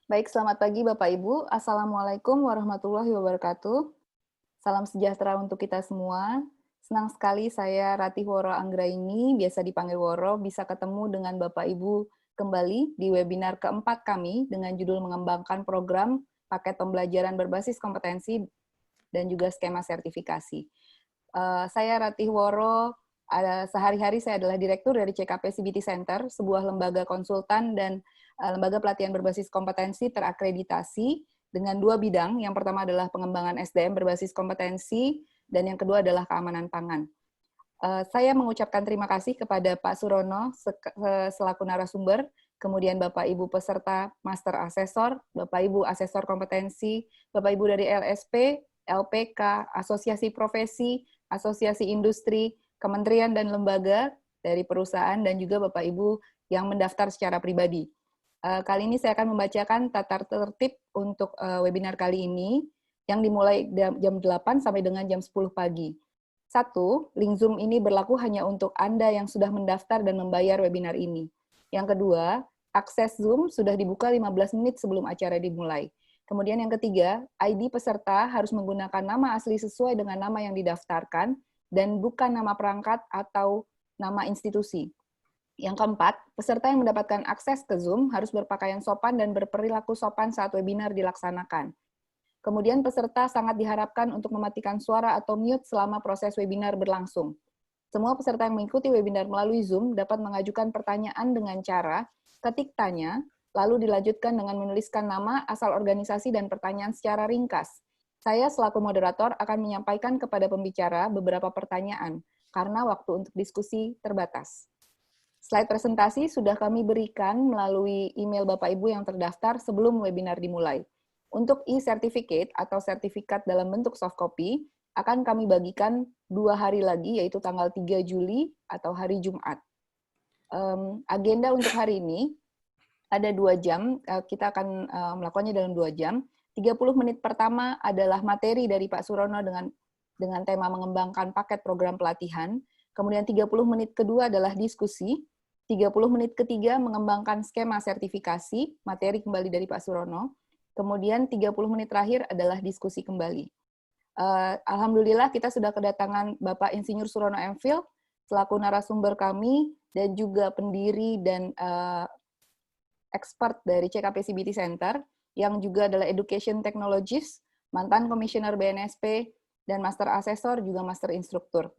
Baik, selamat pagi Bapak Ibu. Assalamualaikum warahmatullahi wabarakatuh. Salam sejahtera untuk kita semua. Senang sekali saya Ratih Woro Anggraini, biasa dipanggil Woro, bisa ketemu dengan Bapak Ibu kembali di webinar keempat kami dengan judul mengembangkan program paket pembelajaran berbasis kompetensi dan juga skema sertifikasi. Saya Ratih Woro, sehari-hari saya adalah direktur dari CKP CBT Center, sebuah lembaga konsultan dan lembaga pelatihan berbasis kompetensi terakreditasi dengan dua bidang. Yang pertama adalah pengembangan SDM berbasis kompetensi, dan yang kedua adalah keamanan pangan. Saya mengucapkan terima kasih kepada Pak Surono selaku narasumber, kemudian Bapak Ibu peserta Master Asesor, Bapak Ibu Asesor Kompetensi, Bapak Ibu dari LSP, LPK, Asosiasi Profesi, Asosiasi Industri, Kementerian dan Lembaga dari perusahaan, dan juga Bapak Ibu yang mendaftar secara pribadi. Kali ini saya akan membacakan tata tertib untuk webinar kali ini, yang dimulai jam 8 sampai dengan jam 10 pagi. 1. Link Zoom ini berlaku hanya untuk Anda yang sudah mendaftar dan membayar webinar ini. Yang kedua, akses Zoom sudah dibuka 15 menit sebelum acara dimulai. Kemudian yang ketiga, ID peserta harus menggunakan nama asli sesuai dengan nama yang didaftarkan dan bukan nama perangkat atau nama institusi. Yang keempat, peserta yang mendapatkan akses ke Zoom harus berpakaian sopan dan berperilaku sopan saat webinar dilaksanakan. Kemudian peserta sangat diharapkan untuk mematikan suara atau mute selama proses webinar berlangsung. Semua peserta yang mengikuti webinar melalui Zoom dapat mengajukan pertanyaan dengan cara ketik tanya, lalu dilanjutkan dengan menuliskan nama, asal organisasi, dan pertanyaan secara ringkas. Saya selaku moderator akan menyampaikan kepada pembicara beberapa pertanyaan, karena waktu untuk diskusi terbatas. Slide presentasi sudah kami berikan melalui email Bapak Ibu yang terdaftar sebelum webinar dimulai. Untuk e-certificate atau sertifikat dalam bentuk soft copy, akan kami bagikan 2 hari lagi, yaitu tanggal 3 Juli atau hari Jumat. Agenda untuk hari ini, ada 2 jam, kita akan melakukannya dalam 2 jam. 30 menit pertama adalah materi dari Pak Surono dengan tema mengembangkan paket program pelatihan. Kemudian 30 menit kedua adalah diskusi. 30 menit ketiga mengembangkan skema sertifikasi, materi kembali dari Pak Surono. Kemudian 30 menit terakhir adalah diskusi kembali. Alhamdulillah kita sudah kedatangan Bapak Insinyur Surono M.Phil selaku narasumber kami dan juga pendiri dan expert dari CKP CBT Center yang juga adalah Education Technologist, mantan Komisioner BNSP, dan Master Asesor juga Master Instruktur.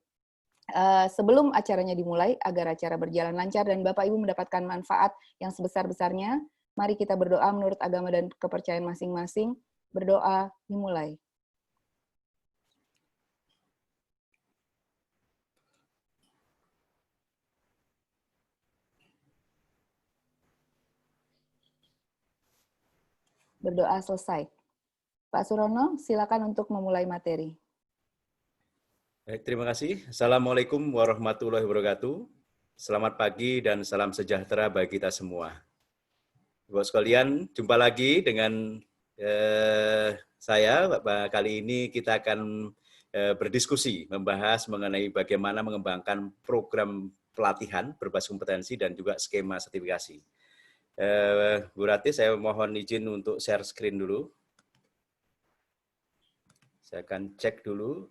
Sebelum acaranya dimulai, agar acara berjalan lancar dan Bapak Ibu mendapatkan manfaat yang sebesar-besarnya, mari kita berdoa menurut agama dan kepercayaan masing-masing. Berdoa dimulai. Berdoa selesai. Pak Surono, silakan untuk memulai materi. Baik, terima kasih. Assalamualaikum warahmatullahi wabarakatuh. Selamat pagi dan salam sejahtera bagi kita semua. Bapak sekalian, jumpa lagi dengan saya. Kali ini kita akan berdiskusi, membahas mengenai bagaimana mengembangkan program pelatihan berbasis kompetensi dan juga skema sertifikasi. Bu Rati, saya mohon izin untuk share screen dulu. Saya akan cek dulu.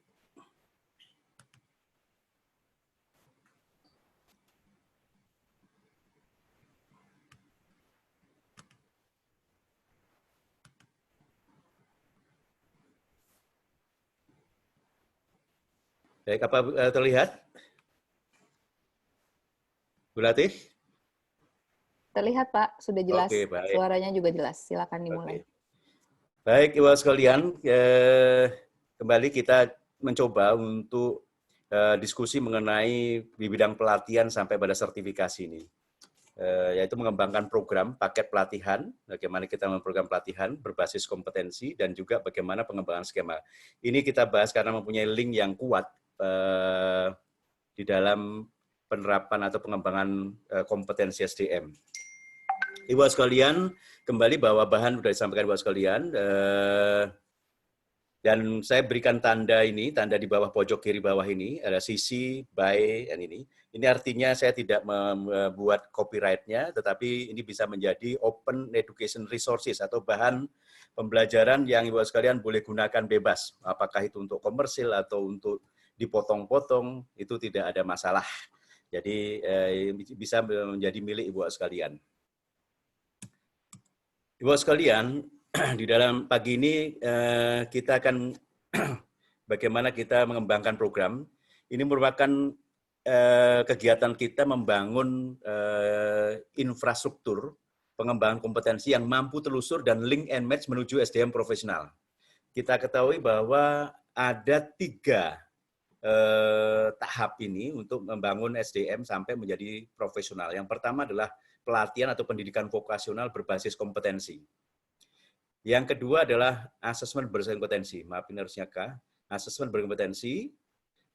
Baik, apa terlihat? Bu Latif? Terlihat, Pak, sudah jelas. Oke, baik. Suaranya juga jelas. Silakan dimulai. Oke. Baik, Ibu sekalian, kembali kita mencoba untuk diskusi mengenai di bidang pelatihan sampai pada sertifikasi ini, yaitu mengembangkan program paket pelatihan, bagaimana kita memprogram pelatihan berbasis kompetensi dan juga bagaimana pengembangan skema. Ini kita bahas karena mempunyai link yang kuat di dalam penerapan atau pengembangan kompetensi SDM. Ibu sekalian, kembali bahwa bahan sudah disampaikan Ibu sekalian. Dan saya berikan tanda ini, tanda di bawah pojok kiri bawah ini, ada CC, by, dan ini. Ini artinya saya tidak membuat copyright-nya, tetapi ini bisa menjadi open education resources atau bahan pembelajaran yang Ibu sekalian boleh gunakan bebas. Apakah itu untuk komersil atau untuk dipotong-potong, itu tidak ada masalah. Jadi bisa menjadi milik Ibu sekalian. Ibu sekalian, di dalam pagi ini kita akan bagaimana kita mengembangkan program. Ini merupakan kegiatan kita membangun infrastruktur pengembangan kompetensi yang mampu telusur dan link and match menuju SDM profesional. Kita ketahui bahwa ada 3 tahap ini untuk membangun SDM sampai menjadi profesional. Yang pertama adalah pelatihan atau pendidikan vokasional berbasis kompetensi. Yang kedua adalah asesmen berbasis kompetensi. Maaf, ini harusnya K. Asesmen berkompetensi,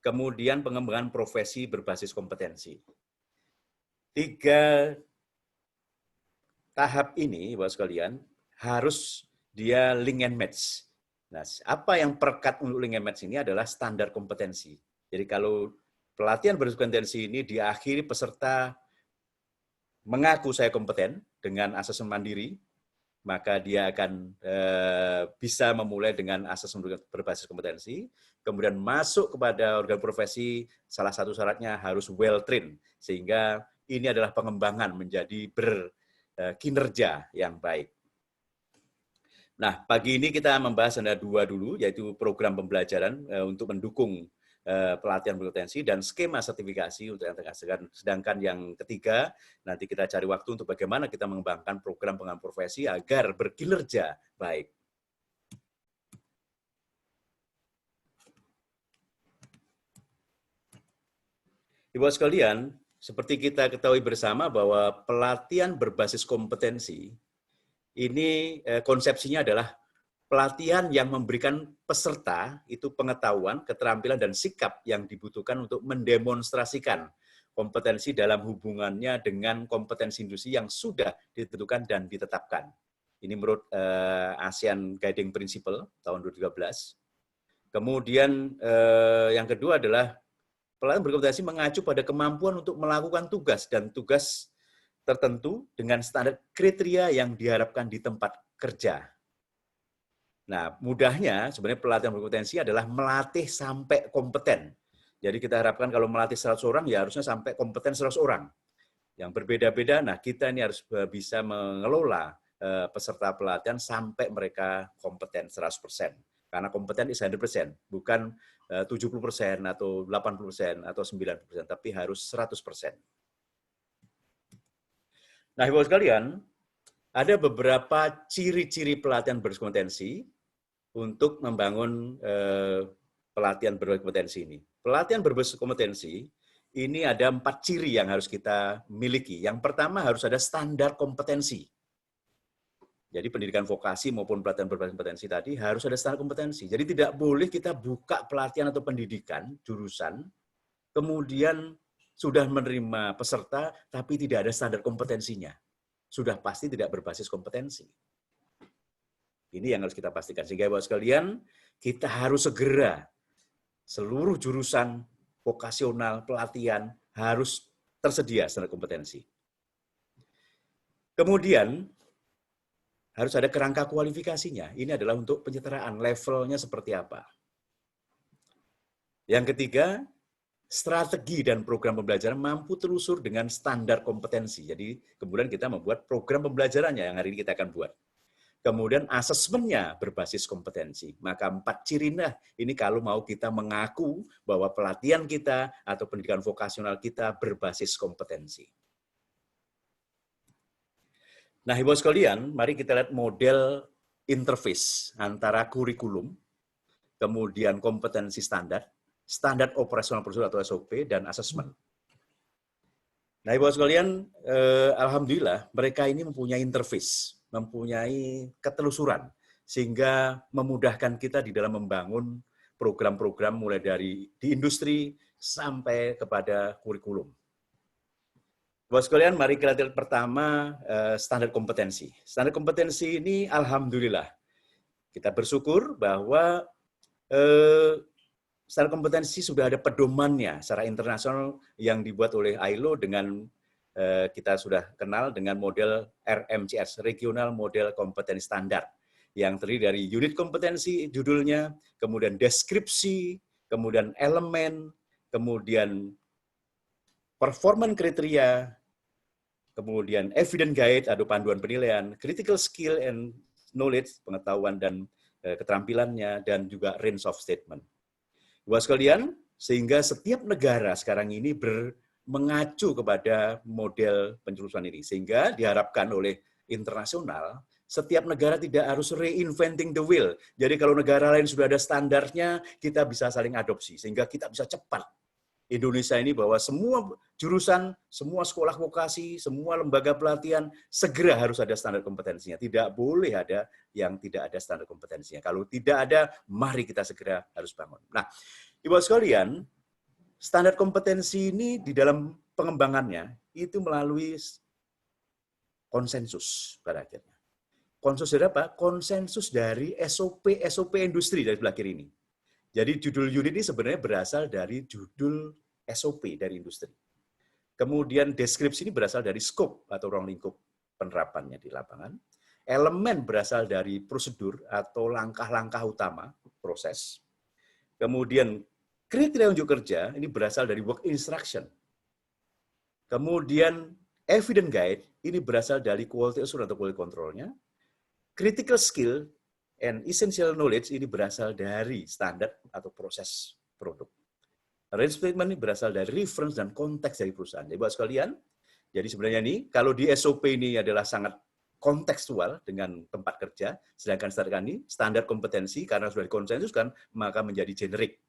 kemudian pengembangan profesi berbasis kompetensi. 3 tahap ini, Bapak sekalian, harus dia link and match. Nah, apa yang perekat untuk link and match ini adalah standar kompetensi. Jadi kalau pelatihan berbasis kompetensi ini diakhiri peserta mengaku saya kompeten dengan asesmen mandiri, maka dia akan bisa memulai dengan asesmen berbasis kompetensi, kemudian masuk kepada organ profesi, salah satu syaratnya harus well trained, sehingga ini adalah pengembangan menjadi berkinerja yang baik. Nah, pagi ini kita membahas ada 2 dulu, yaitu program pembelajaran untuk mendukung pelatihan berkompetensi dan skema sertifikasi untuk yang tengah. Sedangkan yang ketiga, nanti kita cari waktu untuk bagaimana kita mengembangkan program pengembangan profesi agar berkinerja baik. Ibu sekalian, seperti kita ketahui bersama bahwa pelatihan berbasis kompetensi ini konsepsinya adalah pelatihan yang memberikan peserta itu pengetahuan, keterampilan, dan sikap yang dibutuhkan untuk mendemonstrasikan kompetensi dalam hubungannya dengan kompetensi industri yang sudah ditentukan dan ditetapkan. Ini menurut ASEAN Guiding Principle tahun 2013. Kemudian yang kedua adalah pelatihan berkompetensi mengacu pada kemampuan untuk melakukan tugas dan tugas tertentu dengan standar kriteria yang diharapkan di tempat kerja. Nah, mudahnya sebenarnya pelatihan berkompetensi adalah melatih sampai kompeten. Jadi kita harapkan kalau melatih 100 orang, ya harusnya sampai kompeten 100 orang. Yang berbeda-beda, nah kita ini harus bisa mengelola peserta pelatihan sampai mereka kompeten 100%. Karena kompeten is 100%, bukan 70% atau 80% atau 90%, tapi harus 100%. Nah, Ibu sekalian, ada beberapa ciri-ciri pelatihan berkompetensi untuk membangun pelatihan berkompetensi ini. Pelatihan berbasis kompetensi ini ada 4 ciri yang harus kita miliki. Yang pertama harus ada standar kompetensi. Jadi pendidikan vokasi maupun pelatihan berbasis kompetensi tadi harus ada standar kompetensi. Jadi tidak boleh kita buka pelatihan atau pendidikan jurusan, kemudian sudah menerima peserta tapi tidak ada standar kompetensinya. Sudah pasti tidak berbasis kompetensi. Ini yang harus kita pastikan. Sehingga Bapak sekalian, kita harus segera seluruh jurusan vokasional, pelatihan harus tersedia standar kompetensi. Kemudian, harus ada kerangka kualifikasinya. Ini adalah untuk penyederhanaan, levelnya seperti apa. Yang ketiga, strategi dan program pembelajaran mampu telusur dengan standar kompetensi. Jadi, kemudian kita membuat program pembelajarannya yang hari ini kita akan buat. Kemudian asesmennya berbasis kompetensi. Maka 4 ciri ini kalau mau kita mengaku bahwa pelatihan kita atau pendidikan vokasional kita berbasis kompetensi. Nah, Ibu sekalian, mari kita lihat model interface antara kurikulum, kemudian kompetensi standar, standar operasional prosedur atau SOP, dan asesmen. Nah, Ibu sekalian, alhamdulillah mereka ini mempunyai interface, mempunyai ketelusuran, sehingga memudahkan kita di dalam membangun program-program mulai dari di industri sampai kepada kurikulum. Bapak sekalian, mari kita lihat pertama standar kompetensi. Standar kompetensi ini alhamdulillah kita bersyukur bahwa Standar kompetensi sudah ada pedomannya secara internasional yang dibuat oleh ILO dengan kita sudah kenal dengan model RMCS, Regional Model Kompetensi Standar, yang terdiri dari unit kompetensi, judulnya, kemudian deskripsi, kemudian elemen, kemudian performance kriteria, kemudian evidence guide atau panduan penilaian, critical skill and knowledge, pengetahuan dan keterampilannya, dan juga range of statement. Bapak sekalian, sehingga setiap negara sekarang ini mengacu kepada model penjurusan ini, sehingga diharapkan oleh internasional, setiap negara tidak harus reinventing the wheel. Jadi kalau negara lain sudah ada standarnya, kita bisa saling adopsi, sehingga kita bisa cepat. Indonesia ini bahwa semua jurusan, semua sekolah vokasi, semua lembaga pelatihan segera harus ada standar kompetensinya. Tidak boleh ada yang tidak ada standar kompetensinya. Kalau tidak ada, mari kita segera harus bangun. Nah, Ibu sekalian, standar kompetensi ini di dalam pengembangannya itu melalui konsensus pada akhirnya. Konsensus dari apa? Konsensus dari SOP industri dari sebelah kiri ini. Jadi judul unit ini sebenarnya berasal dari judul SOP dari industri. Kemudian deskripsi ini berasal dari scope atau ruang lingkup penerapannya di lapangan. Elemen berasal dari prosedur atau langkah-langkah utama proses. Kemudian kriteria unjuk kerja ini berasal dari work instruction. Kemudian evidence guide ini berasal dari quality assurance atau quality control-nya. Critical skill and essential knowledge ini berasal dari standar atau proses produk. Range statement ini berasal dari reference dan konteks dari perusahaan. Jadi buat sekalian, jadi sebenarnya ini kalau di SOP ini adalah sangat kontekstual dengan tempat kerja, sedangkan standar kompetensi karena sudah dikonsensuskan maka menjadi generik.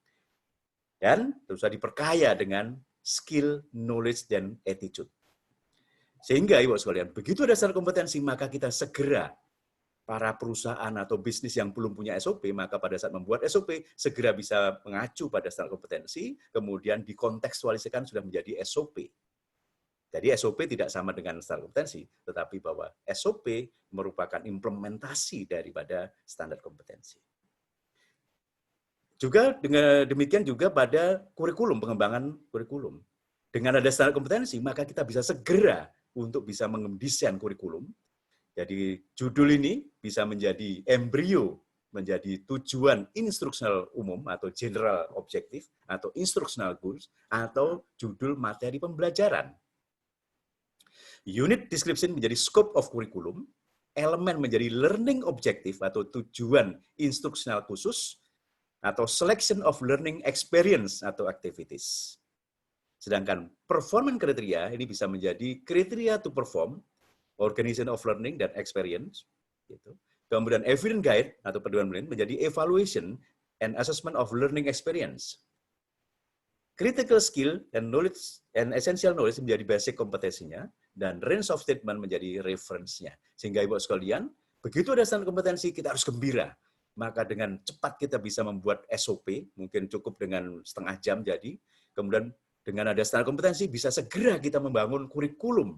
Dan terus diperkaya dengan skill, knowledge, dan attitude. Sehingga Ibu sekalian, begitu ada standar kompetensi maka kita segera para perusahaan atau bisnis yang belum punya SOP, maka pada saat membuat SOP, segera bisa mengacu pada standar kompetensi, kemudian dikontekstualisasikan sudah menjadi SOP. Jadi SOP tidak sama dengan standar kompetensi, tetapi bahwa SOP merupakan implementasi daripada standar kompetensi. Juga dengan demikian juga pada kurikulum, pengembangan kurikulum. Dengan ada standar kompetensi, maka kita bisa segera untuk bisa mendesain kurikulum. Jadi judul ini bisa menjadi embrio, menjadi tujuan instruksional umum atau general objective atau instructional goals atau judul materi pembelajaran. Unit description menjadi scope of curriculum, elemen menjadi learning objective atau tujuan instruksional khusus atau selection of learning experience atau activities. Sedangkan performance criteria ini bisa menjadi kriteria to perform, organization of learning dan experience, gitu. Kemudian evidence guide atau pedoman menjadi evaluation and assessment of learning experience. Critical skill and knowledge and essential knowledge menjadi basic kompetensinya dan range of statement menjadi reference-nya. Sehingga Ibu sekalian, begitu ada standar kompetensi kita harus gembira. Maka dengan cepat kita bisa membuat SOP, mungkin cukup dengan setengah jam jadi. Kemudian dengan ada standar kompetensi bisa segera kita membangun kurikulum.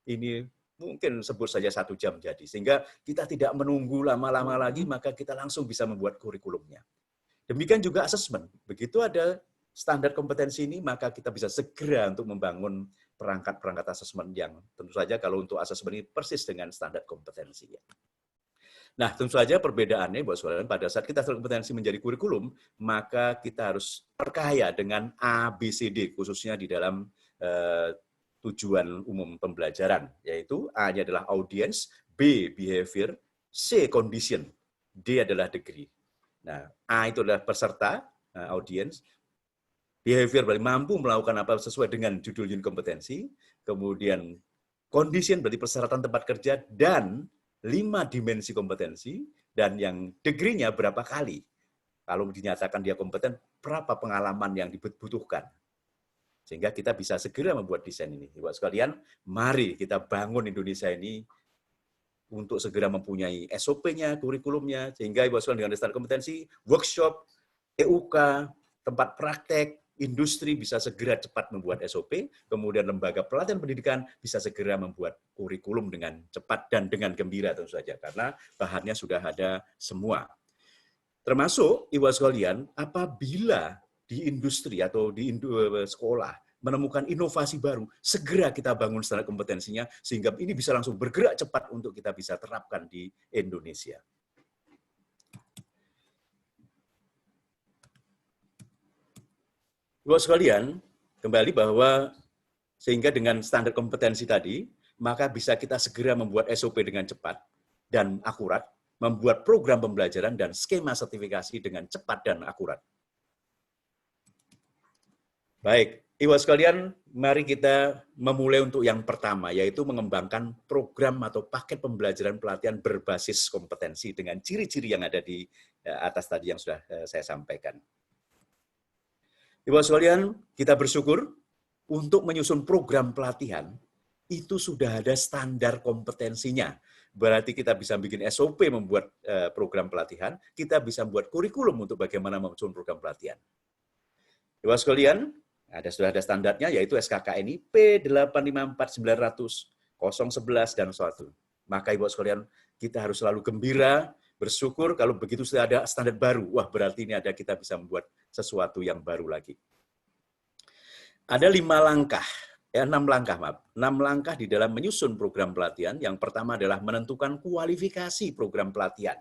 Ini mungkin sebut saja 1 jam jadi. Sehingga kita tidak menunggu lama-lama lagi, maka kita langsung bisa membuat kurikulumnya. Demikian juga asesmen. Begitu ada standar kompetensi ini, maka kita bisa segera untuk membangun perangkat-perangkat asesmen yang tentu saja kalau untuk asesmen ini persis dengan standar kompetensi. Nah, tentu saja perbedaannya, Bapak Saudara, pada saat kita standar kompetensi menjadi kurikulum, maka kita harus perkaya dengan ABCD, khususnya di dalam tujuan umum pembelajaran, yaitu A-nya adalah audience, B behavior, C condition, D adalah degree. Nah, A itu adalah peserta, audience, behavior berarti mampu melakukan apa sesuai dengan judul unit kompetensi, kemudian condition berarti persyaratan tempat kerja, dan 5 dimensi kompetensi, dan yang degree-nya berapa kali. Kalau dinyatakan dia kompeten, berapa pengalaman yang dibutuhkan. Sehingga kita bisa segera membuat desain ini. Ibu sekalian, mari kita bangun Indonesia ini untuk segera mempunyai SOP-nya, kurikulumnya, sehingga Ibu sekalian dengan standar kompetensi, workshop, EUK, tempat praktek, industri bisa segera cepat membuat SOP, kemudian lembaga pelatihan pendidikan bisa segera membuat kurikulum dengan cepat dan dengan gembira tentu saja, karena bahannya sudah ada semua. Termasuk, Ibu sekalian, apabila di industri atau di sekolah menemukan inovasi baru, segera kita bangun standar kompetensinya, sehingga ini bisa langsung bergerak cepat untuk kita bisa terapkan di Indonesia. Ibu sekalian, kembali bahwa sehingga dengan standar kompetensi tadi, maka bisa kita segera membuat SOP dengan cepat dan akurat, membuat program pembelajaran dan skema sertifikasi dengan cepat dan akurat. Baik, Ibu sekalian, mari kita memulai untuk yang pertama, yaitu mengembangkan program atau paket pembelajaran pelatihan berbasis kompetensi dengan ciri-ciri yang ada di atas tadi yang sudah saya sampaikan. Ibu sekalian, kita bersyukur untuk menyusun program pelatihan, itu sudah ada standar kompetensinya. Berarti kita bisa bikin SOP membuat program pelatihan, kita bisa membuat kurikulum untuk bagaimana menyusun program pelatihan. Ibu sekalian, sudah ada standarnya, yaitu SKKNI P854900, 011, dan 1. Maka Ibu sekalian, kita harus selalu gembira, bersyukur kalau begitu sudah ada standar baru. Wah, berarti ini kita bisa membuat sesuatu yang baru lagi. Ada 6 langkah di dalam menyusun program pelatihan. Yang pertama adalah menentukan kualifikasi program pelatihan.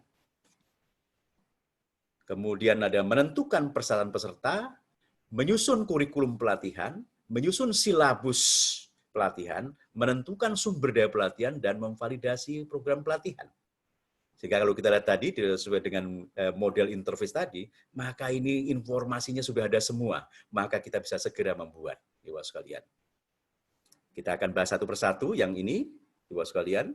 Kemudian ada menentukan persyaratan peserta, menyusun kurikulum pelatihan, menyusun silabus pelatihan, menentukan sumber daya pelatihan, dan memvalidasi program pelatihan. Sehingga kalau kita lihat tadi, sesuai dengan model interface tadi, maka ini informasinya sudah ada semua. Maka kita bisa segera membuat, Ibu sekalian. Kita akan bahas satu persatu yang ini, Ibu sekalian.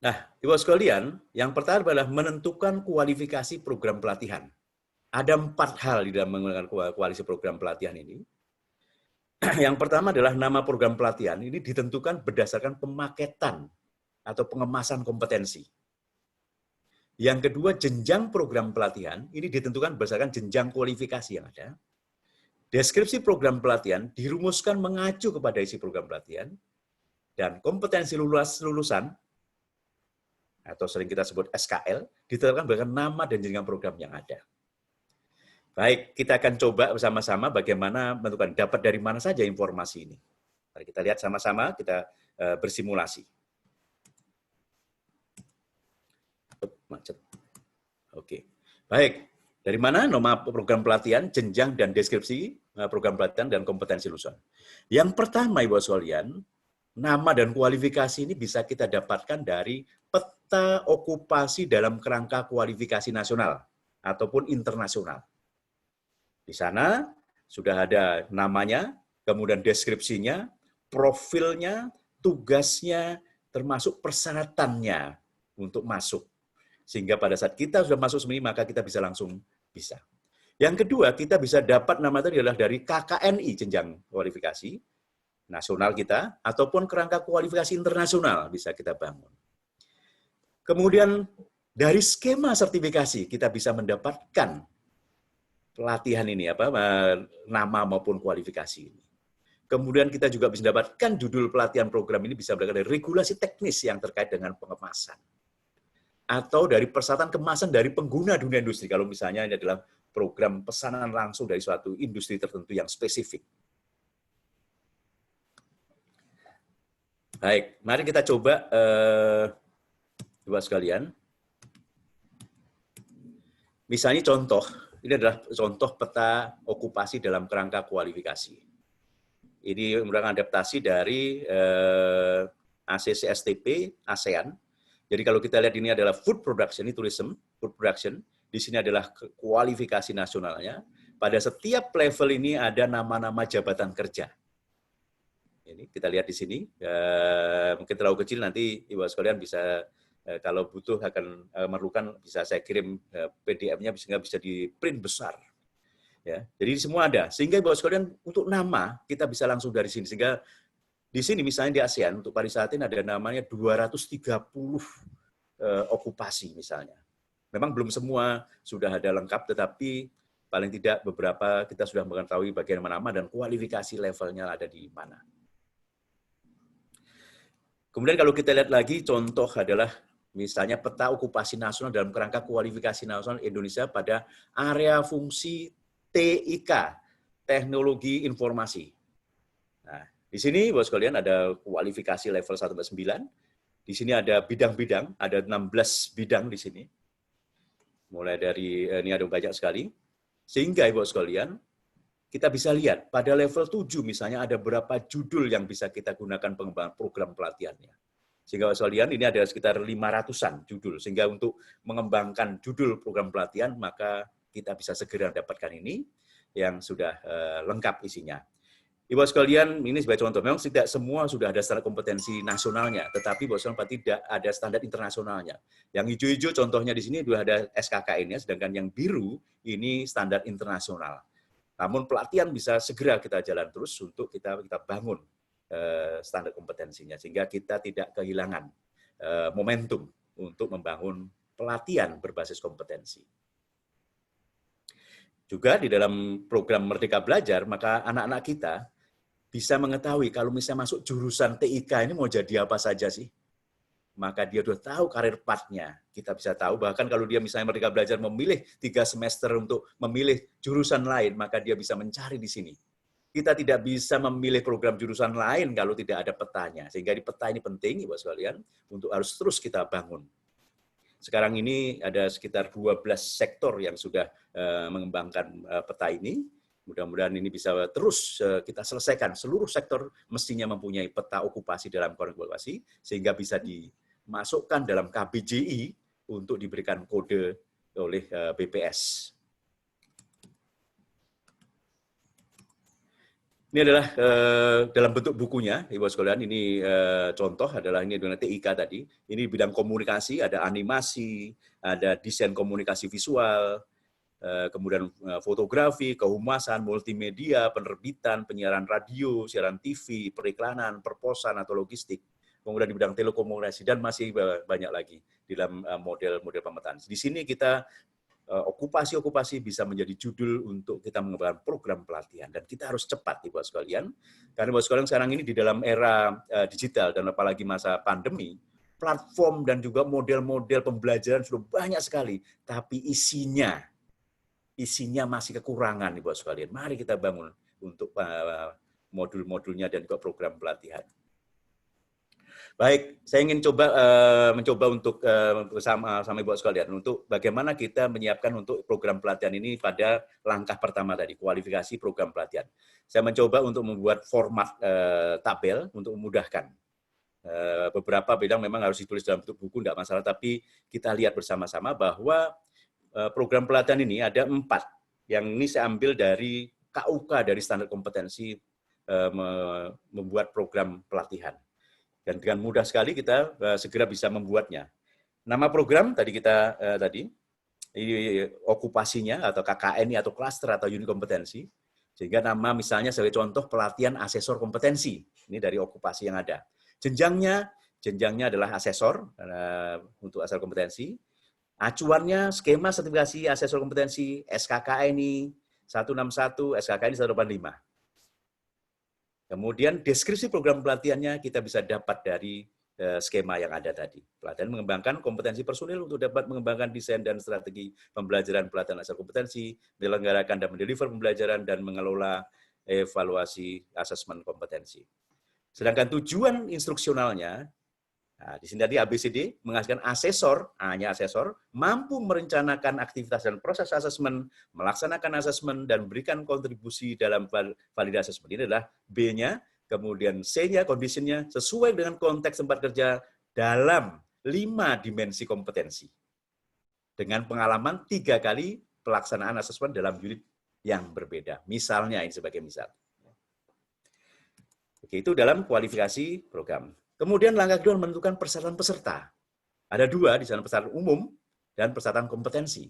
Nah, Ibu sekalian, yang pertama adalah menentukan kualifikasi program pelatihan. Ada 4 hal di dalam menggunakan kualifikasi program pelatihan ini. Yang pertama adalah nama program pelatihan ini ditentukan berdasarkan pemaketan atau pengemasan kompetensi. Yang kedua, jenjang program pelatihan ini ditentukan berdasarkan jenjang kualifikasi yang ada. Deskripsi program pelatihan dirumuskan mengacu kepada isi program pelatihan, dan kompetensi lulusan atau sering kita sebut SKL ditetapkan berdasarkan nama dan jenjang program yang ada. Baik, kita akan coba bersama-sama bagaimana menentukan dapat dari mana saja informasi ini. Mari kita lihat sama-sama, kita bersimulasi. Macet. Oke. Baik. Dari mana nama program pelatihan, jenjang dan deskripsi program pelatihan dan kompetensi lulusan. Yang pertama, Ibu sekalian, nama dan kualifikasi ini bisa kita dapatkan dari peta okupasi dalam kerangka kualifikasi nasional ataupun internasional. Di sana sudah ada namanya, kemudian deskripsinya, profilnya, tugasnya, termasuk persyaratannya untuk masuk. Sehingga pada saat kita sudah masuk sendiri, maka kita bisa langsung bisa. Yang kedua, kita bisa dapat nama tadi adalah dari KKNI, jenjang kualifikasi nasional kita, ataupun kerangka kualifikasi internasional bisa kita bangun. Kemudian dari skema sertifikasi, kita bisa mendapatkan pelatihan ini, nama maupun kualifikasi ini. Kemudian kita juga bisa mendapatkan judul pelatihan program ini bisa berdasarkan dari regulasi teknis yang terkait dengan pengemasan. Atau dari persyaratan kemasan dari pengguna dunia industri, kalau misalnya ini adalah program pesanan langsung dari suatu industri tertentu yang spesifik. Baik, mari kita coba, Ibu sekalian. Misalnya contoh, ini adalah contoh peta okupasi dalam kerangka kualifikasi. Ini merupakan adaptasi dari ACCSTP, ASEAN. Jadi kalau kita lihat ini adalah food production, ini tourism, food production. Di sini adalah kualifikasi nasionalnya. Pada setiap level ini ada nama-nama jabatan kerja. Ini kita lihat di sini. Mungkin terlalu kecil, nanti Ibu sekalian bisa, kalau butuh akan memerlukan, bisa saya kirim PDF-nya, sehingga bisa di print besar. Ya, jadi semua ada. Sehingga Ibu sekalian untuk nama kita bisa langsung dari sini. Sehingga di sini misalnya di ASEAN untuk pariwisata ini ada namanya 230 okupasi misalnya. Memang belum semua sudah ada lengkap, tetapi paling tidak beberapa kita sudah mengetahui bagaimana nama dan kualifikasi levelnya ada di mana. Kemudian kalau kita lihat lagi contoh adalah Misalnya peta okupasi nasional dalam kerangka kualifikasi nasional Indonesia pada area fungsi TIK, Teknologi Informasi. Nah, di sini Bapak sekalian ada kualifikasi level 1-9. Di sini ada bidang-bidang, ada 16 bidang di sini. Mulai dari ini ada banyak sekali. Sehingga Bapak sekalian, kita bisa lihat pada level 7 misalnya ada berapa judul yang bisa kita gunakan pengembangan program pelatihannya. Sehingga Bapak sekalian ini ada sekitar 500-an judul. Sehingga untuk mengembangkan judul program pelatihan, maka kita bisa segera dapatkan ini yang sudah lengkap isinya. Ibu sekalian, ini sebagai contoh, memang tidak semua sudah ada standar kompetensi nasionalnya, tetapi Bapak sekalian tidak ada standar internasionalnya. Yang hijau-hijau contohnya di sini sudah ada SKKN-nya, sedangkan yang biru ini standar internasional. Namun pelatihan bisa segera kita jalan terus untuk kita bangun standar kompetensinya, sehingga kita tidak kehilangan momentum untuk membangun pelatihan berbasis kompetensi. Juga di dalam program Merdeka Belajar, maka anak-anak kita bisa mengetahui kalau misalnya masuk jurusan TIK ini mau jadi apa saja sih. Maka dia sudah tahu karir path-nya. Kita bisa tahu, bahkan kalau dia misalnya Merdeka Belajar memilih 3 semester untuk memilih jurusan lain, maka dia bisa mencari di sini. Kita tidak bisa memilih program jurusan lain kalau tidak ada petanya. Sehingga di peta ini penting, Ibu sekalian, untuk harus terus kita bangun. Sekarang ini ada sekitar 12 sektor yang sudah mengembangkan peta ini. Mudah-mudahan ini bisa terus kita selesaikan. Seluruh sektor mestinya mempunyai peta okupasi dalam kualifikasi, sehingga bisa dimasukkan dalam KBJI untuk diberikan kode oleh BPS. Ini adalah dalam bentuk bukunya, Ibu sekalian. Ini contoh adalah ini dengan TIK tadi. Ini bidang komunikasi, ada animasi, ada desain komunikasi visual, kemudian fotografi, kehumasan, multimedia, penerbitan, penyiaran radio, siaran TV, periklanan, perposan atau logistik. Kemudian di bidang telekomunikasi dan masih banyak lagi di dalam model-model pemetaan. Di sini kita okupasi-okupasi bisa menjadi judul untuk kita mengembangkan program pelatihan, dan kita harus cepat Ibu sekalian, karena Ibu sekalian sekarang ini di dalam era digital dan apalagi masa pandemi, platform dan juga model-model pembelajaran sudah banyak sekali, tapi isinya masih kekurangan Ibu sekalian. Mari kita bangun untuk modul-modulnya dan juga program pelatihan. Baik, saya ingin mencoba untuk bersama Ibu sekalian untuk bagaimana kita menyiapkan untuk program pelatihan ini pada langkah pertama tadi, kualifikasi program pelatihan. Saya mencoba untuk membuat format tabel untuk memudahkan. Beberapa bidang memang harus ditulis dalam bentuk buku, tidak masalah, tapi kita lihat bersama-sama bahwa program pelatihan ini ada 4. Yang ini saya ambil dari KUK, dari standar kompetensi membuat program pelatihan. Dan dengan mudah sekali kita segera bisa membuatnya. Nama program tadi ini okupasinya atau KKN atau klaster atau unit kompetensi. Sehingga nama misalnya sebagai contoh pelatihan asesor kompetensi. Ini dari okupasi yang ada. Jenjangnya adalah asesor untuk asesor kompetensi. Acuannya skema sertifikasi asesor kompetensi SKKNI 161, SKKNI 185. Kemudian deskripsi program pelatihannya kita bisa dapat dari skema yang ada tadi. Pelatihan mengembangkan kompetensi personil untuk dapat mengembangkan desain dan strategi pembelajaran pelatihan asesor kompetensi, menyelenggarakan dan mendeliver pembelajaran, dan mengelola evaluasi asesmen kompetensi. Sedangkan tujuan instruksionalnya, nah, di sini tadi ABCD menghasilkan asesor, hanya asesor, mampu merencanakan aktivitas dan proses asesmen, melaksanakan asesmen, dan memberikan kontribusi dalam validasi asesmen. Ini adalah B-nya, kemudian C-nya, condition-nya, sesuai dengan konteks tempat kerja dalam 5 dimensi kompetensi. Dengan pengalaman 3 kali pelaksanaan asesmen dalam unit yang berbeda. Misalnya, ini sebagai misal. Oke, itu dalam kualifikasi program. Kemudian langkah kedua menentukan persyaratan peserta. Ada 2 di sana, persyaratan umum dan persyaratan kompetensi.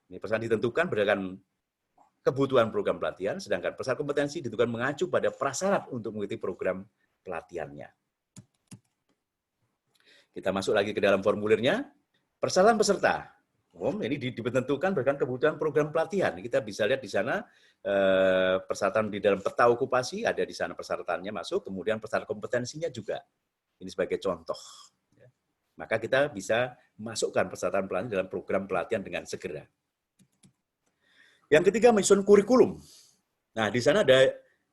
Ini persyaratan ditentukan berdasarkan kebutuhan program pelatihan, sedangkan persyaratan kompetensi ditentukan mengacu pada prasyarat untuk mengikuti program pelatihannya. Kita masuk lagi ke dalam formulirnya. Persyaratan peserta umum ini ditentukan berdasarkan kebutuhan program pelatihan. Kita bisa lihat di sana persyaratan di dalam peta okupasi, ada di sana persyaratannya masuk, kemudian persyaratan kompetensinya juga. Ini sebagai contoh. Maka kita bisa masukkan peserta pelatihan dalam program pelatihan dengan segera. Yang ketiga, menyusun kurikulum. Nah, di sana ada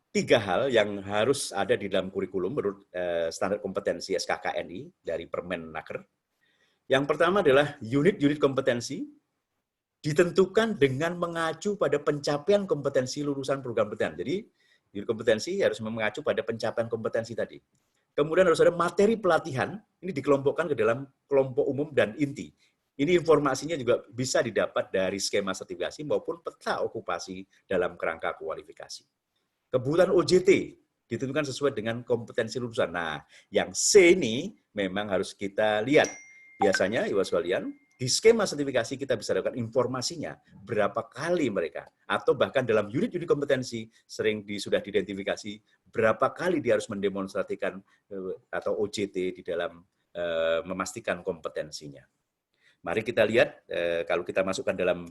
3 hal yang harus ada di dalam kurikulum menurut standar kompetensi SKKNI dari Permenaker. Yang pertama adalah unit-unit kompetensi ditentukan dengan mengacu pada pencapaian kompetensi lulusan program pelatihan. Jadi, unit kompetensi harus mengacu pada pencapaian kompetensi tadi. Kemudian harus ada materi pelatihan, ini dikelompokkan ke dalam kelompok umum dan inti. Ini informasinya juga bisa didapat dari skema sertifikasi maupun peta okupasi dalam kerangka kualifikasi. Kebutuhan OJT ditentukan sesuai dengan kompetensi lulusan. Nah, yang C ini memang harus kita lihat. Biasanya, Ibu sekalian, di skema sertifikasi kita bisa dapatkan informasinya, berapa kali mereka, atau bahkan dalam unit-unit kompetensi sering sudah diidentifikasi, berapa kali dia harus mendemonstrasikan atau OJT di dalam memastikan kompetensinya. Mari kita lihat, kalau kita masukkan dalam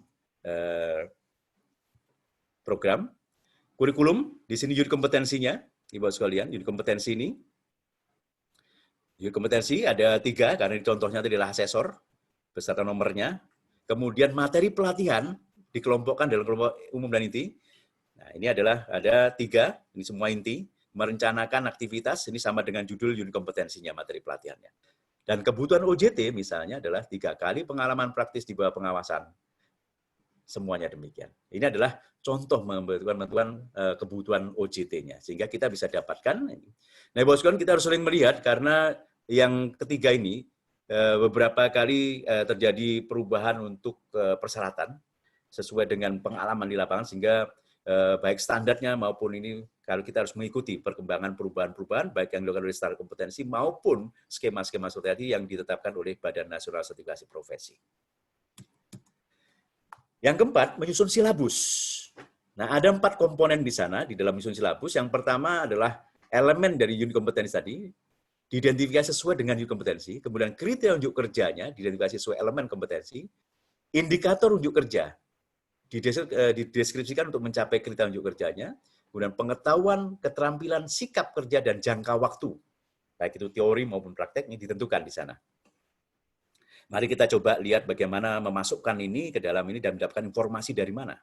program, kurikulum, di sini unit kompetensinya, Ibu sekalian, unit kompetensi ini, unit kompetensi ada 3, karena contohnya tadi adalah asesor, beserta nomornya, kemudian materi pelatihan dikelompokkan dalam kelompok umum dan inti. Nah, ini adalah ada 3, ini semua inti, merencanakan aktivitas, ini sama dengan judul unit kompetensinya, materi pelatihannya. Dan kebutuhan OJT misalnya adalah 3 kali pengalaman praktis di bawah pengawasan. Semuanya demikian. Ini adalah contoh membutuhkan kebutuhan OJT-nya, sehingga kita bisa dapatkan. Nah, Bapak sekalian, kita harus sering melihat, karena yang ketiga ini, beberapa kali terjadi perubahan untuk persyaratan, sesuai dengan pengalaman di lapangan, sehingga baik standarnya maupun ini, kalau kita harus mengikuti perkembangan perubahan-perubahan, baik yang dilakukan oleh standar kompetensi maupun skema-skema strategi yang ditetapkan oleh Badan Nasional Sertifikasi Profesi. Yang keempat, menyusun silabus. Nah, ada 4 komponen di sana, di dalam menyusun silabus. Yang pertama adalah elemen dari unit kompetensi tadi, diidentifikasi sesuai dengan unit kompetensi, kemudian kriteria unjuk kerjanya, diidentifikasi sesuai elemen kompetensi, indikator unjuk kerja, dideskripsikan untuk mencapai kriteria unjuk kerjanya, kemudian pengetahuan, keterampilan, sikap kerja, dan jangka waktu, baik itu teori maupun praktek, ini ditentukan di sana. Mari kita coba lihat bagaimana memasukkan ini ke dalam ini dan mendapatkan informasi dari mana.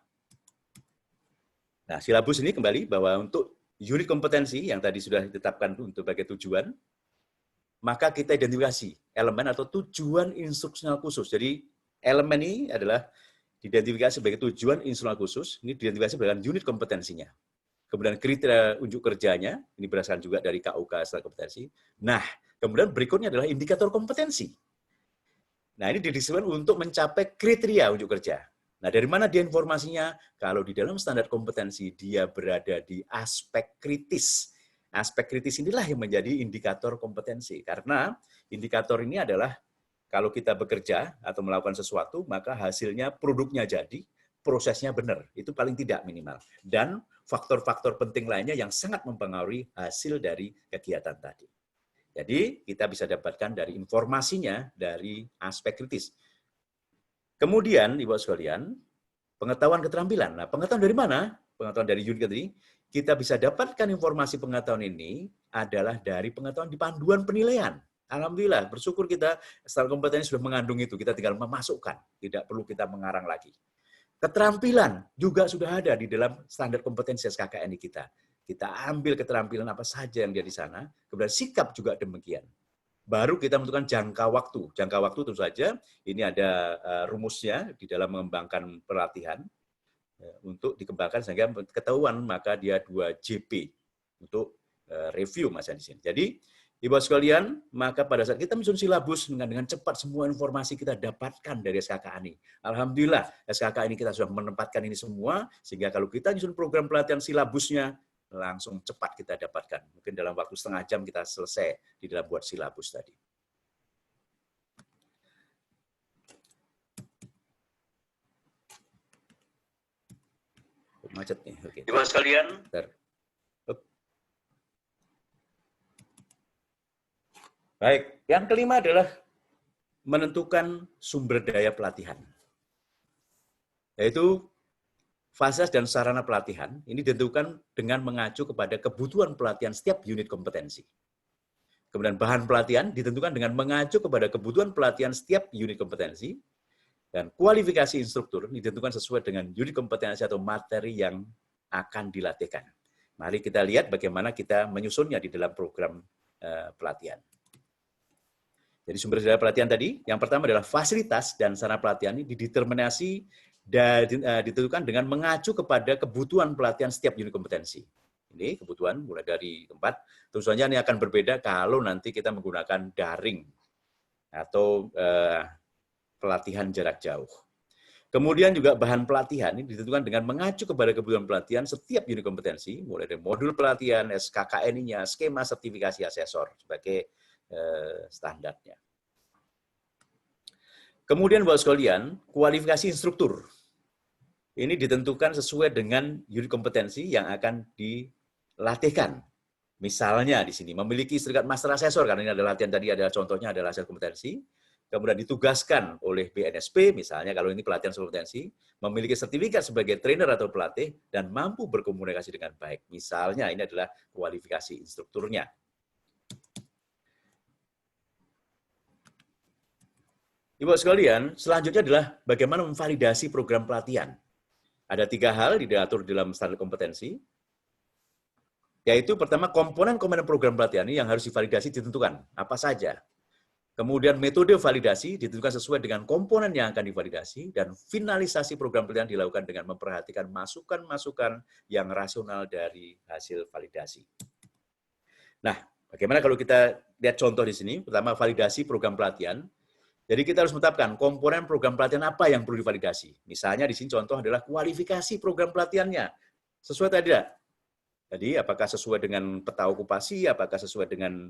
Nah, silabus ini kembali bahwa untuk unit kompetensi yang tadi sudah ditetapkan untuk sebagai tujuan, maka kita identifikasi elemen atau tujuan instruksional khusus. Jadi, elemen ini adalah diidentifikasi sebagai tujuan instruksional khusus, ini diidentifikasi dengan unit kompetensinya. Kemudian kriteria unjuk kerjanya, ini berdasarkan juga dari KUK standar kompetensi. Nah, kemudian berikutnya adalah indikator kompetensi. Nah, ini didiskusikan untuk mencapai kriteria unjuk kerja. Nah, dari mana dia informasinya? Kalau di dalam standar kompetensi, dia berada di aspek kritis. Aspek kritis inilah yang menjadi indikator kompetensi. Karena indikator ini adalah kalau kita bekerja atau melakukan sesuatu, maka hasilnya produknya jadi, prosesnya benar. Itu paling tidak minimal. Dan faktor-faktor penting lainnya yang sangat mempengaruhi hasil dari kegiatan tadi. Jadi, kita bisa dapatkan dari informasinya dari aspek kritis. Kemudian, Ibu sekalian, pengetahuan keterampilan. Nah, pengetahuan dari mana? Pengetahuan dari unit tadi. Kita bisa dapatkan informasi pengetahuan ini adalah dari pengetahuan di panduan penilaian. Alhamdulillah, bersyukur kita standar kompetensi sudah mengandung itu. Kita tinggal memasukkan, tidak perlu kita mengarang lagi. Keterampilan juga sudah ada di dalam standar kompetensi SKKNI kita. Kita ambil keterampilan apa saja yang dia di sana, kemudian sikap juga demikian. Baru kita menentukan jangka waktu. Jangka waktu tentu saja, ini ada rumusnya di dalam mengembangkan pelatihan, untuk dikembangkan sehingga ketahuan, maka dia 2 JP untuk review Mas di sini. Jadi, Ibu sekalian, maka pada saat kita menyusun silabus dengan cepat semua informasi kita dapatkan dari SKKNI. Alhamdulillah, SKKNI kita sudah menempatkan ini semua, sehingga kalau kita menyusun program pelatihan silabusnya, langsung cepat kita dapatkan. Mungkin dalam waktu setengah jam kita selesai di dalam buat silabus tadi. Macet nih. Oke. Ibu sekalian. Baik, yang kelima adalah menentukan sumber daya pelatihan. Yaitu fasilitas dan sarana pelatihan ini ditentukan dengan mengacu kepada kebutuhan pelatihan setiap unit kompetensi. Kemudian bahan pelatihan ditentukan dengan mengacu kepada kebutuhan pelatihan setiap unit kompetensi, dan kualifikasi instruktur ditentukan sesuai dengan unit kompetensi atau materi yang akan dilatihkan. Mari kita lihat bagaimana kita menyusunnya di dalam program pelatihan. Jadi sumber daya pelatihan tadi, yang pertama adalah fasilitas dan sarana pelatihan ini dideterminasi dan ditentukan dengan mengacu kepada kebutuhan pelatihan setiap unit kompetensi. Ini kebutuhan mulai dari tempat, tentu saja ini akan berbeda kalau nanti kita menggunakan daring atau pelatihan jarak jauh. Kemudian juga bahan pelatihan ini ditentukan dengan mengacu kepada kebutuhan pelatihan setiap unit kompetensi, mulai dari modul pelatihan, SKKNI-nya, skema sertifikasi asesor sebagai standarnya. Kemudian Bapak sekalian, kualifikasi instruktur. Ini ditentukan sesuai dengan unit kompetensi yang akan dilatihkan. Misalnya di sini memiliki sertifikat master asesor, karena ini ada latihan tadi, ada contohnya adalah hasil kompetensi. Kemudian ditugaskan oleh BNSP, misalnya kalau ini pelatihan kompetensi, memiliki sertifikat sebagai trainer atau pelatih, dan mampu berkomunikasi dengan baik. Misalnya ini adalah kualifikasi instrukturnya. Ibu sekalian, selanjutnya adalah bagaimana memvalidasi program pelatihan. Ada 3 hal diatur dalam standar kompetensi, yaitu pertama komponen-komponen program pelatihan ini yang harus divalidasi ditentukan, apa saja. Kemudian metode validasi ditentukan sesuai dengan komponen yang akan divalidasi, dan finalisasi program pelatihan dilakukan dengan memperhatikan masukan-masukan yang rasional dari hasil validasi. Nah, bagaimana kalau kita lihat contoh di sini, pertama validasi program pelatihan. Jadi kita harus menetapkan komponen program pelatihan apa yang perlu divalidasi. Misalnya di sini contoh adalah kualifikasi program pelatihannya. Sesuai tadi tidak? Jadi apakah sesuai dengan peta okupasi, apakah sesuai dengan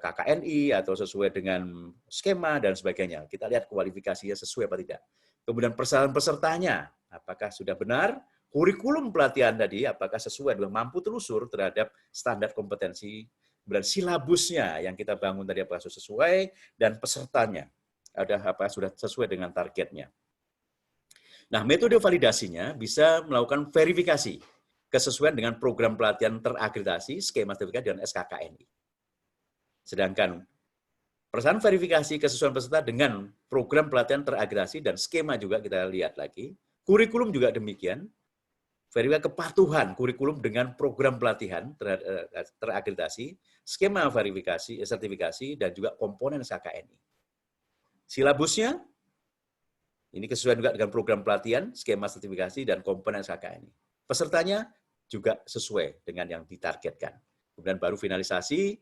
KKNI, atau sesuai dengan skema, dan sebagainya. Kita lihat kualifikasinya sesuai apa tidak. Kemudian persyaratan pesertanya, apakah sudah benar? Kurikulum pelatihan tadi, apakah sesuai dengan mampu telusur terhadap standar kompetensi. Kemudian silabusnya yang kita bangun tadi apakah sesuai, dan pesertanya ada apa sudah sesuai dengan targetnya. Nah, metode validasinya bisa melakukan verifikasi kesesuaian dengan program pelatihan terakreditasi, skema sertifikat, dan SKKNI. Sedangkan persyaratan verifikasi kesesuaian peserta dengan program pelatihan terakreditasi dan skema juga kita lihat lagi. Kurikulum juga demikian. Verifikasi kepatuhan kurikulum dengan program pelatihan terakreditasi, skema verifikasi, sertifikasi, dan juga komponen SKKNI. Silabusnya, ini kesesuaian juga dengan program pelatihan, skema sertifikasi, dan komponen SKKNI. Pesertanya juga sesuai dengan yang ditargetkan. Kemudian baru finalisasi,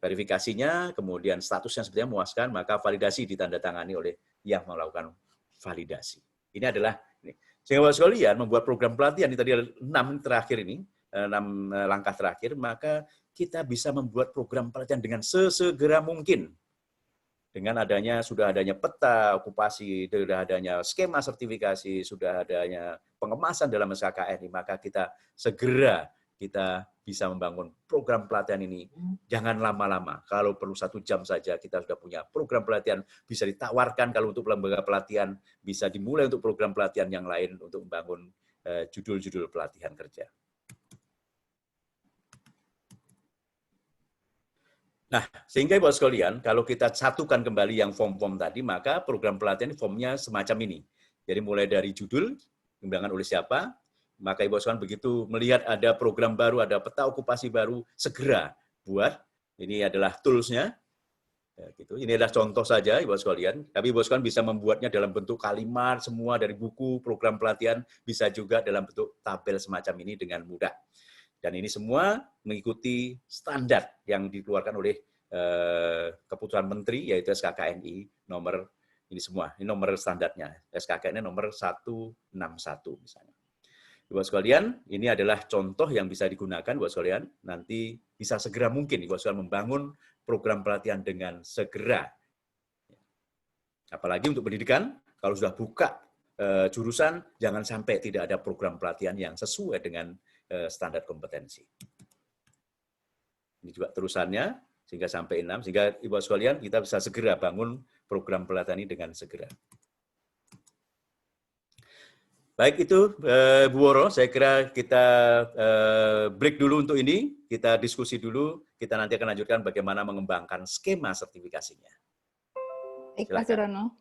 verifikasinya, kemudian statusnya sepertinya memuaskan, maka validasi ditandatangani oleh yang melakukan validasi. Ini adalah, sehingga Bapak sekalian membuat program pelatihan, ini tadi ada 6 terakhir ini, 6 langkah terakhir, maka kita bisa membuat program pelatihan dengan sesegera mungkin. Dengan sudah adanya peta okupasi, sudah adanya skema sertifikasi, sudah adanya pengemasan dalam SKKNI, maka kita segera bisa membangun program pelatihan ini. Jangan lama-lama. Kalau perlu 1 jam saja kita sudah punya program pelatihan, bisa ditawarkan kalau untuk lembaga pelatihan, bisa dimulai untuk program pelatihan yang lain untuk membangun judul-judul pelatihan kerja. Nah, sehingga Bapak sekalian, kalau kita satukan kembali yang form-form tadi, maka program pelatihan formnya semacam ini. Jadi mulai dari judul, dikembangkan oleh siapa, maka Ibu sekalian begitu melihat ada program baru, ada peta okupasi baru, segera buat. Ini adalah tools-nya. Ya, gitu. Ini adalah contoh saja Ibu sekalian, tapi Ibu sekalian bisa membuatnya dalam bentuk kalimat, semua dari buku, program pelatihan, bisa juga dalam bentuk tabel semacam ini dengan mudah. Dan ini semua mengikuti standar yang dikeluarkan oleh keputusan menteri, yaitu SKKNI nomor ini semua. Ini nomor standarnya. SKKNI nomor 161 misalnya. Ibu sekalian, ini adalah contoh yang bisa digunakan Ibu sekalian. Nanti bisa segera mungkin Ibu sekalian membangun program pelatihan dengan segera. Apalagi untuk pendidikan, kalau sudah buka jurusan, jangan sampai tidak ada program pelatihan yang sesuai dengan standar kompetensi. Ini juga terusannya, sehingga sampai 6, sehingga Ibu sekalian kita bisa segera bangun program pelatihan ini dengan segera. Baik itu, Bu Woro, saya kira kita break dulu untuk ini. kita diskusi dulu, kita nanti akan lanjutkan bagaimana mengembangkan skema sertifikasinya. Baik, Pak Surono.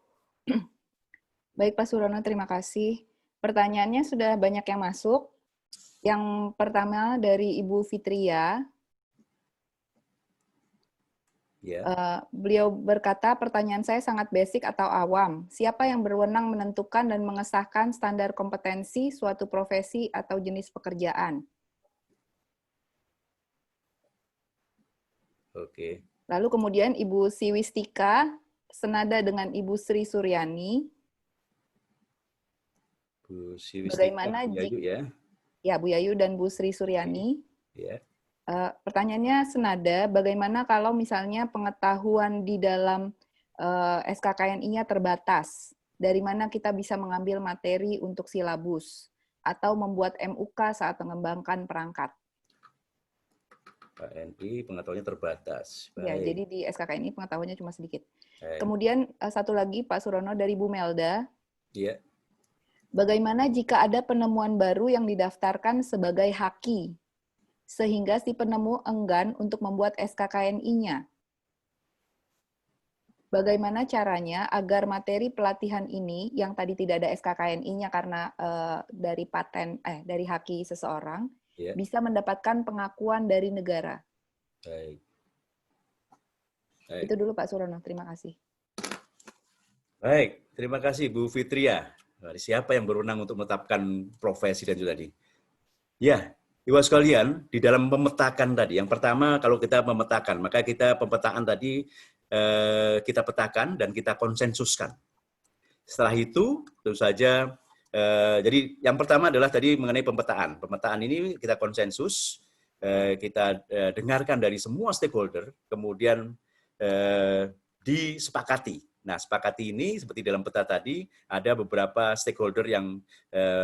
Baik, Pak Surono, terima kasih. Pertanyaannya sudah banyak yang masuk. Yang pertama dari Ibu Fitria. Beliau berkata, pertanyaan saya sangat basic atau awam. Siapa yang berwenang menentukan dan mengesahkan standar kompetensi suatu profesi atau jenis pekerjaan? Oke. Lalu kemudian Ibu Siwistika, senada dengan Ibu Sri Suryani. Bu Siwistika, bagaimana Bu Yayu ya? Ya, Bu Yayu dan Bu Sri Suryani. Ya. Pertanyaannya senada, bagaimana kalau misalnya pengetahuan di dalam SKKNI-nya terbatas? Dari mana kita bisa mengambil materi untuk silabus? Atau membuat MUK saat mengembangkan perangkat? KNI pengetahuannya terbatas. Ya, jadi di SKKNI pengetahuannya cuma sedikit. Baik. Kemudian satu lagi Pak Surono dari Bu Melda. Iya. Bagaimana jika ada penemuan baru yang didaftarkan sebagai haki, sehingga si penemu enggan untuk membuat SKKNI-nya? Bagaimana caranya agar materi pelatihan ini, yang tadi tidak ada SKKNI-nya karena dari dari haki seseorang, Ya. bisa mendapatkan pengakuan dari negara? Baik. Itu dulu Pak Surono, terima kasih. Baik, terima kasih Bu Fitria. Siapa yang berwenang untuk menetapkan profesi dan juga tadi? Ya, Ibu sekalian, di dalam memetakan tadi, yang pertama kalau kita memetakan, maka kita pemetaan tadi kita petakan dan kita konsensuskan. Setelah itu, tentu saja, jadi yang pertama adalah tadi mengenai pemetaan. Pemetaan ini kita konsensus, kita dengarkan dari semua stakeholder, kemudian disepakati. Nah, sepakati ini seperti dalam peta tadi, ada beberapa stakeholder yang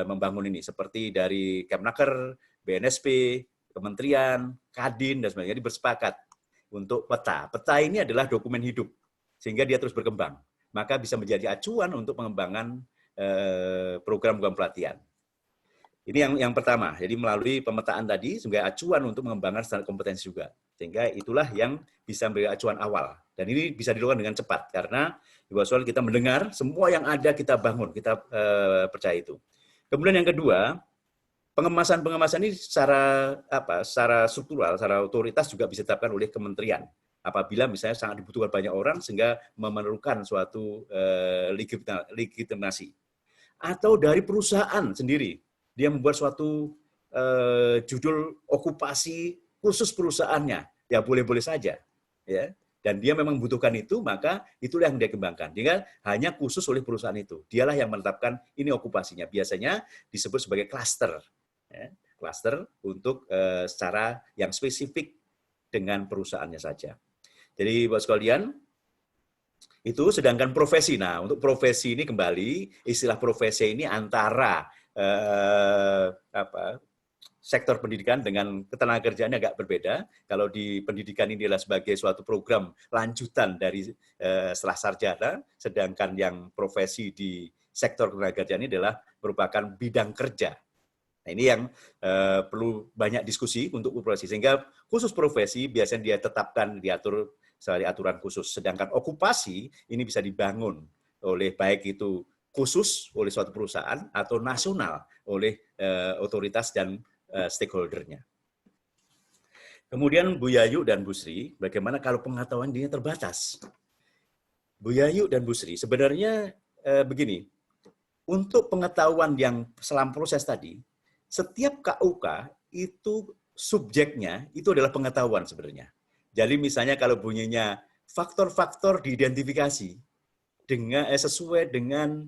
membangun ini, seperti dari Kemnaker, BNSP, Kementerian, Kadin, dan sebagainya, bersepakat untuk peta. Peta ini adalah dokumen hidup, sehingga dia terus berkembang. Maka bisa menjadi acuan untuk pengembangan program-program pelatihan. Ini yang pertama, jadi melalui pemetaan tadi sebagai acuan untuk mengembangkan standar kompetensi juga. Sehingga itulah yang bisa menjadi acuan awal. Dan ini bisa dilakukan dengan cepat, karena di bawah kita mendengar, semua yang ada kita bangun, kita percaya itu. Kemudian yang kedua, pengemasan ini secara struktural, secara otoritas juga bisa ditetapkan oleh kementerian. Apabila misalnya sangat dibutuhkan banyak orang, sehingga memerlukan suatu legitimasi. Atau dari perusahaan sendiri, dia membuat suatu judul okupasi khusus perusahaannya, ya boleh-boleh saja, ya. Dan dia memang membutuhkan itu, maka itulah yang dia kembangkan. Dia hanya khusus oleh perusahaan itu. Dialah yang menetapkan ini okupasinya. Biasanya disebut sebagai klaster, ya. Klaster untuk secara yang spesifik dengan perusahaannya saja. Jadi buat sekalian, itu sedangkan profesi. Nah, untuk profesi ini kembali, istilah profesi ini antara sektor pendidikan dengan ketenagakerjaannya agak berbeda. Kalau di pendidikan ini adalah sebagai suatu program lanjutan dari setelah sarjana, sedangkan yang profesi di sektor ketenagakerjaan ini adalah merupakan bidang kerja. Nah, ini yang perlu banyak diskusi untuk profesi. Sehingga khusus profesi biasanya dia tetapkan, diatur sebagai aturan khusus. Sedangkan okupasi ini bisa dibangun oleh baik itu khusus oleh suatu perusahaan atau nasional oleh otoritas dan stakeholder-nya. Kemudian Bu Yayu dan Bu Sri, bagaimana kalau pengetahuan dirinya terbatas? Bu Yayu dan Bu Sri, sebenarnya begini, untuk pengetahuan yang selama proses tadi, setiap KUK itu subjeknya itu adalah pengetahuan sebenarnya. Jadi misalnya kalau bunyinya faktor-faktor diidentifikasi dengan sesuai dengan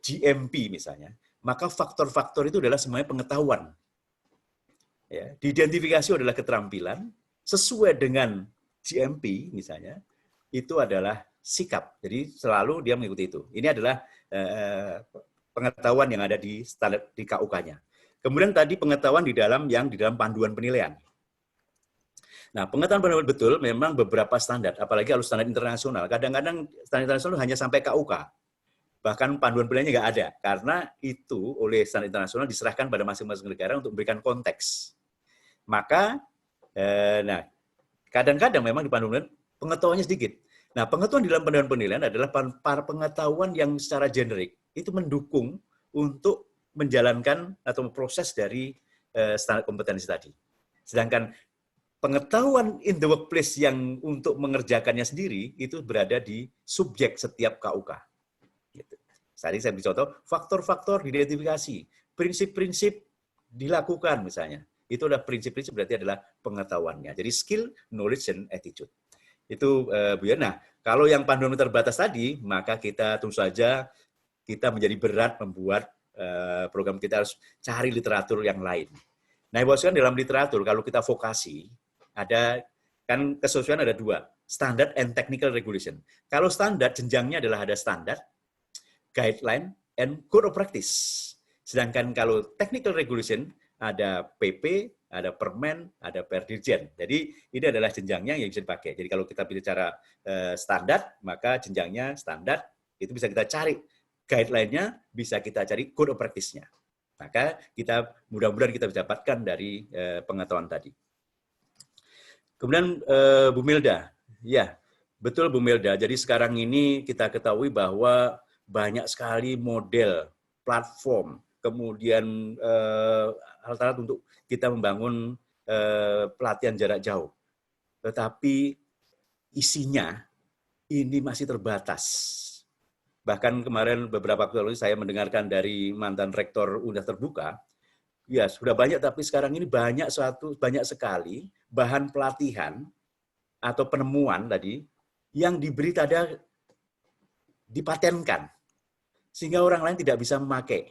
GMP misalnya, maka faktor-faktor itu adalah semuanya pengetahuan. Ya, diidentifikasi adalah keterampilan, sesuai dengan GMP misalnya, itu adalah sikap. Jadi selalu dia mengikuti itu. Ini adalah pengetahuan yang ada di standar di KUK-nya. Kemudian tadi pengetahuan di dalam panduan penilaian. Nah, pengetahuan penilaian betul memang beberapa standar, apalagi kalau standar internasional. Kadang-kadang standar internasional hanya sampai KUK. Bahkan panduan penilaiannya nggak ada, karena itu oleh standar internasional diserahkan pada masing-masing negara untuk memberikan konteks. Maka, nah, kadang-kadang memang di panduan pengetahuannya sedikit. Nah, pengetahuan di dalam panduan penilaian adalah pengetahuan yang secara generik itu mendukung untuk menjalankan atau proses dari standar kompetensi tadi. Sedangkan pengetahuan in the workplace yang untuk mengerjakannya sendiri itu berada di subjek setiap KUK. Gitu. Tadi saya beri contoh, faktor-faktor diidentifikasi, prinsip-prinsip dilakukan misalnya. Itu adalah prinsip-prinsip berarti adalah pengetahuannya. Jadi skill, knowledge, and attitude. Itu Bu ya. Nah, kalau yang panduan terbatas tadi, maka kita tentu saja kita menjadi berat membuat program, kita harus cari literatur yang lain. Nah, bahwasanya dalam literatur kalau kita vokasi ada kan kesesuaian ada dua, standard and technical regulation. Kalau standar jenjangnya adalah ada standar, guideline, and code of practice. Sedangkan kalau technical regulation ada PP, ada Permen, ada Perdirjen. Jadi ini adalah jenjangnya yang bisa dipakai. Jadi kalau kita bicara standar, maka jenjangnya standar itu bisa kita cari. Guideline-nya bisa kita cari code of practice-nya. Maka kita mudah-mudahan kita bisa dapatkan dari pengetahuan tadi. Kemudian Bu Milda, ya betul Bu Milda. Jadi sekarang ini kita ketahui bahwa banyak sekali model, platform, kemudian alat-alat untuk kita membangun pelatihan jarak jauh. Tetapi isinya ini masih terbatas. Bahkan kemarin beberapa waktu lalu saya mendengarkan dari mantan rektor Universitas Terbuka, ya sudah banyak, tapi sekarang ini banyak sekali bahan pelatihan atau penemuan tadi yang diberi tanda dipatenkan sehingga orang lain tidak bisa memakai.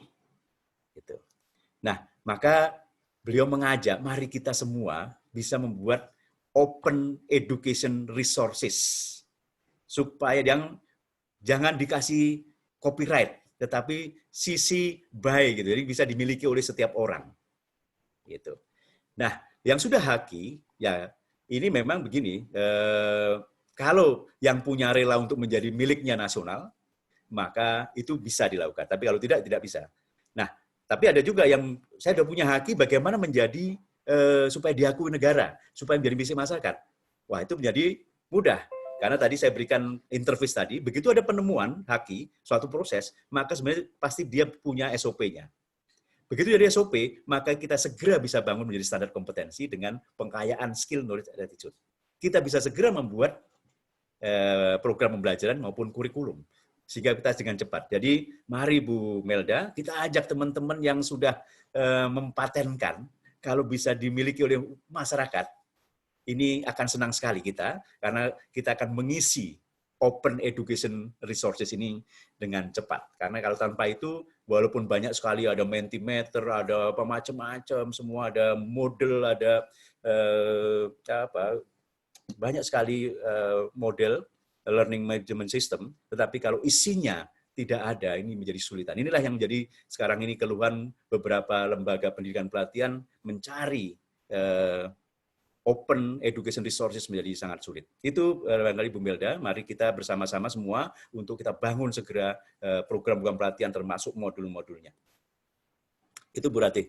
Gitu. Nah, maka beliau mengajak mari kita semua bisa membuat open education resources supaya yang jangan dikasih copyright, tetapi sisi buy gitu, jadi bisa dimiliki oleh setiap orang. Gitu. Nah, yang sudah haki, ya ini memang begini, kalau yang punya rela untuk menjadi miliknya nasional, maka itu bisa dilakukan. Tapi kalau tidak, tidak bisa. Nah, tapi ada juga yang saya sudah punya haki bagaimana menjadi supaya diakui negara, supaya menjadi milik masyarakat. Wah, itu menjadi mudah. Karena tadi saya berikan interface tadi, begitu ada penemuan haki, suatu proses, maka sebenarnya pasti dia punya SOP-nya. Begitu dari SOP, maka kita segera bisa bangun menjadi standar kompetensi dengan pengkayaan skill, knowledge, and attitude. Kita bisa segera membuat program pembelajaran maupun kurikulum, sehingga kita dengan cepat. Jadi mari Bu Melda, kita ajak teman-teman yang sudah mempatenkan, kalau bisa dimiliki oleh masyarakat, ini akan senang sekali kita, karena kita akan mengisi open education resources ini dengan cepat. Karena kalau tanpa itu, walaupun banyak sekali ada Mentimeter, ada apa macam-macam, semua ada model, ada banyak sekali model learning management system, tetapi kalau isinya tidak ada, ini menjadi sulitan. Inilah yang menjadi sekarang ini keluhan beberapa lembaga pendidikan pelatihan mencari open education resources menjadi sangat sulit. Itu barangkali Bu Melda, mari kita bersama-sama semua untuk kita bangun segera program-program pelatihan termasuk modul-modulnya. Itu Bu Ratih.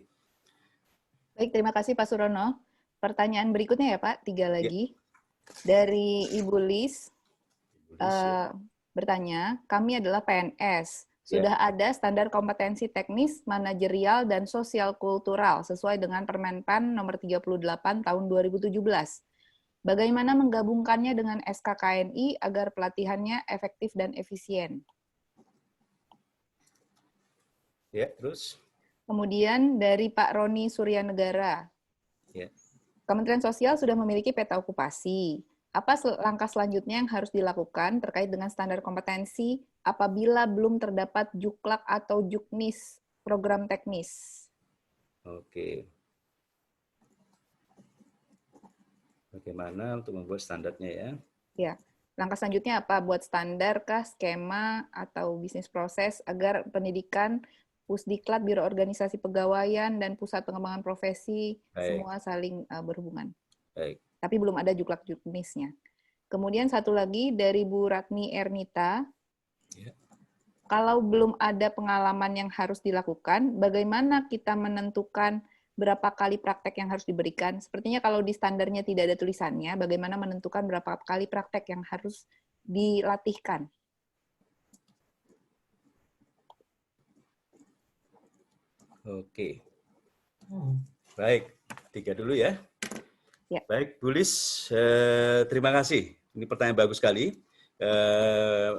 Baik, terima kasih Pak Surono. Pertanyaan berikutnya ya Pak, 3 lagi. Dari Ibu Lis, bertanya, kami adalah PNS. Sudah ada standar kompetensi teknis, manajerial, dan sosial kultural sesuai dengan Permenpan nomor 38 tahun 2017. Bagaimana menggabungkannya dengan SKKNI agar pelatihannya efektif dan efisien? Ya, terus? Kemudian dari Pak Roni Suryanegara. Ya. Kementerian Sosial sudah memiliki peta okupasi. Apa langkah selanjutnya yang harus dilakukan terkait dengan standar kompetensi apabila belum terdapat juklak atau juknis program teknis? Oke. Bagaimana untuk membuat standarnya ya? Ya, langkah selanjutnya apa? Buat standar kah, skema, atau bisnis proses agar pendidikan, Pusdiklat, Biro Organisasi Pegawaian, dan Pusat Pengembangan Profesi semua saling berhubungan. Baik. Tapi belum ada juklak juknisnya. Kemudian satu lagi dari Bu Ratni Ernita. Ya. Kalau belum ada pengalaman yang harus dilakukan, bagaimana kita menentukan berapa kali praktek yang harus diberikan? Sepertinya kalau di standarnya tidak ada tulisannya, bagaimana menentukan berapa kali praktek yang harus dilatihkan? Oke, baik. 3 dulu ya. Ya. Baik, Bu Lis, terima kasih. Ini pertanyaan bagus sekali.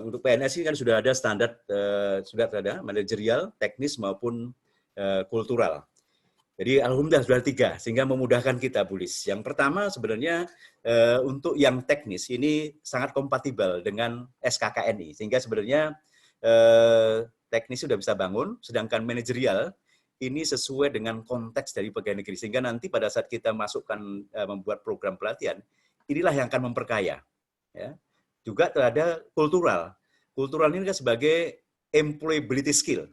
Untuk PNS ini kan sudah ada standar, sudah ada manajerial, teknis maupun kultural. Jadi alhamdulillah sudah 3, sehingga memudahkan kita, Bu Lis. Yang pertama sebenarnya untuk yang teknis ini sangat kompatibel dengan SKKNI, sehingga sebenarnya teknis sudah bisa bangun, sedangkan manajerial ini sesuai dengan konteks dari pegawai negeri, sehingga nanti pada saat kita masukkan membuat program pelatihan, inilah yang akan memperkaya. Ya. Juga ada kultural. Kultural ini kan sebagai employability skill,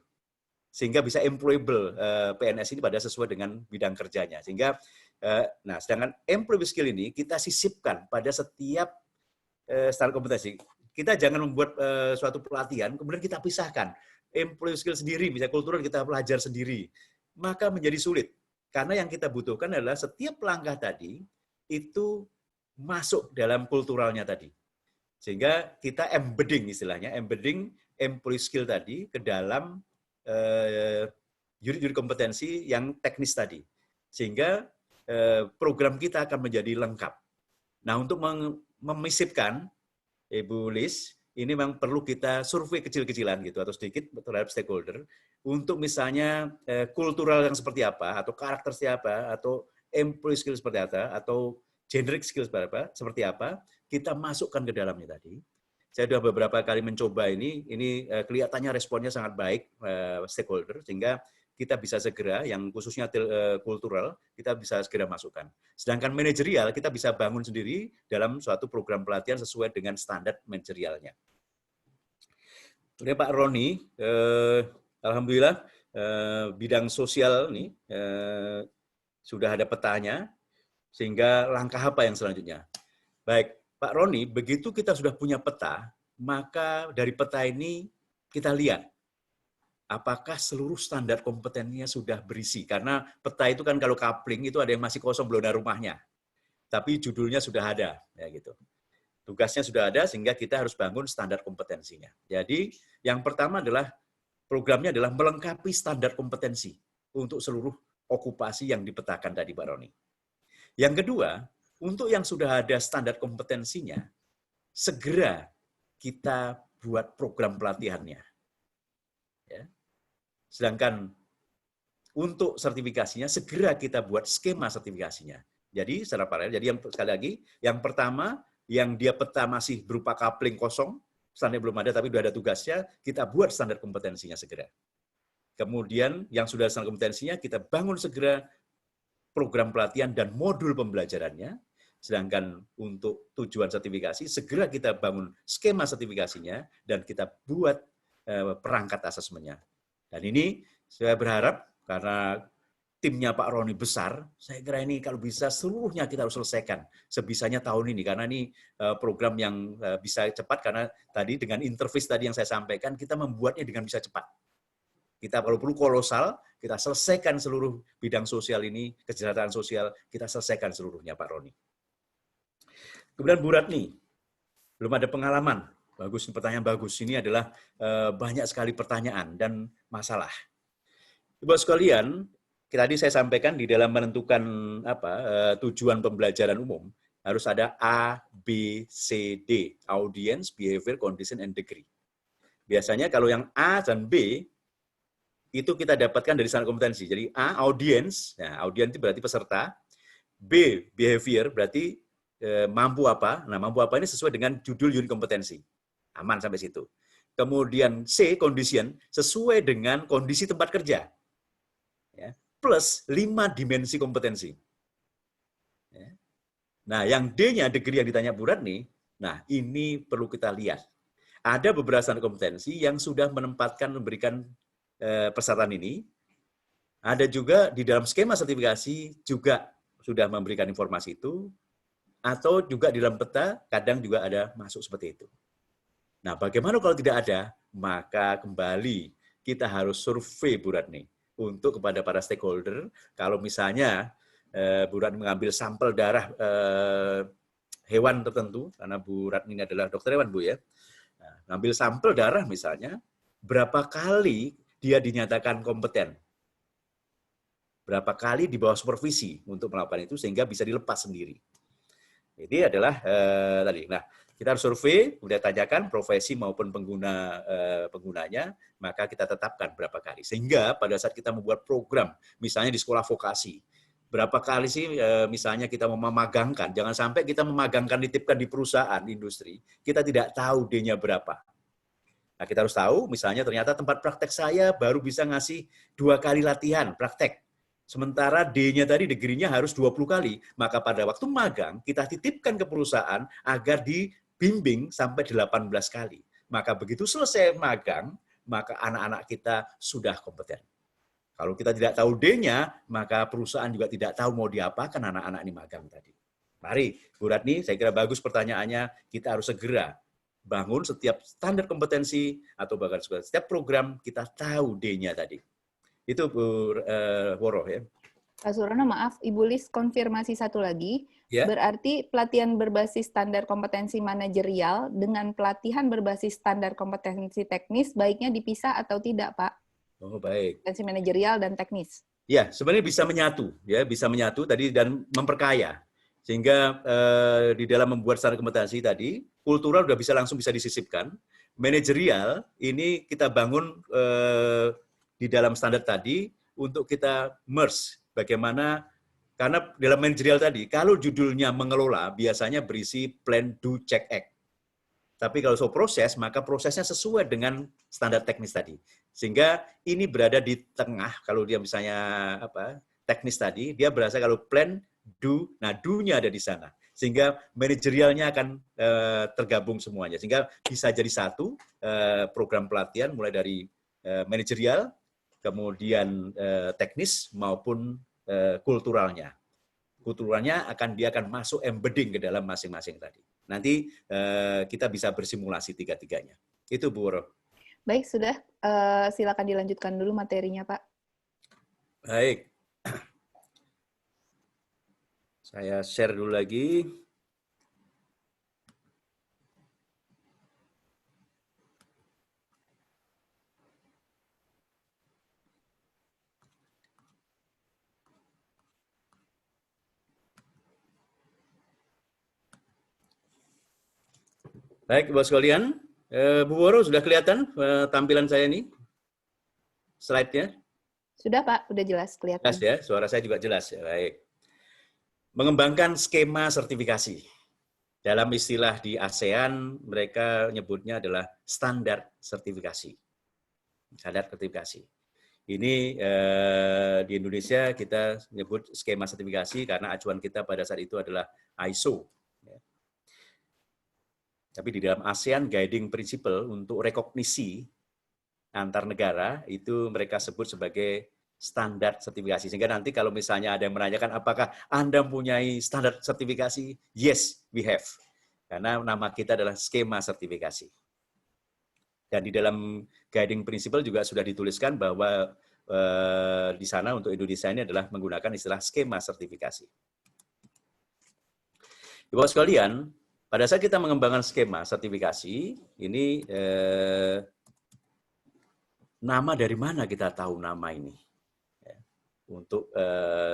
sehingga bisa employable PNS ini pada sesuai dengan bidang kerjanya. Sehingga, nah sedangkan employability skill ini kita sisipkan pada setiap standar kompetensi. Kita jangan membuat suatu pelatihan, kemudian kita pisahkan. Employee skill sendiri, misalnya kultural kita belajar sendiri, maka menjadi sulit. Karena yang kita butuhkan adalah setiap langkah tadi itu masuk dalam kulturalnya tadi. Sehingga kita embedding istilahnya, embedding employee skill tadi ke dalam unit-unit kompetensi yang teknis tadi. Sehingga program kita akan menjadi lengkap. Nah, untuk memisipkan, Ibu Lis, ini memang perlu kita survei kecil-kecilan gitu atau sedikit terhadap stakeholder untuk misalnya kultural yang seperti apa atau karakter siapa atau employee skill seperti apa atau generic skill seperti apa kita masukkan ke dalamnya tadi. Saya sudah beberapa kali mencoba ini kelihatannya responnya sangat baik stakeholder sehingga kita bisa segera, yang khususnya kultural, kita bisa segera masukkan. Sedangkan manajerial, kita bisa bangun sendiri dalam suatu program pelatihan sesuai dengan standar manajerialnya. Kemudian Pak Roni, alhamdulillah bidang sosial ini sudah ada petanya, sehingga langkah apa yang selanjutnya? Baik, Pak Roni, begitu kita sudah punya peta, maka dari peta ini kita lihat apakah seluruh standar kompetensinya sudah berisi. Karena peta itu kan kalau coupling itu ada yang masih kosong belum ada rumahnya. Tapi judulnya sudah ada, ya gitu. Tugasnya sudah ada sehingga kita harus bangun standar kompetensinya. Jadi yang pertama adalah programnya adalah melengkapi standar kompetensi untuk seluruh okupasi yang dipetakan tadi Pak Roni. Yang kedua, untuk yang sudah ada standar kompetensinya, segera kita buat program pelatihannya. Ya. Sedangkan untuk sertifikasinya, segera kita buat skema sertifikasinya. Jadi secara paralel, jadi yang sekali lagi, yang pertama, yang dia peta masih berupa coupling kosong, standar belum ada tapi sudah ada tugasnya, kita buat standar kompetensinya segera. Kemudian yang sudah standar kompetensinya, kita bangun segera program pelatihan dan modul pembelajarannya. Sedangkan untuk tujuan sertifikasi, segera kita bangun skema sertifikasinya dan kita buat perangkat asesmennya. Dan ini saya berharap karena timnya Pak Roni besar, saya kira ini kalau bisa seluruhnya kita harus selesaikan sebisanya tahun ini, karena ini program yang bisa cepat, karena tadi dengan interface tadi yang saya sampaikan, kita membuatnya dengan bisa cepat. Kita kalau perlu kolosal, kita selesaikan seluruh bidang sosial ini, kesejahteraan sosial, kita selesaikan seluruhnya Pak Roni. Kemudian Bu Ratni, belum ada pengalaman. Bagus, pertanyaan bagus. Ini adalah banyak sekali pertanyaan dan masalah. Ibu sekalian, tadi saya sampaikan di dalam menentukan tujuan pembelajaran umum harus ada A, B, C, D, audience, behavior, condition, and degree. Biasanya kalau yang A dan B itu kita dapatkan dari standar kompetensi. Jadi A, audience, nah audience itu berarti peserta. B, behavior, berarti mampu apa. Nah, mampu apa ini sesuai dengan judul unit kompetensi. Aman sampai situ. Kemudian C, condition, sesuai dengan kondisi tempat kerja. Ya, plus 5 dimensi kompetensi. Ya. Nah, yang D-nya, degree yang ditanya Bu Ratni, nah ini perlu kita lihat. Ada beberapa standar kompetensi yang sudah memberikan persyaratan ini. Ada juga di dalam skema sertifikasi juga sudah memberikan informasi itu, atau juga di dalam peta kadang juga ada masuk seperti itu. Nah, bagaimana kalau tidak ada? Maka kembali kita harus survei Bu Ratni. untuk kepada para stakeholder. Kalau misalnya Bu Ratni mengambil sampel darah hewan tertentu, karena Bu Ratni ini adalah dokter hewan, Bu ya. Nah, ngambil sampel darah misalnya, berapa kali dia dinyatakan kompeten? Berapa kali di bawah supervisi untuk melakukan itu sehingga bisa dilepas sendiri. Ini adalah tadi. Nah, kita harus survei, kemudian tanyakan profesi maupun penggunanya, maka kita tetapkan berapa kali. Sehingga pada saat kita membuat program, misalnya di sekolah vokasi, berapa kali sih misalnya kita memagangkan, jangan sampai kita memagangkan, nitipkan di perusahaan, industri, kita tidak tahu D-nya berapa. Nah, kita harus tahu, misalnya ternyata tempat praktek saya baru bisa ngasih 2 kali latihan praktek. Sementara D-nya tadi, degree-nya harus 20 kali. Maka pada waktu magang, kita titipkan ke perusahaan agar dibimbing sampai 18 kali. Maka begitu selesai magang, maka anak-anak kita sudah kompeten. Kalau kita tidak tahu D-nya, maka perusahaan juga tidak tahu mau diapakan anak-anak ini magang tadi. Mari, Bu Ratni, saya kira bagus pertanyaannya, kita harus segera bangun setiap standar kompetensi atau bahkan setiap program kita tahu D-nya tadi. Itu Bu Woro ya. Pak Surono, maaf, Ibu Lis konfirmasi satu lagi. Ya. Berarti pelatihan berbasis standar kompetensi manajerial dengan pelatihan berbasis standar kompetensi teknis baiknya dipisah atau tidak, Pak? Oh, baik. Kompetensi manajerial dan teknis. Ya, sebenarnya bisa menyatu, ya, bisa menyatu tadi dan memperkaya. Sehingga di dalam membuat standar kompetensi tadi, kultural sudah bisa disisipkan. Manajerial ini kita bangun di dalam standar tadi untuk kita merge bagaimana, karena dalam manajerial tadi, kalau judulnya mengelola biasanya berisi plan, do, check, act. Tapi kalau soal proses, maka prosesnya sesuai dengan standar teknis tadi. Sehingga ini berada di tengah, kalau dia misalnya teknis tadi, dia berasa kalau plan, do, nah do-nya ada di sana. Sehingga manajerialnya akan tergabung semuanya. Sehingga bisa jadi satu program pelatihan mulai dari manajerial, kemudian teknis maupun kulturalnya. Kulturalnya dia akan masuk embedding ke dalam masing-masing tadi. Nanti kita bisa bersimulasi tiga-tiganya. Itu Bu Woro. Baik, sudah. Silakan dilanjutkan dulu materinya, Pak. Baik. Saya share dulu lagi. Baik, Bapak sekalian, Bu Woro sudah kelihatan tampilan saya ini? Slide-nya? Sudah, Pak, sudah jelas kelihatan. Jelas ya, suara saya juga jelas ya. Baik. Mengembangkan skema sertifikasi. Dalam istilah di ASEAN, mereka nyebutnya adalah standar sertifikasi. Standar sertifikasi. Ini di Indonesia kita menyebut skema sertifikasi karena acuan kita pada saat itu adalah ISO. Tapi di dalam ASEAN Guiding Principle untuk rekognisi antar negara itu mereka sebut sebagai standar sertifikasi. Sehingga nanti kalau misalnya ada yang menanyakan apakah Anda mempunyai standar sertifikasi? Yes, we have. Karena nama kita adalah skema sertifikasi. Dan di dalam Guiding Principle juga sudah dituliskan bahwa di sana untuk Indonesia ini adalah menggunakan istilah skema sertifikasi. Bapak sekalian, pada saat kita mengembangkan skema sertifikasi, ini nama dari mana kita tahu nama ini? Untuk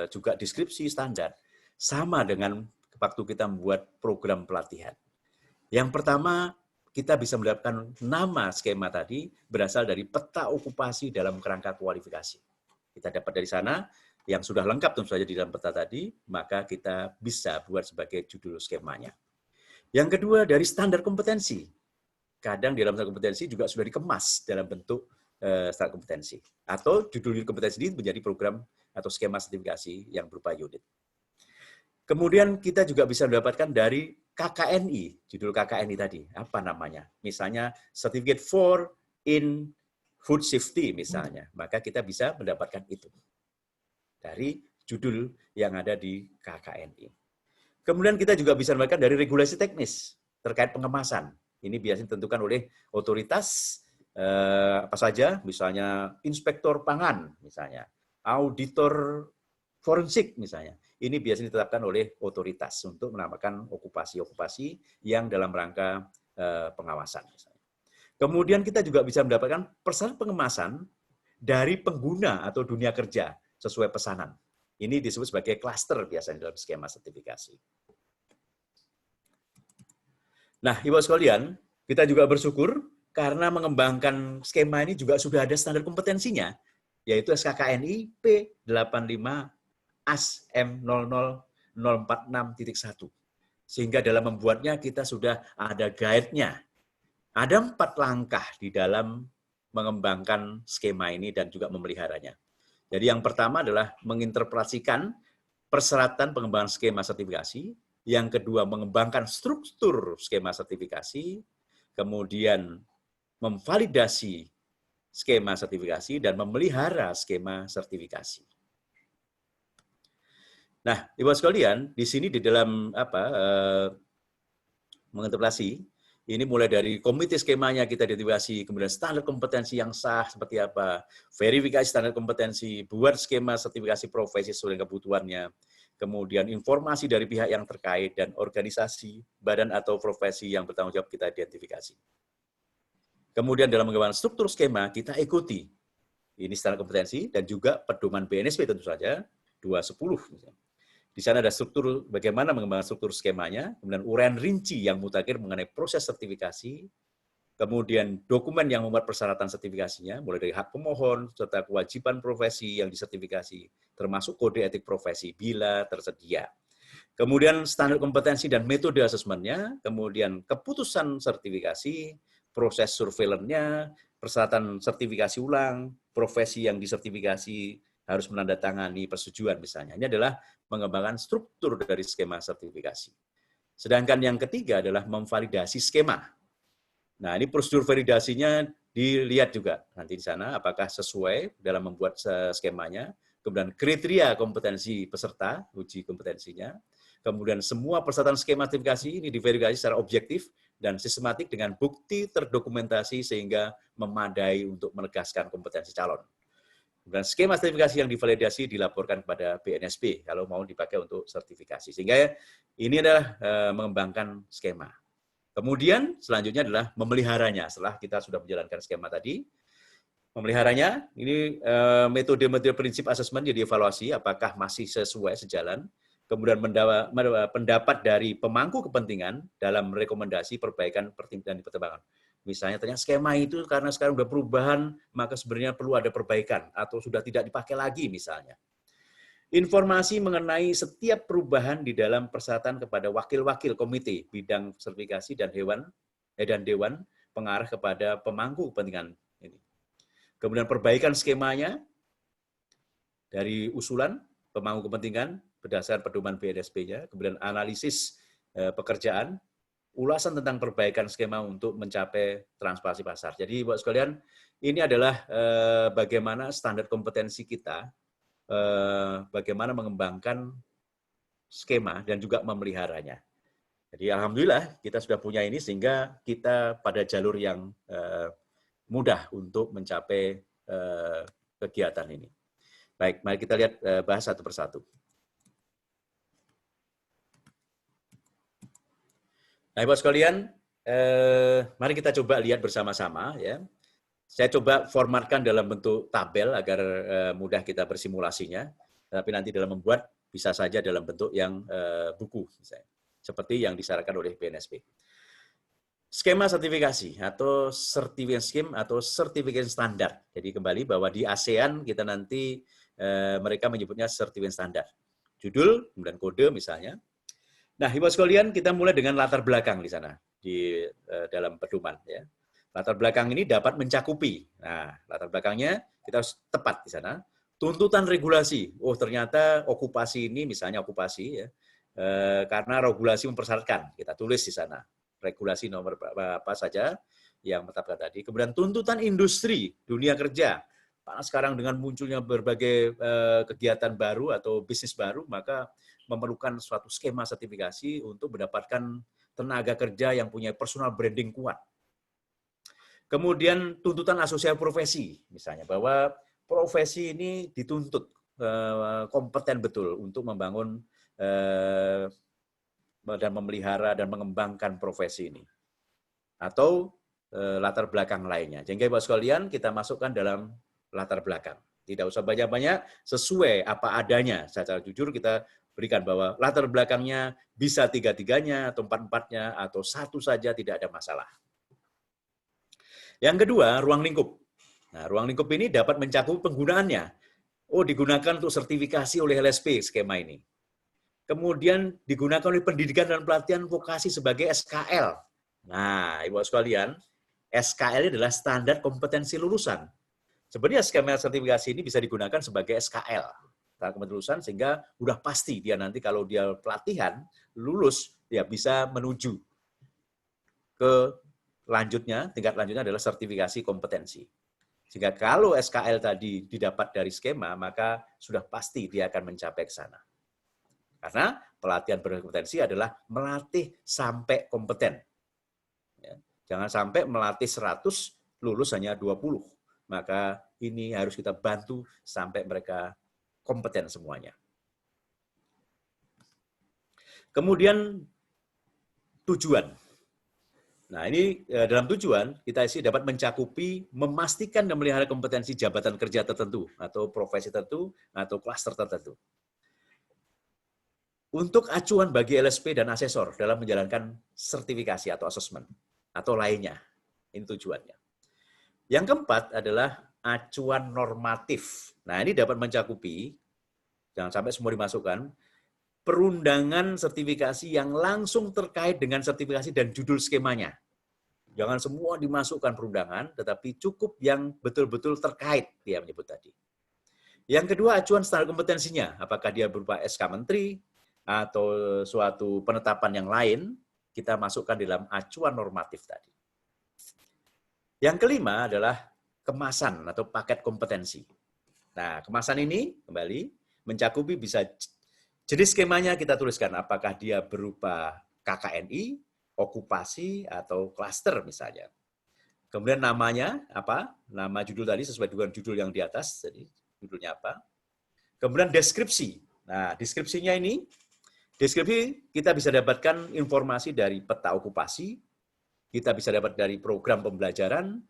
juga deskripsi standar, sama dengan waktu kita membuat program pelatihan. Yang pertama, kita bisa mendapatkan nama skema tadi berasal dari peta okupasi dalam kerangka kualifikasi. Kita dapat dari sana, yang sudah lengkap tentu saja di dalam peta tadi, maka kita bisa buat sebagai judul skemanya. Yang kedua, dari standar kompetensi. Kadang di dalam standar kompetensi juga sudah dikemas dalam bentuk standar kompetensi. Atau judul kompetensi ini menjadi program atau skema sertifikasi yang berupa unit. Kemudian kita juga bisa mendapatkan dari KKNI, judul KKNI tadi, apa namanya? Misalnya Certificate for in Food Safety misalnya, maka kita bisa mendapatkan itu dari judul yang ada di KKNI. Kemudian kita juga bisa mendapatkan dari regulasi teknis terkait pengemasan. Ini biasanya ditentukan oleh otoritas apa saja, misalnya inspektor pangan, misalnya, auditor forensik, misalnya. Ini biasanya ditetapkan oleh otoritas untuk menambahkan okupasi-okupasi yang dalam rangka pengawasan. Misalnya. Kemudian kita juga bisa mendapatkan persyaratan pengemasan dari pengguna atau dunia kerja sesuai pesanan. Ini disebut sebagai klaster biasanya dalam skema sertifikasi. Nah, Ibu sekalian, kita juga bersyukur karena mengembangkan skema ini juga sudah ada standar kompetensinya, yaitu SKKNI P85 AS M00046.1. Sehingga dalam membuatnya kita sudah ada guide-nya. Ada 4 langkah di dalam mengembangkan skema ini dan juga memeliharanya. Jadi yang pertama adalah menginterpretasikan persyaratan pengembangan skema sertifikasi, yang kedua mengembangkan struktur skema sertifikasi, kemudian memvalidasi skema sertifikasi dan memelihara skema sertifikasi. Nah, Ibu sekalian, di sini di dalam menginterpretasi, ini mulai dari komite skemanya kita identifikasi, kemudian standar kompetensi yang sah seperti apa, verifikasi standar kompetensi, buat skema sertifikasi profesi sesuai dengan kebutuhannya, kemudian informasi dari pihak yang terkait, dan organisasi, badan atau profesi yang bertanggung jawab kita identifikasi. Kemudian dalam mengembangkan struktur skema, kita ikuti. Ini standar kompetensi dan juga pedoman BNSP tentu saja, 210 misalnya. Di sana ada struktur bagaimana mengembangkan struktur skemanya, kemudian uraian rinci yang mutakhir mengenai proses sertifikasi, kemudian dokumen yang membuat persyaratan sertifikasinya, mulai dari hak pemohon, serta kewajiban profesi yang disertifikasi, termasuk kode etik profesi bila tersedia. Kemudian standar kompetensi dan metode asesmennya, kemudian keputusan sertifikasi, proses surveillance-nya, persyaratan sertifikasi ulang, profesi yang disertifikasi harus menandatangani persetujuan misalnya. Ini adalah mengembangkan struktur dari skema sertifikasi. Sedangkan yang ketiga adalah memvalidasi skema. Nah, ini prosedur validasinya dilihat juga nanti di sana apakah sesuai dalam membuat skemanya, kemudian kriteria kompetensi peserta, uji kompetensinya, kemudian semua persyaratan skema sertifikasi ini diverifikasi secara objektif dan sistematik dengan bukti terdokumentasi sehingga memadai untuk menegaskan kompetensi calon. Dan skema sertifikasi yang divalidasi dilaporkan kepada BNSP kalau mau dipakai untuk sertifikasi. Sehingga ini adalah mengembangkan skema. Kemudian selanjutnya adalah memeliharanya. Setelah kita sudah menjalankan skema tadi, memeliharanya, ini metode-metode prinsip asesmen jadi evaluasi apakah masih sesuai sejalan. Kemudian pendapat dari pemangku kepentingan dalam rekomendasi perbaikan dan pertimbangan. Misalnya ternyata skema itu karena sekarang sudah perubahan, maka sebenarnya perlu ada perbaikan atau sudah tidak dipakai lagi misalnya. Informasi mengenai setiap perubahan di dalam persyaratan kepada wakil-wakil komite bidang sertifikasi dan dewan pengarah kepada pemangku kepentingan ini. Kemudian perbaikan skemanya dari usulan pemangku kepentingan berdasarkan pedoman BNSP-nya, kemudian analisis pekerjaan, ulasan tentang perbaikan skema untuk mencapai transparansi pasar. Jadi, Bapak sekalian, ini adalah bagaimana standar kompetensi kita, bagaimana mengembangkan skema dan juga memeliharanya. Jadi, alhamdulillah kita sudah punya ini sehingga kita pada jalur yang mudah untuk mencapai kegiatan ini. Baik, mari kita lihat bahas satu persatu. Nah, Ibu sekalian, mari kita coba lihat bersama-sama ya. Saya coba formatkan dalam bentuk tabel agar mudah kita bersimulasinya. Tapi nanti dalam membuat bisa saja dalam bentuk yang buku, misalnya, seperti yang disarankan oleh BNSP. Skema sertifikasi atau certificate scheme atau certificate standar. Jadi kembali bahwa di ASEAN kita nanti mereka menyebutnya certificate standar. Judul, kemudian kode misalnya. Nah, Ibu sekalian, kita mulai dengan latar belakang di sana, di dalam pedoman. Ya. Latar belakang ini dapat mencakupi. Nah, latar belakangnya kita harus tepat di sana. Tuntutan regulasi. Oh, ternyata okupasi ini, misalnya okupasi, ya, karena regulasi mempersyaratkan. Kita tulis di sana. Regulasi nomor apa saja yang menetapkan tadi. Kemudian tuntutan industri, dunia kerja. Karena sekarang dengan munculnya berbagai kegiatan baru atau bisnis baru, maka memerlukan suatu skema sertifikasi untuk mendapatkan tenaga kerja yang punya personal branding kuat. Kemudian tuntutan asosiasi profesi, misalnya bahwa profesi ini dituntut kompeten betul untuk membangun dan memelihara dan mengembangkan profesi ini. Atau latar belakang lainnya. Sehingga Bapak sekalian kita masukkan dalam latar belakang. Tidak usah banyak-banyak, sesuai apa adanya. Secara jujur kita berikan bahwa latar belakangnya bisa tiga-tiganya, atau empat-empatnya, atau satu saja tidak ada masalah. Yang kedua, ruang lingkup. Nah, ruang lingkup ini dapat mencakup penggunaannya. Oh, digunakan untuk sertifikasi oleh LSP skema ini. Kemudian digunakan oleh pendidikan dan pelatihan vokasi sebagai SKL. Nah, Ibu sekalian, SKL ini adalah standar kompetensi lulusan. Sebenarnya skema sertifikasi ini bisa digunakan sebagai SKL, standar kompetensi lulusan, sehingga udah pasti dia nanti kalau dia pelatihan, lulus, dia bisa menuju ke tingkat lanjutnya adalah sertifikasi kompetensi. Sehingga kalau SKL tadi didapat dari skema, maka sudah pasti dia akan mencapai ke sana. Karena pelatihan berkompetensi adalah melatih sampai kompeten. Ya. Jangan sampai melatih 100, lulus hanya 20. Maka ini harus kita bantu sampai mereka kompeten semuanya. Kemudian tujuan. Nah, ini dalam tujuan kita dapat mencakupi, memastikan dan melihara kompetensi jabatan kerja tertentu, atau profesi tertentu, atau klaster tertentu. Untuk acuan bagi LSP dan asesor dalam menjalankan sertifikasi atau asesmen, atau lainnya. Ini tujuannya. Yang keempat adalah acuan normatif. Nah, ini dapat mencakupi, jangan sampai semua dimasukkan, perundangan sertifikasi yang langsung terkait dengan sertifikasi dan judul skemanya. Jangan semua dimasukkan perundangan, tetapi cukup yang betul-betul terkait, dia menyebut tadi. Yang kedua, acuan standar kompetensinya. Apakah dia berupa SK Menteri, atau suatu penetapan yang lain, kita masukkan dalam acuan normatif tadi. Yang kelima adalah kemasan atau paket kompetensi. Nah, kemasan ini kembali mencakupi bisa jenis skemanya kita tuliskan, apakah dia berupa KKNI, okupasi, atau klaster misalnya. Kemudian namanya apa? Nama judul tadi sesuai dengan judul yang di atas, jadi judulnya apa. Kemudian deskripsi. Nah, deskripsinya ini, deskripsi kita bisa dapatkan informasi dari peta okupasi, kita bisa dapat dari program pembelajaran,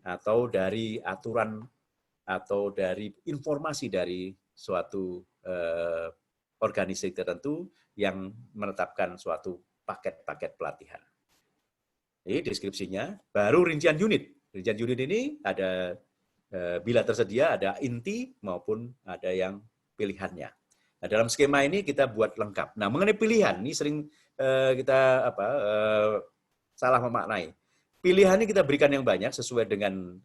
atau dari aturan, atau dari informasi dari suatu organisasi tertentu yang menetapkan suatu paket-paket pelatihan. Ini deskripsinya, baru rincian unit. Rincian unit ini ada, bila tersedia, ada inti maupun ada yang pilihannya. Nah, dalam skema ini kita buat lengkap. Nah, mengenai pilihan, ini sering kita salah memaknai. Pilihan ini kita berikan yang banyak sesuai dengan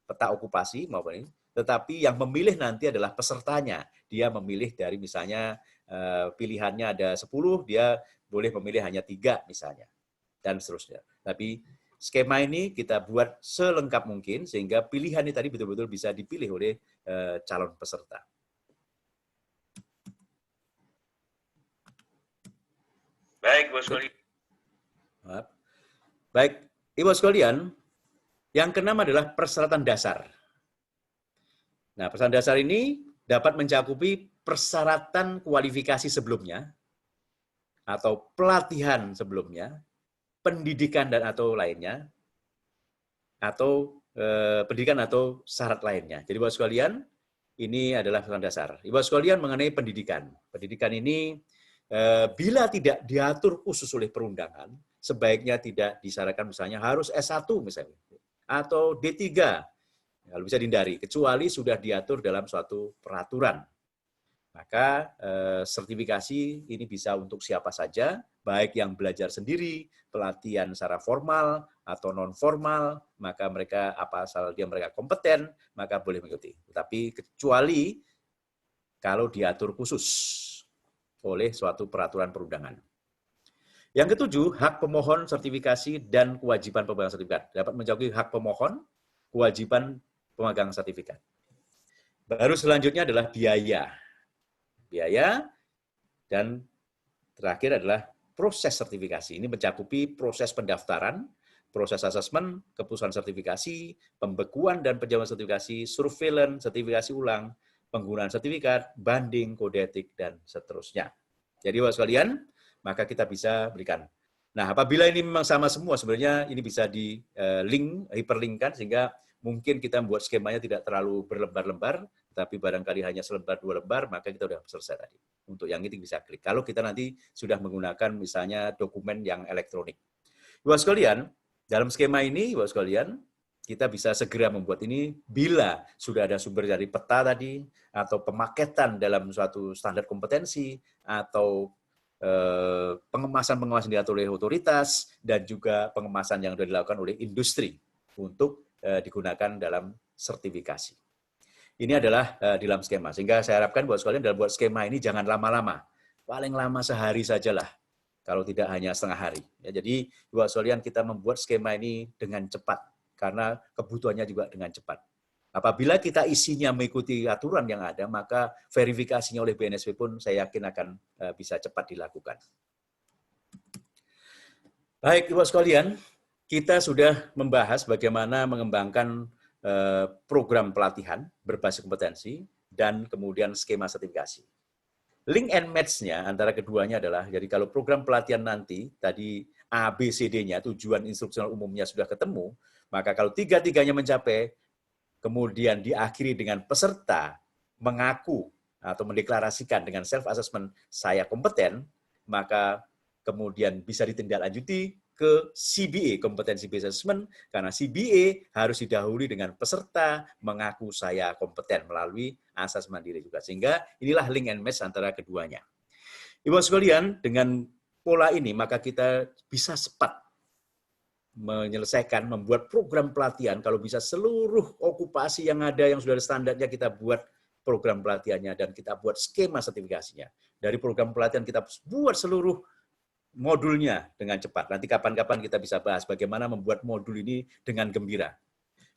peta okupasi maupun ini, tetapi yang memilih nanti adalah pesertanya. Dia memilih dari misalnya pilihannya ada 10, dia boleh memilih hanya 3 misalnya, dan seterusnya. Tapi skema ini kita buat selengkap mungkin, sehingga pilihan ini tadi betul-betul bisa dipilih oleh calon peserta. Baik, Bos sekalian. Baik, Ibu sekalian, yang keenam adalah persyaratan dasar. Nah, persyaratan dasar ini dapat mencakupi persyaratan kualifikasi sebelumnya, atau pelatihan sebelumnya, pendidikan dan atau lainnya, atau pendidikan atau syarat lainnya. Jadi Bapak sekalian, ini adalah persyaratan dasar. Ibu sekalian mengenai pendidikan. Pendidikan ini bila tidak diatur khusus oleh perundangan, sebaiknya tidak disyaratkan misalnya harus S1 misalnya, atau D3. Kalau bisa dihindari, kecuali sudah diatur dalam suatu peraturan. Maka sertifikasi ini bisa untuk siapa saja, baik yang belajar sendiri, pelatihan secara formal atau non formal, maka mereka asal mereka kompeten, maka boleh mengikuti. Tetapi kecuali kalau diatur khusus oleh suatu peraturan perundangan. Yang ketujuh, hak pemohon sertifikasi dan kewajiban pemegang sertifikat. Dapat mencakupi hak pemohon, kewajiban pemegang sertifikat. Baru selanjutnya adalah biaya. Biaya, dan terakhir adalah proses sertifikasi. Ini mencakupi proses pendaftaran, proses asesmen, keputusan sertifikasi, pembekuan dan penjamin sertifikasi, surveillance, sertifikasi ulang, penggunaan sertifikat, banding, kode etik, dan seterusnya. Jadi Bapak sekalian, maka kita bisa berikan. Nah, apabila ini memang sama semua, sebenarnya ini bisa di hyperlinkkan, sehingga mungkin kita membuat skemanya tidak terlalu berlembar-lembar, tapi barangkali hanya selembar 2 lembar, maka kita sudah selesai tadi. Untuk yang itu bisa klik. Kalau kita nanti sudah menggunakan misalnya dokumen yang elektronik. Bapak sekalian, dalam skema ini, Bapak sekalian, kita bisa segera membuat ini bila sudah ada sumber dari peta tadi, atau pemaketan dalam suatu standar kompetensi, atau pengemasan-pengemasan diatur oleh otoritas, dan juga pengemasan yang sudah dilakukan oleh industri untuk digunakan dalam sertifikasi. Ini adalah di dalam skema. Sehingga saya harapkan buat sekalian dalam buat skema ini jangan lama-lama. Paling lama sehari sajalah, kalau tidak hanya setengah hari. Ya, jadi buat sekalian kita membuat skema ini dengan cepat, karena kebutuhannya juga dengan cepat. Apabila kita isinya mengikuti aturan yang ada, maka verifikasinya oleh BNSP pun saya yakin akan bisa cepat dilakukan. Baik, Ibu sekalian, kita sudah membahas bagaimana mengembangkan program pelatihan berbasis kompetensi dan kemudian skema sertifikasi. Link and match-nya antara keduanya adalah, jadi kalau program pelatihan nanti, tadi A, B, C, D-nya, tujuan instruksional umumnya sudah ketemu, maka kalau tiga-tiganya mencapai, kemudian diakhiri dengan peserta mengaku atau mendeklarasikan dengan self-assessment saya kompeten, maka kemudian bisa ditindaklanjuti ke CBA, Competency Based Assessment, karena CBA harus didahului dengan peserta mengaku saya kompeten melalui asesmen diri juga. Sehingga inilah link and match antara keduanya. Ibu sekalian, dengan pola ini maka kita bisa cepat menyelesaikan, membuat program pelatihan, kalau bisa seluruh okupasi yang ada, yang sudah ada standarnya, kita buat program pelatihannya, dan kita buat skema sertifikasinya. Dari program pelatihan kita buat seluruh modulnya dengan cepat. Nanti kapan-kapan kita bisa bahas bagaimana membuat modul ini dengan gembira.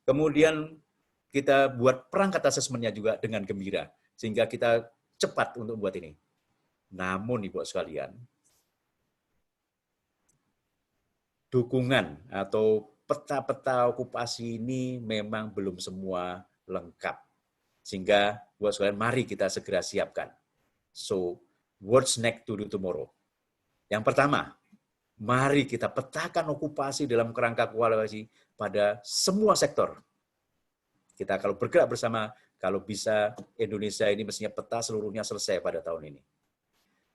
Kemudian kita buat perangkat asesmennya juga dengan gembira, sehingga kita cepat untuk membuat ini. Namun, Ibu sekalian, dukungan atau peta-peta okupasi ini memang belum semua lengkap. Sehingga buat sekalian, mari kita segera siapkan. So, what's next to do tomorrow? Yang pertama, mari kita petakan okupasi dalam kerangka kualifikasi pada semua sektor. Kita kalau bergerak bersama, kalau bisa Indonesia ini mestinya peta seluruhnya selesai pada tahun ini.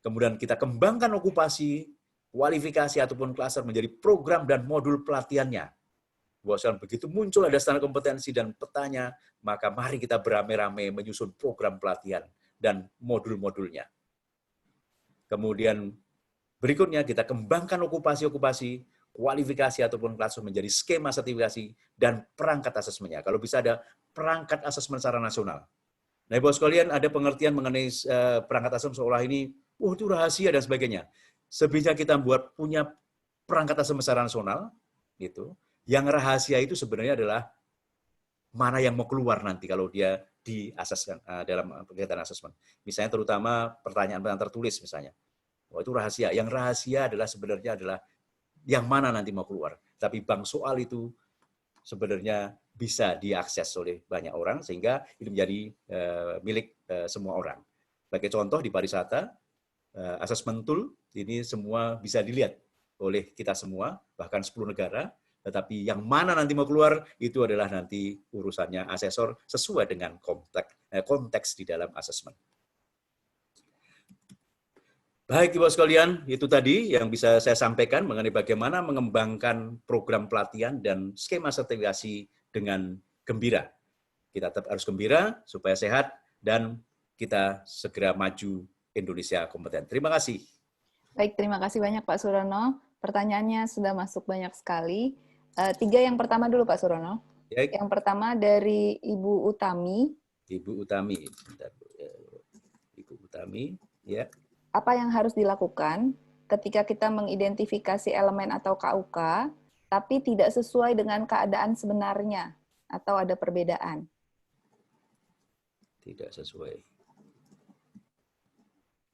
Kemudian kita kembangkan okupasi, kualifikasi ataupun klaster menjadi program dan modul pelatihannya. Bahwasanya begitu muncul ada standar kompetensi dan petanya, maka mari kita beramai-ramai menyusun program pelatihan dan modul-modulnya. Kemudian berikutnya kita kembangkan okupasi-okupasi, kualifikasi ataupun klaster menjadi skema sertifikasi dan perangkat asesmennya. Kalau bisa ada perangkat asesmen secara nasional. Nah, Ibu sekalian, ada pengertian mengenai perangkat asesmen seolah ini, itu rahasia dan sebagainya. Sebenarnya kita punya perangkat asesmen secara nasional, gitu. Yang rahasia itu sebenarnya adalah mana yang mau keluar nanti kalau dia diaseskan dalam kegiatan asesmen. Misalnya terutama pertanyaan-pertanyaan tertulis misalnya. Itu rahasia. Yang rahasia adalah sebenarnya adalah yang mana nanti mau keluar. Tapi bank soal itu sebenarnya bisa diakses oleh banyak orang, sehingga ini menjadi milik semua orang. Sebagai contoh di pariwisata, assessment tool ini semua bisa dilihat oleh kita semua, bahkan 10 negara, tetapi yang mana nanti mau keluar itu adalah nanti urusannya asesor sesuai dengan konteks di dalam assessment. Baik, Ibu sekalian, itu tadi yang bisa saya sampaikan mengenai bagaimana mengembangkan program pelatihan dan skema sertifikasi dengan gembira. Kita tetap harus gembira supaya sehat dan kita segera maju Indonesia kompeten. Terima kasih. Baik, terima kasih banyak Pak Surono. Pertanyaannya sudah masuk banyak sekali. 3 yang pertama dulu Pak Surono. Baik. Yang pertama dari Ibu Utami. Ibu Utami. Ibu Utami, ya. Apa yang harus dilakukan ketika kita mengidentifikasi elemen atau KUK, tapi tidak sesuai dengan keadaan sebenarnya atau ada perbedaan? Tidak sesuai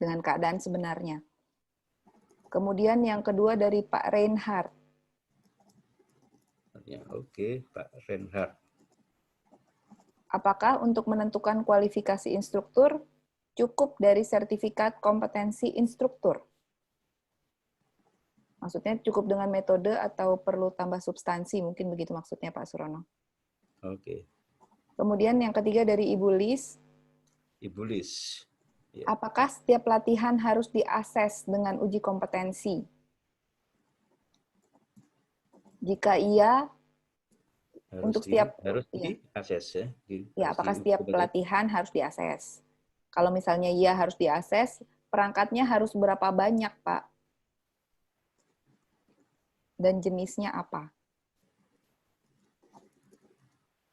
dengan keadaan sebenarnya. Kemudian yang kedua dari Pak Reinhardt. Oke, Pak Reinhard. Apakah untuk menentukan kualifikasi instruktur cukup dari sertifikat kompetensi instruktur? Maksudnya cukup dengan metode atau perlu tambah substansi? Mungkin begitu maksudnya Pak Surono. Oke. Kemudian yang ketiga dari Ibu Lis. Ibu Lis. Ya. Apakah setiap pelatihan harus diakses dengan uji kompetensi? Jika iya, untuk setiap diakses ya. Ya, apakah setiap pelatihan harus diakses? Kalau misalnya iya harus diakses, perangkatnya harus berapa banyak, Pak? Dan jenisnya apa?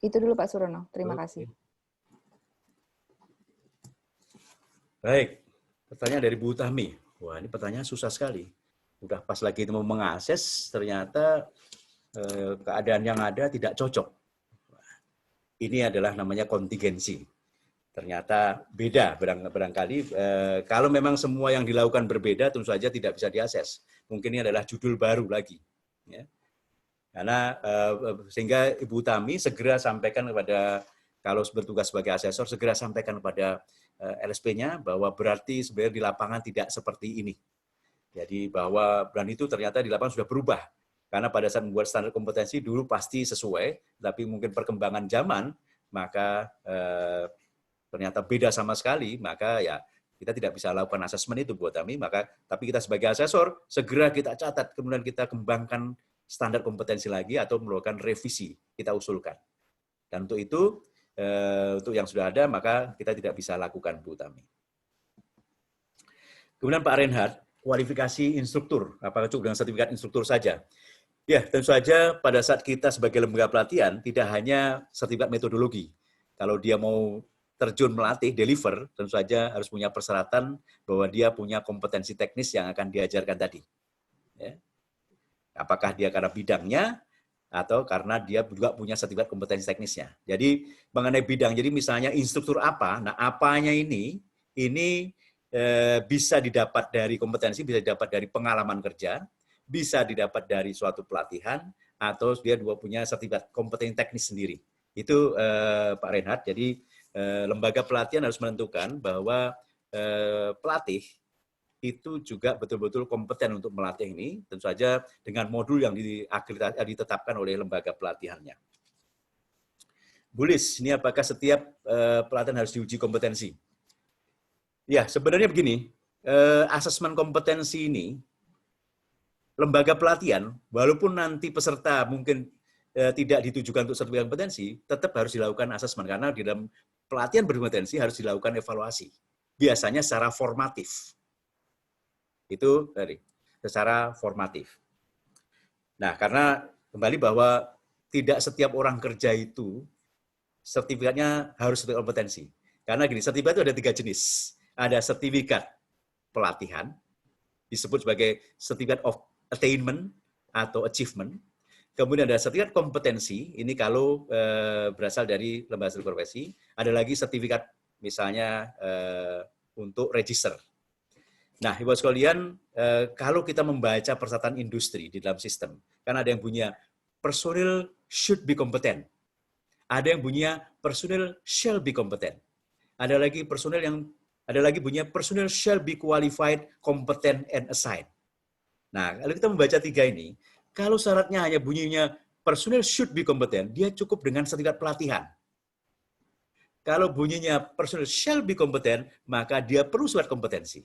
Itu dulu Pak Surono. Terima kasih. Baik, pertanyaan dari Bu Utami. Wah, ini pertanyaan susah sekali. Udah pas lagi mau mengakses, ternyata keadaan yang ada tidak cocok. Ini adalah namanya kontingensi. Ternyata beda barangkali. Kalau memang semua yang dilakukan berbeda, tentu saja tidak bisa diakses. Mungkin ini adalah judul baru lagi. Ya. Karena sehingga Ibu Tami segera sampaikan kepada, kalau bertugas sebagai asesor, segera sampaikan kepada LSP-nya bahwa berarti sebenarnya di lapangan tidak seperti ini. Jadi bahwa dan itu ternyata di lapangan sudah berubah. Karena pada saat membuat standar kompetensi dulu pasti sesuai, tapi mungkin perkembangan zaman, maka ternyata beda sama sekali, maka ya kita tidak bisa lakukan asesmen itu buat kami, tapi kita sebagai asesor, segera kita catat, kemudian kita kembangkan standar kompetensi lagi atau melakukan revisi, kita usulkan. Dan untuk itu, untuk yang sudah ada, maka kita tidak bisa lakukan, Bu Tami. Kemudian Pak Reinhard, kualifikasi instruktur, apakah cukup dengan sertifikat instruktur saja? Ya, tentu saja pada saat kita sebagai lembaga pelatihan, tidak hanya sertifikat metodologi. Kalau dia mau terjun melatih, deliver, tentu saja harus punya persyaratan bahwa dia punya kompetensi teknis yang akan diajarkan tadi. Ya. Apakah dia karena bidangnya, atau karena dia juga punya sertifikat kompetensi teknisnya. Jadi mengenai bidang, jadi misalnya instruktur apa, nah apanya ini bisa didapat dari kompetensi, bisa didapat dari pengalaman kerja, bisa didapat dari suatu pelatihan, atau dia juga punya sertifikat kompetensi teknis sendiri. Itu Pak Reinhard, jadi lembaga pelatihan harus menentukan bahwa pelatih itu juga betul-betul kompeten untuk melatih ini, tentu saja dengan modul yang ditetapkan oleh lembaga pelatihannya. Bu Lis, ini apakah setiap pelatihan harus diuji kompetensi? Ya, sebenarnya begini, asesmen kompetensi ini, lembaga pelatihan, walaupun nanti peserta mungkin tidak ditujukan untuk sertifikat kompetensi, tetap harus dilakukan asesmen, karena di dalam pelatihan berkompetensi harus dilakukan evaluasi. Biasanya secara formatif. Itu dari secara formatif. Nah, karena kembali bahwa tidak setiap orang kerja itu sertifikatnya harus sertifikat kompetensi. Karena gini, sertifikat itu ada 3 jenis. Ada sertifikat pelatihan, disebut sebagai certificate of attainment atau achievement. Kemudian ada sertifikat kompetensi, ini kalau berasal dari lembaga studi profesi. Ada lagi sertifikat misalnya untuk register. Nah, Ibu sekalian, kalau kita membaca persyaratan industri di dalam sistem, kan ada yang bunyinya personil should be competent. Ada yang bunyinya personil shall be competent. Ada lagi bunyinya personil shall be qualified, competent, and assigned. Nah, kalau kita membaca 3 ini, kalau syaratnya hanya bunyinya personil should be competent, dia cukup dengan sertifikat pelatihan. Kalau bunyinya personil shall be competent, maka dia perlu surat kompetensi.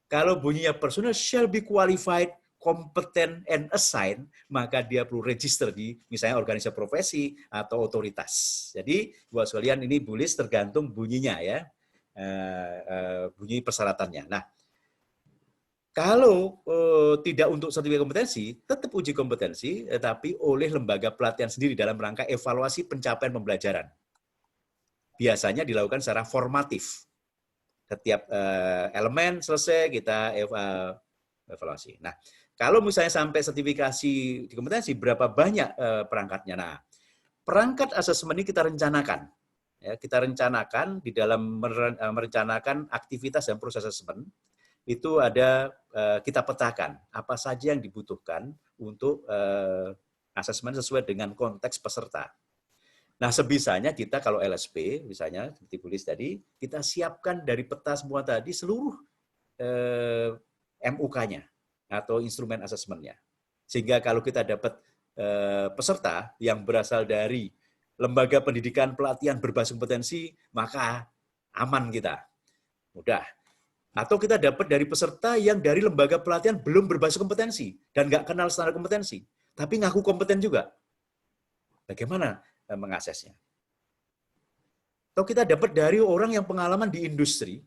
Kalau bunyinya personil shall be qualified, competent, and assigned, maka dia perlu register di misalnya organisasi profesi atau otoritas. Jadi, buat sekalian ini Bu Lis tergantung bunyinya ya, bunyi persyaratannya. Nah, kalau tidak untuk sertifikat kompetensi, tetap uji kompetensi, tetapi oleh lembaga pelatihan sendiri dalam rangka evaluasi pencapaian pembelajaran. Biasanya dilakukan secara formatif. Setiap elemen selesai kita evaluasi. Nah, kalau misalnya sampai sertifikasi di kompetensi, berapa banyak perangkatnya? Nah, perangkat asesmen ini kita rencanakan. Ya, kita rencanakan di dalam merencanakan aktivitas dan proses asesmen, itu ada kita petakan apa saja yang dibutuhkan untuk asesmen sesuai dengan konteks peserta. Nah, sebisanya kita kalau LSP, misalnya seperti Bulis tadi, kita siapkan dari peta semua tadi seluruh MUK-nya atau instrumen asesmennya. Sehingga kalau kita dapat peserta yang berasal dari lembaga pendidikan pelatihan berbasis kompetensi, maka aman kita. Mudah. Atau kita dapat dari peserta yang dari lembaga pelatihan belum berbasis kompetensi dan nggak kenal standar kompetensi, tapi ngaku kompeten juga. Bagaimana mengaksesnya? Atau kita dapat dari orang yang pengalaman di industri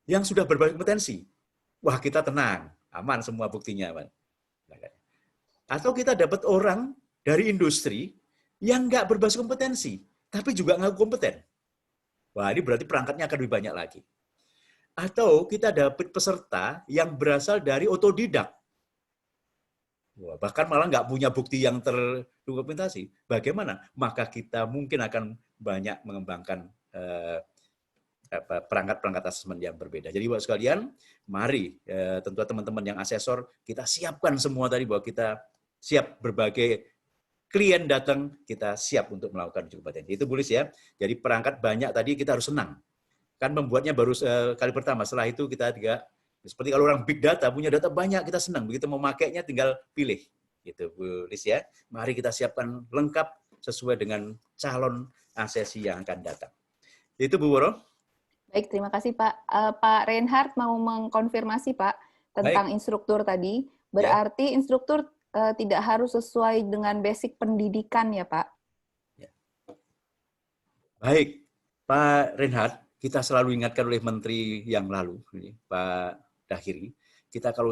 yang sudah berbasis kompetensi. Wah, kita tenang, aman semua buktinya. Atau kita dapat orang dari industri yang nggak berbasis kompetensi, tapi juga ngaku kompeten. Wah, ini berarti perangkatnya akan lebih banyak lagi. Atau kita dapat peserta yang berasal dari otodidak. Wah, bahkan malah nggak punya bukti yang terdokumentasi. Bagaimana? Maka kita mungkin akan banyak mengembangkan perangkat-perangkat asesmen yang berbeda. Jadi buat sekalian, mari tentu teman-teman yang asesor, kita siapkan semua tadi bahwa kita siap berbagai klien datang, kita siap untuk melakukan uji kompetensi. Itu Bulis ya. Jadi perangkat banyak tadi kita harus senang. Kan membuatnya baru kali pertama, setelah itu kita juga, seperti kalau orang big data, punya data banyak, kita senang. Begitu memakainya tinggal pilih. Gitu Bulis ya. Mari kita siapkan lengkap sesuai dengan calon asesi yang akan datang. Itu Bu Woro. Baik, terima kasih Pak. Pak Reinhardt mau mengkonfirmasi Pak tentang instruktur tadi. Berarti instruktur tidak harus sesuai dengan basic pendidikan ya Pak? Ya. Baik, Pak Reinhardt, kita selalu ingatkan oleh Menteri yang lalu, Pak Dahiri, kita kalau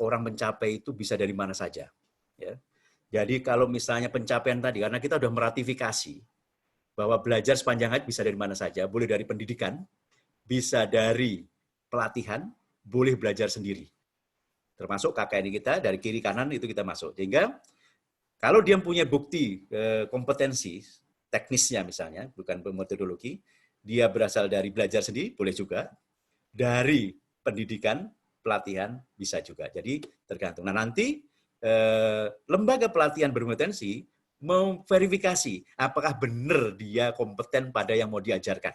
orang mencapai itu bisa dari mana saja. Ya. Jadi kalau misalnya pencapaian tadi, karena kita sudah meratifikasi bahwa belajar sepanjang hayat bisa dari mana saja, boleh dari pendidikan, bisa dari pelatihan, boleh belajar sendiri. Termasuk KKN kita, dari kiri kanan itu kita masuk. Sehingga kalau dia punya bukti kompetensi, teknisnya misalnya, bukan metodologi, dia berasal dari belajar sendiri, boleh juga. Dari pendidikan, pelatihan, bisa juga. Jadi tergantung. Nah nanti lembaga pelatihan berkompetensi memverifikasi apakah benar dia kompeten pada yang mau diajarkan.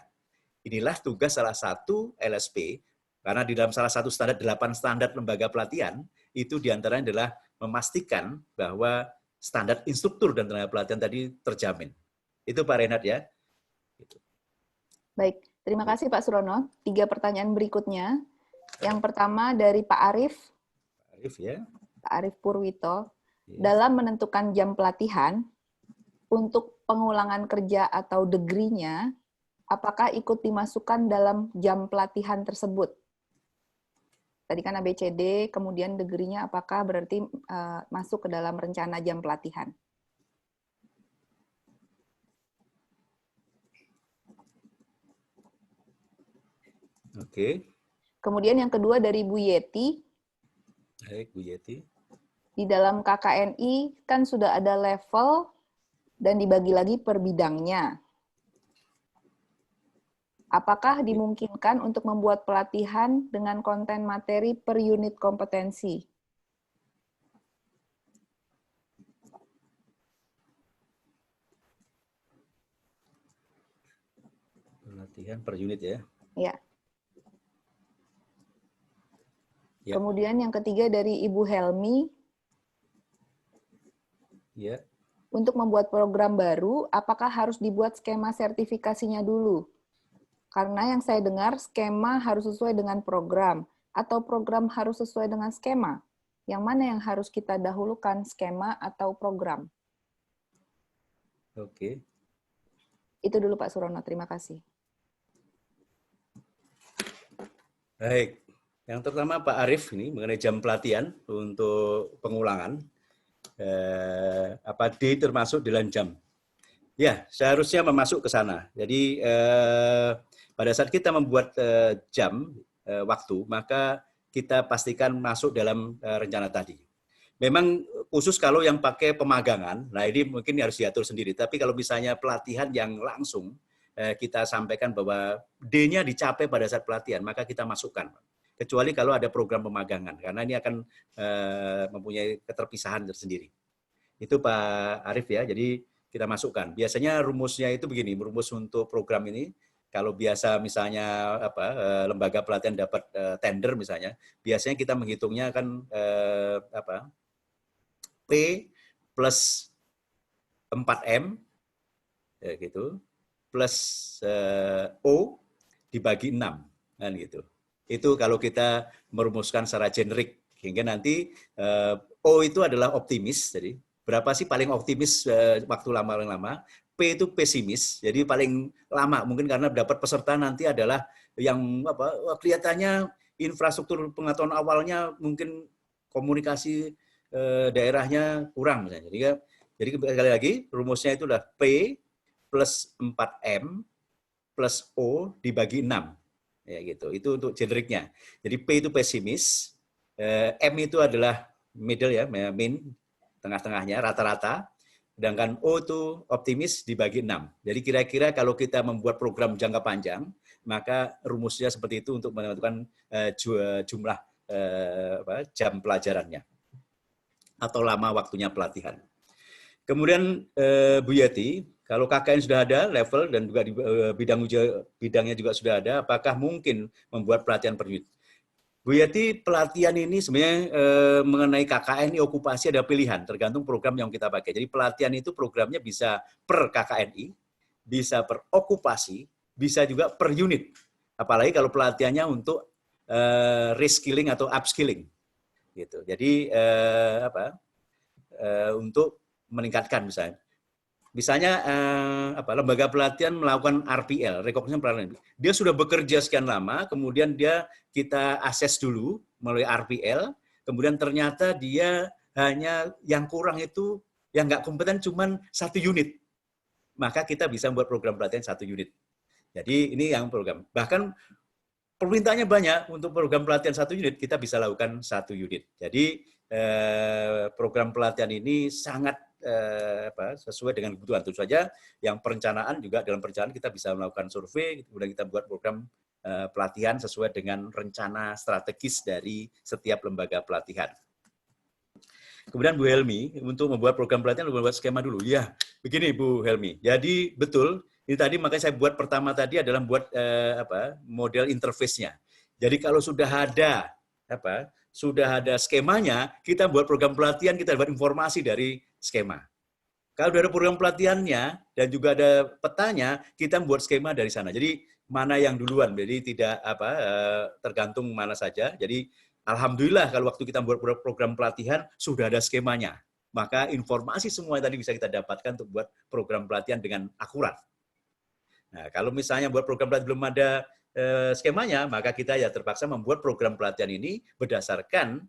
Inilah tugas salah satu LSP, karena di dalam salah satu standar, 8 standar lembaga pelatihan, itu diantaranya adalah memastikan bahwa standar instruktur dan tenaga pelatihan tadi terjamin. Itu Pak Reinhardt ya. Baik, terima kasih Pak Surono. 3 pertanyaan berikutnya. Yang pertama dari Pak Arief. Pak Arief ya. Pak Arief Purwito. Dalam menentukan jam pelatihan, untuk pengulangan kerja atau degree-nya, apakah ikut dimasukkan dalam jam pelatihan tersebut? Tadi kan ABCD, kemudian degree-nya apakah berarti masuk ke dalam rencana jam pelatihan? Oke. Kemudian yang kedua dari Bu Yeti. Baik, Bu Yeti. Di dalam KKNI kan sudah ada level dan dibagi lagi per bidangnya. Apakah dimungkinkan untuk membuat pelatihan dengan konten materi per unit kompetensi? Pelatihan per unit ya. Ya. Ya. Kemudian yang ketiga dari Ibu Helmi. Ya. Untuk membuat program baru, apakah harus dibuat skema sertifikasinya dulu? Karena yang saya dengar, skema harus sesuai dengan program, atau program harus sesuai dengan skema. Yang mana yang harus kita dahulukan, skema atau program? Oke. Itu dulu Pak Surono, terima kasih. Baik. Yang pertama Pak Arief ini mengenai jam pelatihan untuk pengulangan. Apa D termasuk dalam jam? Ya, seharusnya memasuk ke sana. Jadi pada saat kita membuat jam waktu, maka kita pastikan masuk dalam rencana tadi. Memang khusus kalau yang pakai pemagangan, nah ini mungkin harus diatur sendiri. Tapi kalau misalnya pelatihan yang langsung, kita sampaikan bahwa D-nya dicapai pada saat pelatihan, maka kita masukkan. Kecuali kalau ada program pemagangan, karena ini akan mempunyai keterpisahan tersendiri. Itu Pak Arief ya. Jadi kita masukkan. Biasanya rumusnya itu begini, rumus untuk program ini kalau biasa misalnya lembaga pelatihan dapat tender misalnya, biasanya kita menghitungnya kan P plus 4M ya gitu, plus O dibagi 6 kan gitu. Itu kalau kita merumuskan secara generik, hingga nanti O itu adalah optimis, jadi berapa sih paling optimis waktu paling lama, P itu pesimis, jadi paling lama mungkin karena dapat peserta nanti adalah yang kelihatannya infrastruktur pengetahuan awalnya mungkin komunikasi daerahnya kurang misalnya. Jadi sekali lagi rumusnya itu adalah P plus 4M plus O dibagi 6. Ya gitu. Itu untuk generiknya. Jadi P itu pesimis, M itu adalah middle ya, mean, tengah-tengahnya, rata-rata. Sedangkan O itu optimis dibagi 6. Jadi kira-kira kalau kita membuat program jangka panjang, maka rumusnya seperti itu untuk menentukan jumlah jam pelajarannya atau lama waktunya pelatihan. Kemudian Bu Yati, kalau KKN sudah ada level dan juga di bidangnya juga sudah ada, apakah mungkin membuat pelatihan per unit? Bu Yati, pelatihan ini sebenarnya mengenai KKN okupasi ada pilihan, tergantung program yang kita pakai. Jadi pelatihan itu programnya bisa per KKNI, bisa per okupasi, bisa juga per unit. Apalagi kalau pelatihannya untuk reskilling atau upskilling. Gitu. Jadi untuk meningkatkan misalnya lembaga pelatihan melakukan RPL, recognition pelatihan. Dia sudah bekerja sekian lama, kemudian kita akses dulu melalui RPL, kemudian ternyata dia hanya yang kurang itu yang nggak kompeten cuma 1 unit, maka kita bisa membuat program pelatihan 1 unit. Jadi ini yang program. Bahkan permintaannya banyak untuk program pelatihan 1 unit, kita bisa lakukan 1 unit. Jadi program pelatihan ini sangat sesuai dengan kebutuhan. Tentu saja yang perencanaan juga dalam perencanaan kita bisa melakukan survei, kemudian kita buat program pelatihan sesuai dengan rencana strategis dari setiap lembaga pelatihan. Kemudian Bu Helmi, untuk membuat program pelatihan, membuat skema dulu. Ya, begini Bu Helmi. Jadi betul, ini tadi makanya saya buat pertama tadi adalah buat model interface-nya. Jadi kalau sudah ada skemanya, kita buat program pelatihan, kita buat informasi dari skema. Kalau sudah ada program pelatihannya dan juga ada petanya, kita membuat skema dari sana. Jadi mana yang duluan, jadi tidak tergantung mana saja. Jadi alhamdulillah kalau waktu kita buat program pelatihan sudah ada skemanya. Maka informasi semua yang tadi bisa kita dapatkan untuk buat program pelatihan dengan akurat. Nah, kalau misalnya buat program pelatihan belum ada skemanya, maka kita ya terpaksa membuat program pelatihan ini berdasarkan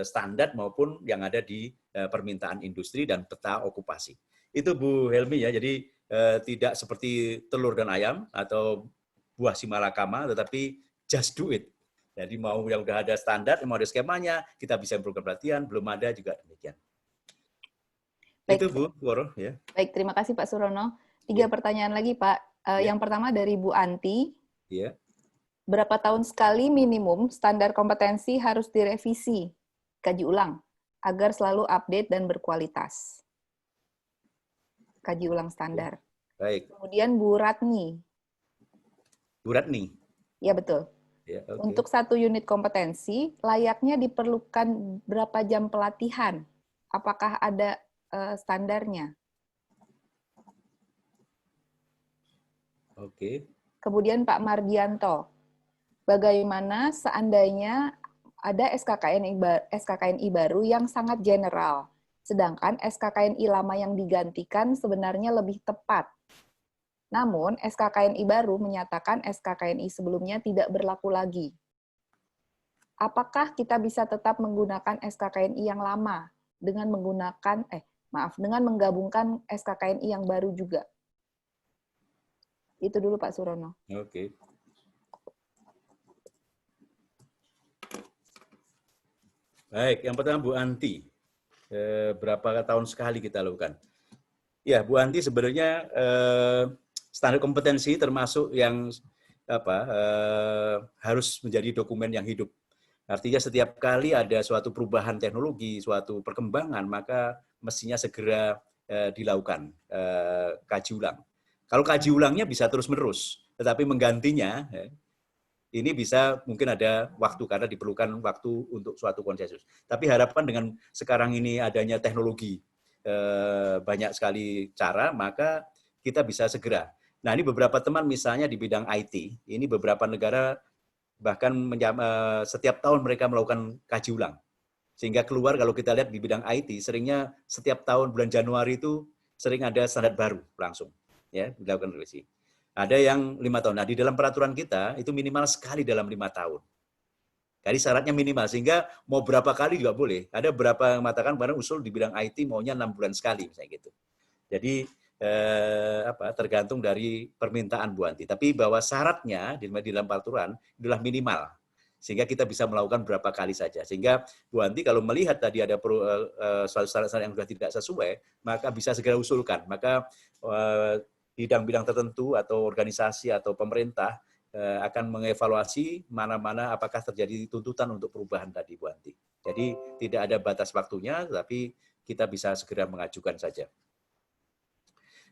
standar maupun yang ada di permintaan industri dan peta okupasi. Itu Bu Helmi ya, jadi tidak seperti telur dan ayam atau buah si malakama, tetapi just do it. Jadi mau yang udah ada standar, mau ada skemanya, kita bisa program pelatihan, belum ada juga demikian. Baik. Itu Bu Woro ya. Baik, terima kasih Pak Surono. 3 pertanyaan lagi Pak. Yang pertama dari Bu Anti. Iya. Berapa tahun sekali minimum standar kompetensi harus direvisi, kaji ulang, agar selalu update dan berkualitas? Kaji ulang standar. Baik. Kemudian Bu Ratni. Bu Ratni. Ya, betul. Ya, okay. Untuk 1 unit kompetensi, layaknya diperlukan berapa jam pelatihan? Apakah ada standarnya? Oke. Kemudian Pak Mardianto. Bagaimana seandainya ada SKKNI baru yang sangat general, sedangkan SKKNI lama yang digantikan sebenarnya lebih tepat. Namun, SKKNI baru menyatakan SKKNI sebelumnya tidak berlaku lagi. Apakah kita bisa tetap menggunakan SKKNI yang lama dengan dengan menggabungkan SKKNI yang baru juga? Itu dulu Pak Surono. Oke. Baik, yang pertama Bu Anti. Berapa tahun sekali kita lakukan? Ya, Bu Anti sebenarnya standar kompetensi termasuk yang harus menjadi dokumen yang hidup. Artinya setiap kali ada suatu perubahan teknologi, suatu perkembangan, maka mestinya segera dilakukan kaji ulang. Kalau kaji ulangnya bisa terus-menerus, tetapi menggantinya ini bisa mungkin ada waktu karena diperlukan waktu untuk suatu konsensus. Tapi harapan dengan sekarang ini adanya teknologi banyak sekali cara, maka kita bisa segera. Nah, ini beberapa teman misalnya di bidang IT, ini beberapa negara bahkan setiap tahun mereka melakukan kaji ulang. Sehingga keluar kalau kita lihat di bidang IT, seringnya setiap tahun bulan Januari itu sering ada standar baru langsung, ya, dilakukan revisi. Ada yang 5 tahun. Nah, di dalam peraturan kita itu minimal sekali dalam 5 tahun. Jadi syaratnya minimal, sehingga mau berapa kali juga boleh. Ada beberapa yang mengatakan bahkan usul di bidang IT maunya 6 bulan sekali, misalnya gitu. Jadi tergantung dari permintaan Bu Anti. Tapi bahwa syaratnya di dalam peraturan adalah minimal, sehingga kita bisa melakukan berapa kali saja. Sehingga Bu Anti kalau melihat tadi ada syarat-syarat yang sudah tidak sesuai, maka bisa segera usulkan. Maka bidang-bidang tertentu atau organisasi atau pemerintah akan mengevaluasi mana-mana apakah terjadi tuntutan untuk perubahan tadi, Bu Anti. Jadi tidak ada batas waktunya, tapi kita bisa segera mengajukan saja.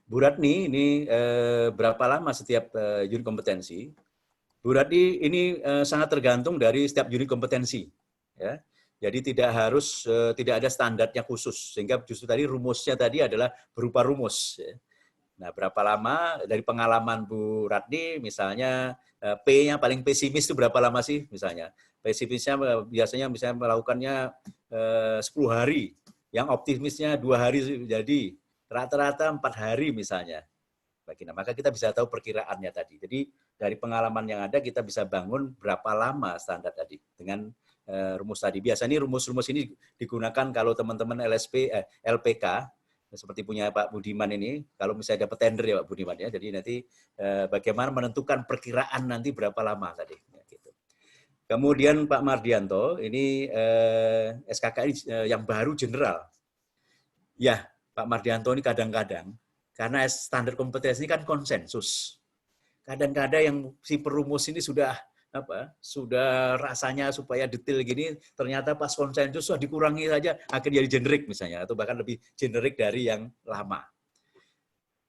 Bu Ratni, ini berapa lama setiap unit kompetensi? Bu Ratni, ini sangat tergantung dari setiap unit kompetensi. Ya. Jadi tidak ada standarnya khusus, sehingga justru tadi rumusnya tadi adalah berupa rumus. Ya. Nah, berapa lama dari pengalaman Bu Ratni, misalnya P-nya paling pesimis itu berapa lama sih misalnya? Pesimisnya biasanya misalnya melakukannya 10 hari, yang optimisnya 2 hari jadi, rata-rata 4 hari misalnya. Maka kita bisa tahu perkiraannya tadi. Jadi dari pengalaman yang ada kita bisa bangun berapa lama standar tadi dengan rumus tadi. Biasanya rumus-rumus ini digunakan kalau teman-teman LPK, seperti punya Pak Budiman ini, kalau misalnya dapat tender ya Pak Budiman ya, jadi nanti bagaimana menentukan perkiraan nanti berapa lama tadi. Ya, gitu. Kemudian Pak Mardianto, ini SKKI yang baru general. Ya, Pak Mardianto ini kadang-kadang, karena standar kompetensi ini kan konsensus. Kadang-kadang yang si perumus ini sudah rasanya supaya detail gini, ternyata pas konsensus dikurangi saja, akhirnya jadi generik misalnya, atau bahkan lebih generik dari yang lama.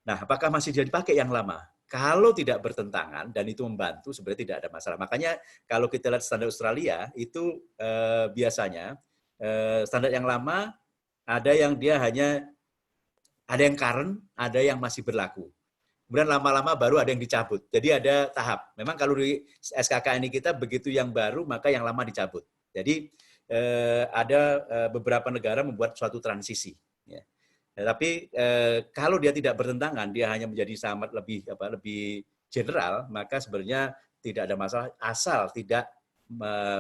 Nah, apakah masih jadi pakai yang lama? Kalau tidak bertentangan dan itu membantu, sebenarnya tidak ada masalah. Makanya kalau kita lihat standar Australia, itu biasanya standar yang lama, ada yang dia hanya ada yang current, ada yang masih berlaku. Kemudian lama-lama baru ada yang dicabut. Jadi ada tahap. Memang kalau di SKK ini kita begitu yang baru, maka yang lama dicabut. Jadi ada beberapa negara membuat suatu transisi. Ya. Tapi kalau dia tidak bertentangan, dia hanya menjadi sangat lebih general, maka sebenarnya tidak ada masalah asal tidak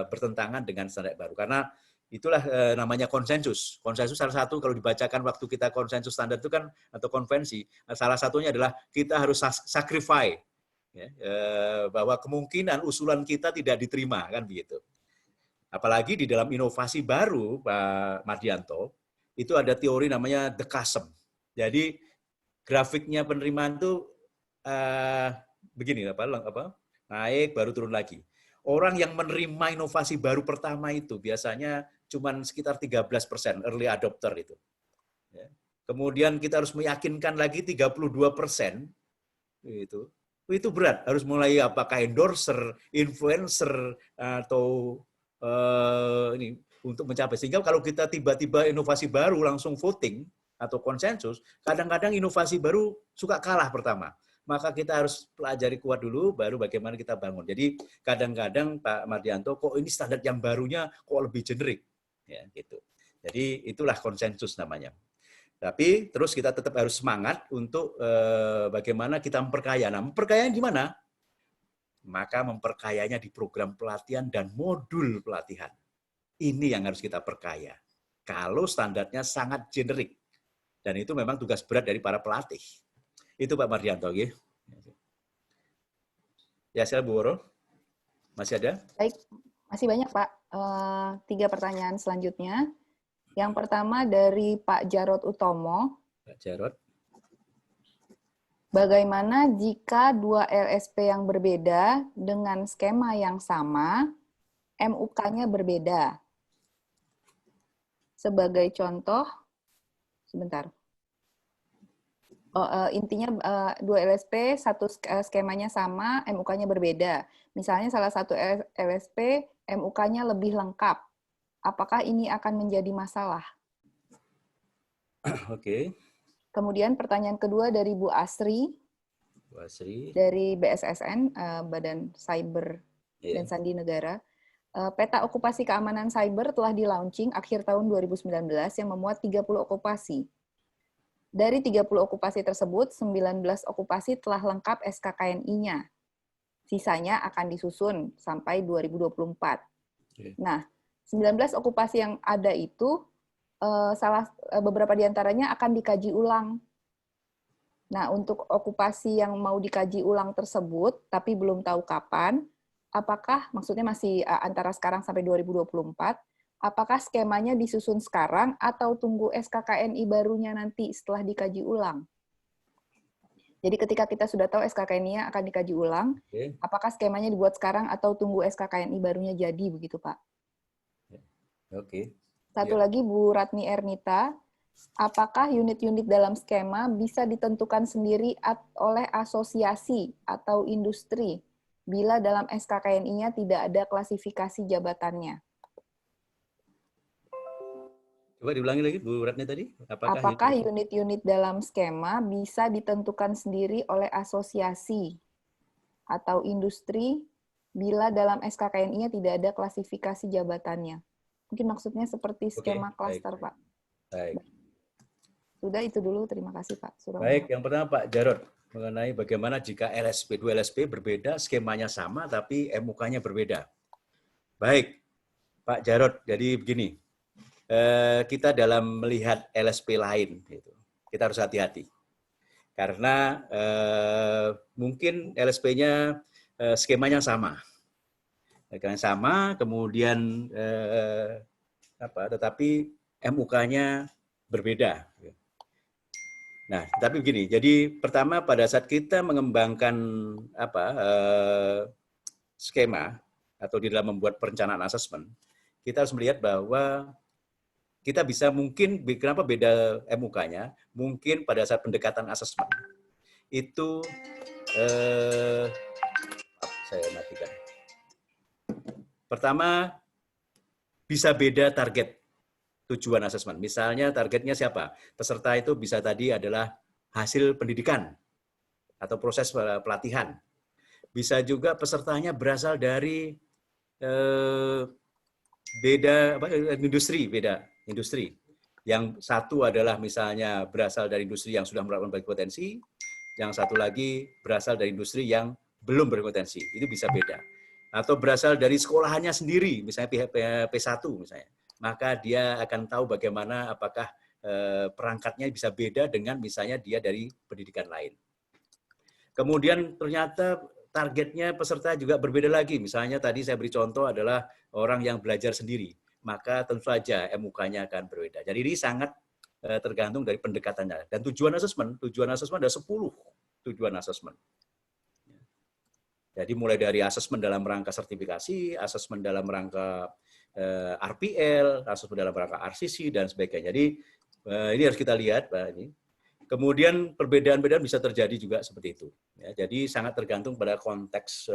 bertentangan dengan standar baru. Karena itulah namanya konsensus. Konsensus salah satu kalau dibacakan waktu kita konsensus standar itu kan atau konvensi, salah satunya adalah kita harus sacrifice ya, bahwa kemungkinan usulan kita tidak diterima kan begitu. Apalagi di dalam inovasi baru Pak Mardianto itu ada teori namanya the chasm. Jadi grafiknya penerimaan itu begini naik baru turun lagi. Orang yang menerima inovasi baru pertama itu biasanya cuma sekitar 13% early adopter itu. Ya. Kemudian kita harus meyakinkan lagi 32% itu berat. Harus mulai apakah endorser, influencer atau ini untuk mencapai. Sehingga kalau kita tiba-tiba inovasi baru langsung voting atau konsensus, kadang-kadang inovasi baru suka kalah pertama. Maka kita harus pelajari kuat dulu, baru bagaimana kita bangun. Jadi kadang-kadang Pak Mardianto, kok ini standar yang barunya kok lebih generik. Ya, gitu. Jadi itulah konsensus namanya. Tapi terus kita tetap harus semangat untuk bagaimana kita memperkaya. Nah, memperkayanya di mana? Maka memperkayanya di program pelatihan dan modul pelatihan. Ini yang harus kita perkaya. Kalau standarnya sangat generik. Dan itu memang tugas berat dari para pelatih. Itu Pak Mardianto. Ya, silakan Bu Woro. Masih ada? Baik, masih banyak Pak. 3 pertanyaan selanjutnya. Yang pertama dari Pak Jarod Utomo. Pak Jarod. Bagaimana jika 2 LSP yang berbeda dengan skema yang sama, MUK-nya berbeda? Sebagai contoh, Sebentar. Intinya 2 LSP, satu skemanya sama, MUK-nya berbeda. Misalnya salah satu LSP, MUK-nya lebih lengkap. Apakah ini akan menjadi masalah? Oke. Kemudian pertanyaan kedua dari Bu Asri, Bu Asri. dari BSSN, Badan Cyber dan Yeah. Sandi Negara. Peta okupasi keamanan cyber telah di-launching akhir tahun 2019 yang memuat 30 okupasi. Dari 30 okupasi tersebut, 19 okupasi telah lengkap SKKNI-nya. Sisanya akan disusun sampai 2024. Okay. Nah, 19 okupasi yang ada itu, beberapa di antaranya akan dikaji ulang. Nah, untuk okupasi yang mau dikaji ulang tersebut, tapi belum tahu kapan, apakah, maksudnya masih antara sekarang sampai 2024, apakah skemanya disusun sekarang atau tunggu SKKNI barunya nanti setelah dikaji ulang? Jadi ketika kita sudah tahu SKKNI-nya akan dikaji ulang, apakah skemanya dibuat sekarang atau tunggu SKKNI barunya jadi, begitu Pak? Oke. Satu lagi Bu Ratni Ernita, apakah unit-unit dalam skema bisa ditentukan sendiri oleh asosiasi atau industri bila dalam SKKNI-nya tidak ada klasifikasi jabatannya? Coba diulangi lagi Bu Ratni tadi. Apakah unit-unit dalam skema bisa ditentukan sendiri oleh asosiasi atau industri bila dalam SKKNI-nya tidak ada klasifikasi jabatannya? Mungkin maksudnya seperti skema klaster, Pak. Baik. Sudah itu dulu, terima kasih Pak Surono. Baik, yang pertama Pak Jarod, mengenai bagaimana jika LSP, 2 LSP berbeda, skemanya sama tapi MUK-nya berbeda. Baik, Pak Jarod, jadi begini, kita dalam melihat LSP lain, kita harus hati-hati. Karena mungkin LSP-nya skemanya sama. Kemudian tetapi MUK-nya berbeda. Nah, tapi begini, jadi pertama pada saat kita mengembangkan skema atau di dalam membuat perencanaan asesmen, kita harus melihat bahwa kita bisa mungkin, kenapa beda MUK-nya, mungkin pada saat pendekatan asesmen, itu, saya matikan. Pertama, bisa beda target tujuan asesmen. Misalnya targetnya siapa? Peserta itu bisa tadi adalah hasil pendidikan atau proses pelatihan. Bisa juga pesertanya berasal dari industri. Yang satu adalah misalnya berasal dari industri yang sudah melakukan berpotensi, yang satu lagi berasal dari industri yang belum berpotensi. Itu bisa beda. Atau berasal dari sekolahannya sendiri, misalnya P1 misalnya. Maka dia akan tahu bagaimana apakah perangkatnya bisa beda dengan misalnya dia dari pendidikan lain. Kemudian ternyata targetnya peserta juga berbeda lagi. Misalnya tadi saya beri contoh adalah orang yang belajar sendiri. Maka tentu saja MUK-nya akan berbeda. Jadi ini sangat tergantung dari pendekatannya. Dan tujuan asesmen ada 10 tujuan asesmen. Jadi mulai dari asesmen dalam rangka sertifikasi, asesmen dalam rangka RPL, asesmen dalam rangka RCC, dan sebagainya. Jadi ini harus kita lihat, Pak. Ini. Kemudian perbedaan-perbedaan bisa terjadi juga seperti itu. Ya, jadi sangat tergantung pada konteks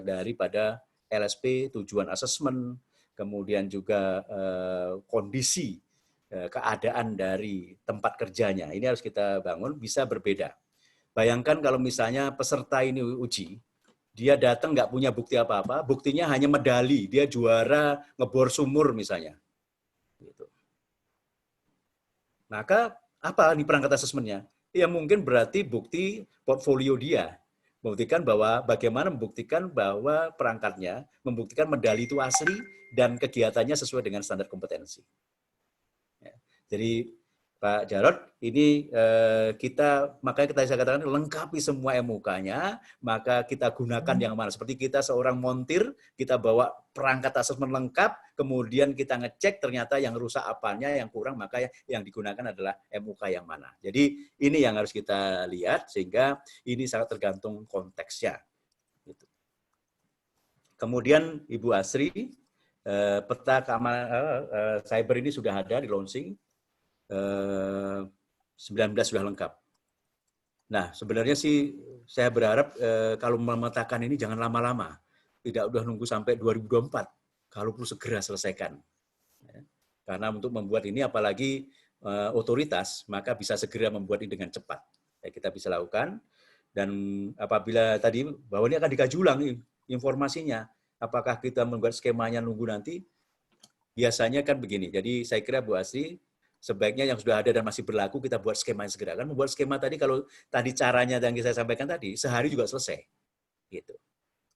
daripada LSP, tujuan asesmen, kemudian juga kondisi keadaan dari tempat kerjanya. Ini harus kita bangun, bisa berbeda. Bayangkan kalau misalnya peserta ini uji, dia datang nggak punya bukti apa-apa, buktinya hanya medali, dia juara ngebor sumur misalnya. Gitu. Maka apa nih perangkat asesmennya? Ya mungkin berarti bukti portfolio dia. Membuktikan bahwa bagaimana membuktikan bahwa perangkatnya, membuktikan medali itu asli dan kegiatannya sesuai dengan standar kompetensi. Ya. Jadi Pak Jarod, ini makanya saya katakan lengkapi semua MUK-nya, maka kita gunakan yang mana. Seperti kita seorang montir, kita bawa perangkat asesmen lengkap, kemudian kita ngecek ternyata yang rusak apanya, yang kurang, maka yang digunakan adalah MUK yang mana. Jadi ini yang harus kita lihat, sehingga ini sangat tergantung konteksnya. Kemudian Ibu Asri, peta keamanan cyber ini sudah ada di launching. 19 sudah lengkap. Nah, sebenarnya sih saya berharap kalau memetakan ini jangan lama-lama. Tidak udah nunggu sampai 2024. Kalau perlu segera selesaikan. Karena untuk membuat ini apalagi otoritas, maka bisa segera membuat ini dengan cepat. Ya, kita bisa lakukan. Dan apabila tadi bahwa ini akan dikaji ulang informasinya, apakah kita membuat skemanya nunggu nanti, biasanya kan begini. Jadi saya kira Bu Asri, sebaiknya yang sudah ada dan masih berlaku kita buat skemanya segera. Kan membuat skema tadi, kalau tadi caranya yang saya sampaikan tadi, sehari juga selesai. Gitu.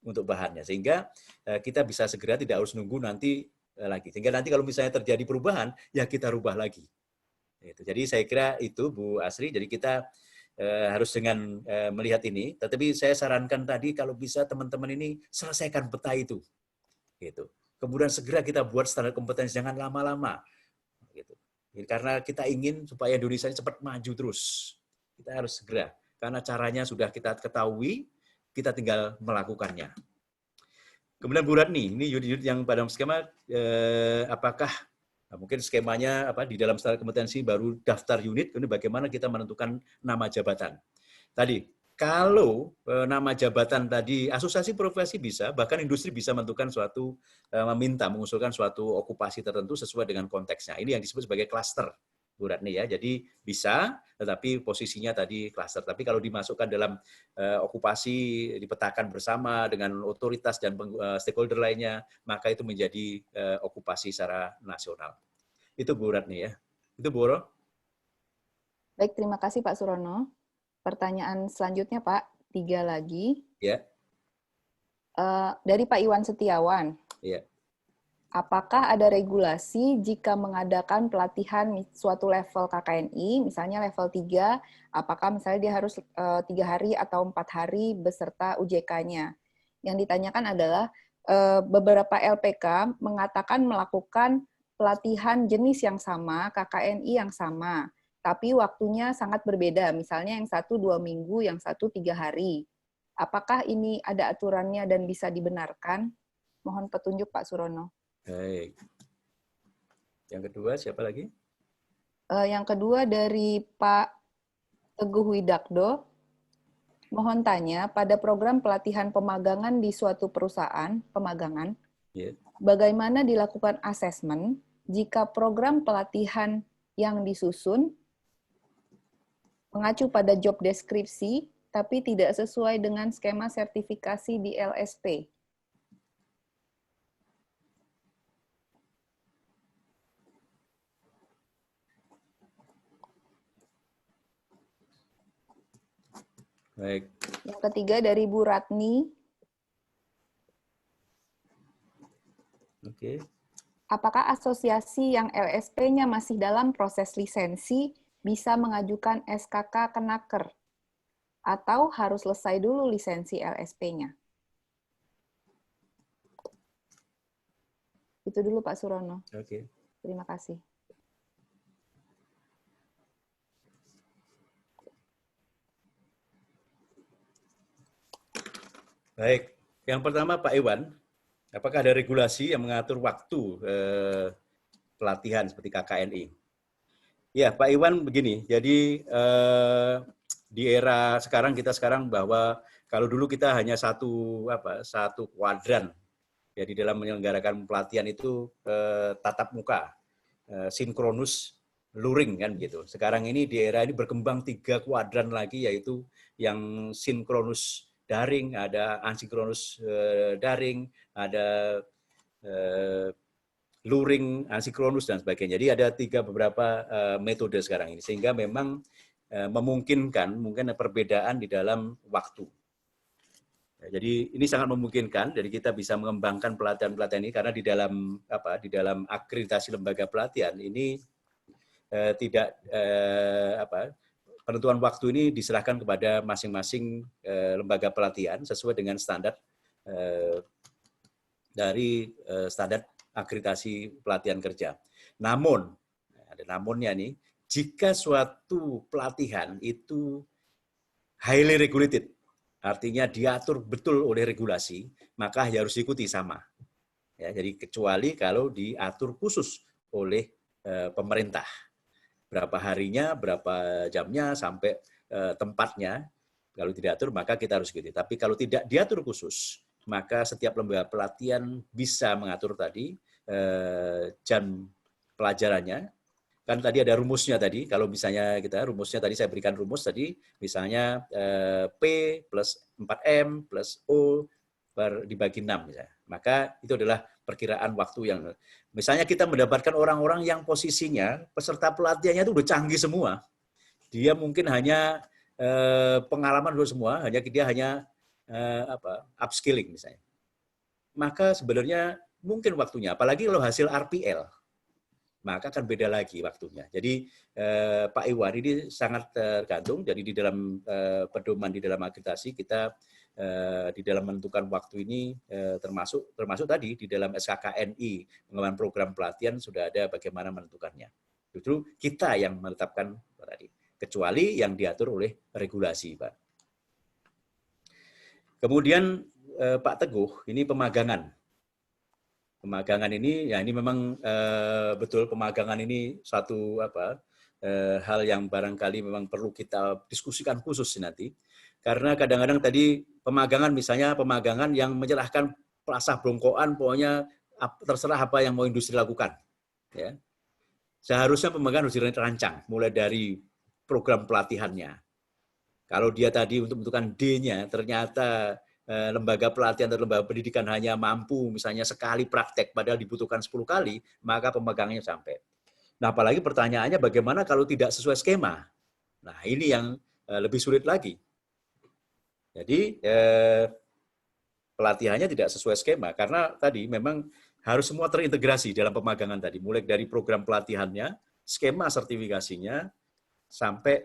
Untuk bahannya. Sehingga kita bisa segera, tidak harus nunggu nanti lagi. Sehingga nanti kalau misalnya terjadi perubahan, ya kita rubah lagi. Gitu. Jadi saya kira itu Bu Asri, jadi kita harus dengan melihat ini. Tetapi saya sarankan tadi kalau bisa teman-teman ini selesaikan peta itu. Gitu. Kemudian segera kita buat standar kompetensi, jangan lama-lama. Gitu. Karena kita ingin supaya Indonesia ini cepat maju terus. Kita harus segera. Karena caranya sudah kita ketahui, kita tinggal melakukannya. Kemudian Bu Ratni, ini unit-unit yang pada skema, apakah mungkin skemanya di dalam standar kompetensi baru daftar unit, ini bagaimana kita menentukan nama jabatan. Tadi, kalau nama jabatan tadi, asosiasi profesi bisa, bahkan industri bisa menentukan suatu, mengusulkan suatu okupasi tertentu sesuai dengan konteksnya. Ini yang disebut sebagai klaster, Bu Ratni ya. Jadi bisa, tetapi posisinya tadi klaster. Tapi kalau dimasukkan dalam okupasi, dipetakan bersama dengan otoritas dan stakeholder lainnya, maka itu menjadi okupasi secara nasional. Itu Bu Ratni ya. Itu Bu Oro. Baik, terima kasih Pak Surono. Pertanyaan selanjutnya Pak, 3 lagi. Ya. Dari Pak Iwan Setiawan. Ya. Apakah ada regulasi jika mengadakan pelatihan suatu level KKNI, misalnya level 3, apakah misalnya dia harus 3 hari atau 4 hari beserta UJK-nya? Yang ditanyakan adalah beberapa LPK mengatakan melakukan pelatihan jenis yang sama, KKNI yang sama, tapi waktunya sangat berbeda, misalnya yang satu 2 minggu, yang satu 3 hari. Apakah ini ada aturannya dan bisa dibenarkan? Mohon petunjuk Pak Surono. Baik. Yang kedua siapa lagi? Yang kedua dari Pak Teguh Widakdo. Mohon tanya, pada program pelatihan pemagangan di suatu perusahaan, pemagangan, bagaimana dilakukan asesmen jika program pelatihan yang disusun mengacu pada job deskripsi, tapi tidak sesuai dengan skema sertifikasi di LSP? Baik. Yang ketiga dari Bu Ratni. Oke. Apakah asosiasi yang LSP-nya masih dalam proses lisensi bisa mengajukan SKK Kenaker? Atau harus selesai dulu lisensi LSP-nya? Itu dulu Pak Surono. Oke. Terima kasih. Baik. Yang pertama Pak Iwan, apakah ada regulasi yang mengatur waktu pelatihan seperti KKNI? Ya, Pak Iwan begini. Jadi di era sekarang bahwa kalau dulu kita hanya satu kuadran ya di dalam menyelenggarakan pelatihan itu tatap muka, sinkronus, luring kan gitu. Sekarang ini di era ini berkembang 3 kuadran lagi, yaitu yang sinkronus daring, ada asinkronus daring, ada luring, asinkronus dan sebagainya. Jadi ada beberapa metode sekarang ini, sehingga memang memungkinkan mungkin perbedaan di dalam waktu. Jadi ini sangat memungkinkan, jadi kita bisa mengembangkan pelatihan-pelatihan ini karena di dalam akreditasi lembaga pelatihan ini tidak penentuan waktu ini diserahkan kepada masing-masing lembaga pelatihan sesuai dengan standar dari standar akreditasi pelatihan kerja. Namun, ada namunnya nih, jika suatu pelatihan itu highly regulated, artinya diatur betul oleh regulasi, maka harus diikuti sama. Ya, jadi kecuali kalau diatur khusus oleh pemerintah. berapa harinya, berapa jamnya, sampai tempatnya. Kalau tidak diatur, maka kita harus gitu. Tapi kalau tidak diatur khusus, maka setiap lembaga pelatihan bisa mengatur tadi jam pelajarannya. Kan tadi ada rumusnya tadi, kalau misalnya rumusnya tadi saya berikan rumus tadi, misalnya P plus 4M plus O dibagi 6 misalnya. Maka itu adalah perkiraan waktu yang, misalnya kita mendapatkan orang-orang yang posisinya, peserta pelatihannya itu udah canggih semua. Dia mungkin hanya pengalaman dulu semua, dia hanya upskilling misalnya. Maka sebenarnya mungkin waktunya, apalagi kalau hasil RPL, maka akan beda lagi waktunya. Jadi Pak Iwan ini sangat tergantung. Jadi di dalam pedoman di dalam akreditasi kita di dalam menentukan waktu ini termasuk tadi di dalam SKKNI pengembangan program pelatihan sudah ada bagaimana menentukannya. Justru kita yang menetapkan tadi, kecuali yang diatur oleh regulasi, Pak. Kemudian Pak Teguh, ini pemagangan. Pemagangan ini, ya ini memang betul pemagangan ini satu hal yang barangkali memang perlu kita diskusikan khusus nanti. Karena kadang-kadang tadi pemagangan, misalnya pemagangan yang menyerahkan pelasah bongkoan, pokoknya terserah apa yang mau industri lakukan. Ya. Seharusnya pemagangan harus dirancang, mulai dari program pelatihannya. Kalau dia tadi untuk menentukan D-nya, ternyata lembaga pelatihan atau lembaga pendidikan hanya mampu misalnya sekali praktek, padahal dibutuhkan 10 kali, maka pemegangnya sampai. Nah, apalagi pertanyaannya bagaimana kalau tidak sesuai skema? Nah, ini yang lebih sulit lagi. Jadi, pelatihannya tidak sesuai skema, karena tadi memang harus semua terintegrasi dalam pemagangan tadi, mulai dari program pelatihannya, skema sertifikasinya, sampai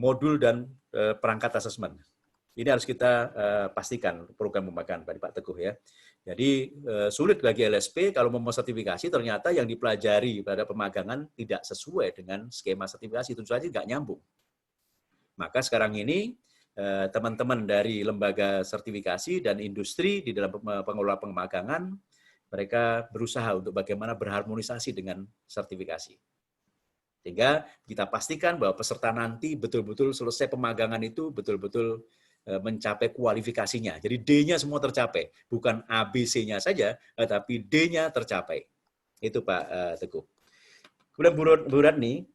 modul dan perangkat asesmen. Ini harus kita pastikan program pemagangan dari Pak Teguh ya. Jadi sulit bagi LSP kalau mau sertifikasi ternyata yang dipelajari pada pemagangan tidak sesuai dengan skema sertifikasi, tentu saja nggak nyambung. Maka sekarang ini teman-teman dari lembaga sertifikasi dan industri di dalam pengelola pemagangan mereka berusaha untuk bagaimana berharmonisasi dengan sertifikasi. Sehingga kita pastikan bahwa peserta nanti betul-betul selesai pemagangan itu betul-betul mencapai kualifikasinya. Jadi D-nya semua tercapai. Bukan A, B, C-nya saja, tapi D-nya tercapai. Itu Pak Teguh. Kemudian Bu Ratni,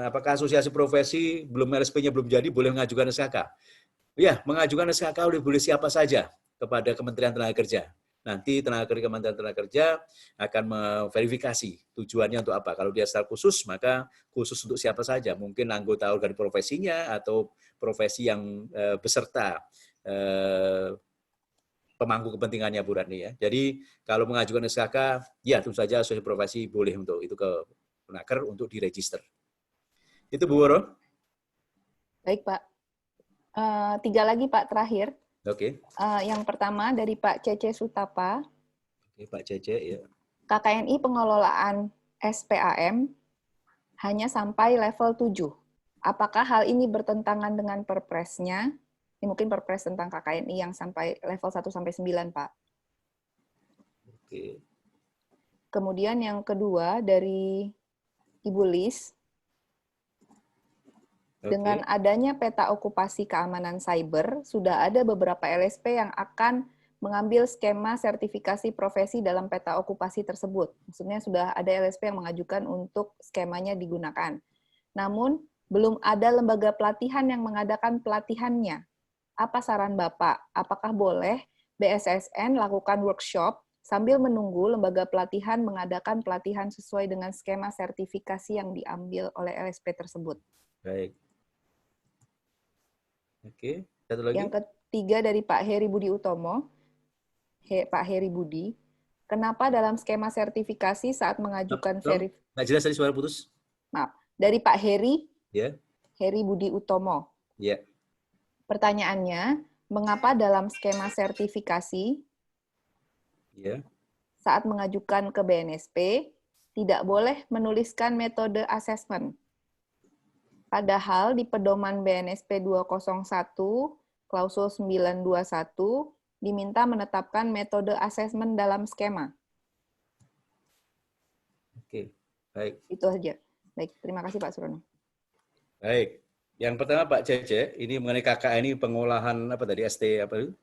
apakah asosiasi profesi belum LSP-nya belum jadi, boleh mengajukan SKK? Ya, mengajukan SKK boleh siapa saja kepada Kementerian Tenaga Kerja. Nanti Kementerian Tenaga Kerja akan memverifikasi tujuannya untuk apa. Kalau dia secara khusus, maka khusus untuk siapa saja. Mungkin anggota organ profesinya atau profesi yang beserta pemangku kepentingannya Bu Ratni ya. Jadi kalau mengajukan SKK, ya tentu saja asosiasi profesi boleh untuk itu ke Penaker untuk diregister. Itu Bu Woro. Baik Pak. 3 lagi Pak terakhir. Oke. Yang pertama dari Pak Cece Sutapa. Oke, Pak Cece ya. KKNI pengelolaan SPAM hanya sampai level 7. Apakah hal ini bertentangan dengan perpresnya? Ini mungkin perpres tentang KKNI yang sampai level 1 sampai 9, Pak. Oke. Kemudian yang kedua dari Ibu Lis. Dengan adanya peta okupasi keamanan cyber, sudah ada beberapa LSP yang akan mengambil skema sertifikasi profesi dalam peta okupasi tersebut. Maksudnya sudah ada LSP yang mengajukan untuk skemanya digunakan. Namun, belum ada lembaga pelatihan yang mengadakan pelatihannya. Apa saran Bapak? Apakah boleh BSSN lakukan workshop sambil menunggu lembaga pelatihan mengadakan pelatihan sesuai dengan skema sertifikasi yang diambil oleh LSP tersebut? Baik. Oke, satu lagi. Yang ketiga dari Pak Heri Budi Utomo. Pak Heri Budi, kenapa dalam skema sertifikasi saat mengajukan verifikasi... Nggak jelas tadi suara putus. Maaf, dari Pak Heri, Ya. Heri Budi Utomo. Ya. Pertanyaannya, mengapa dalam skema sertifikasi saat mengajukan ke BNSP tidak boleh menuliskan metode asesmen? Padahal di pedoman BNSP 201, klausul 921, diminta menetapkan metode asesmen dalam skema. Oke, baik. Itu aja. Baik, terima kasih Pak Surono. Baik. Yang pertama Pak Cece, ini mengenai KKN ini pengolahan apa tadi ST apa itu?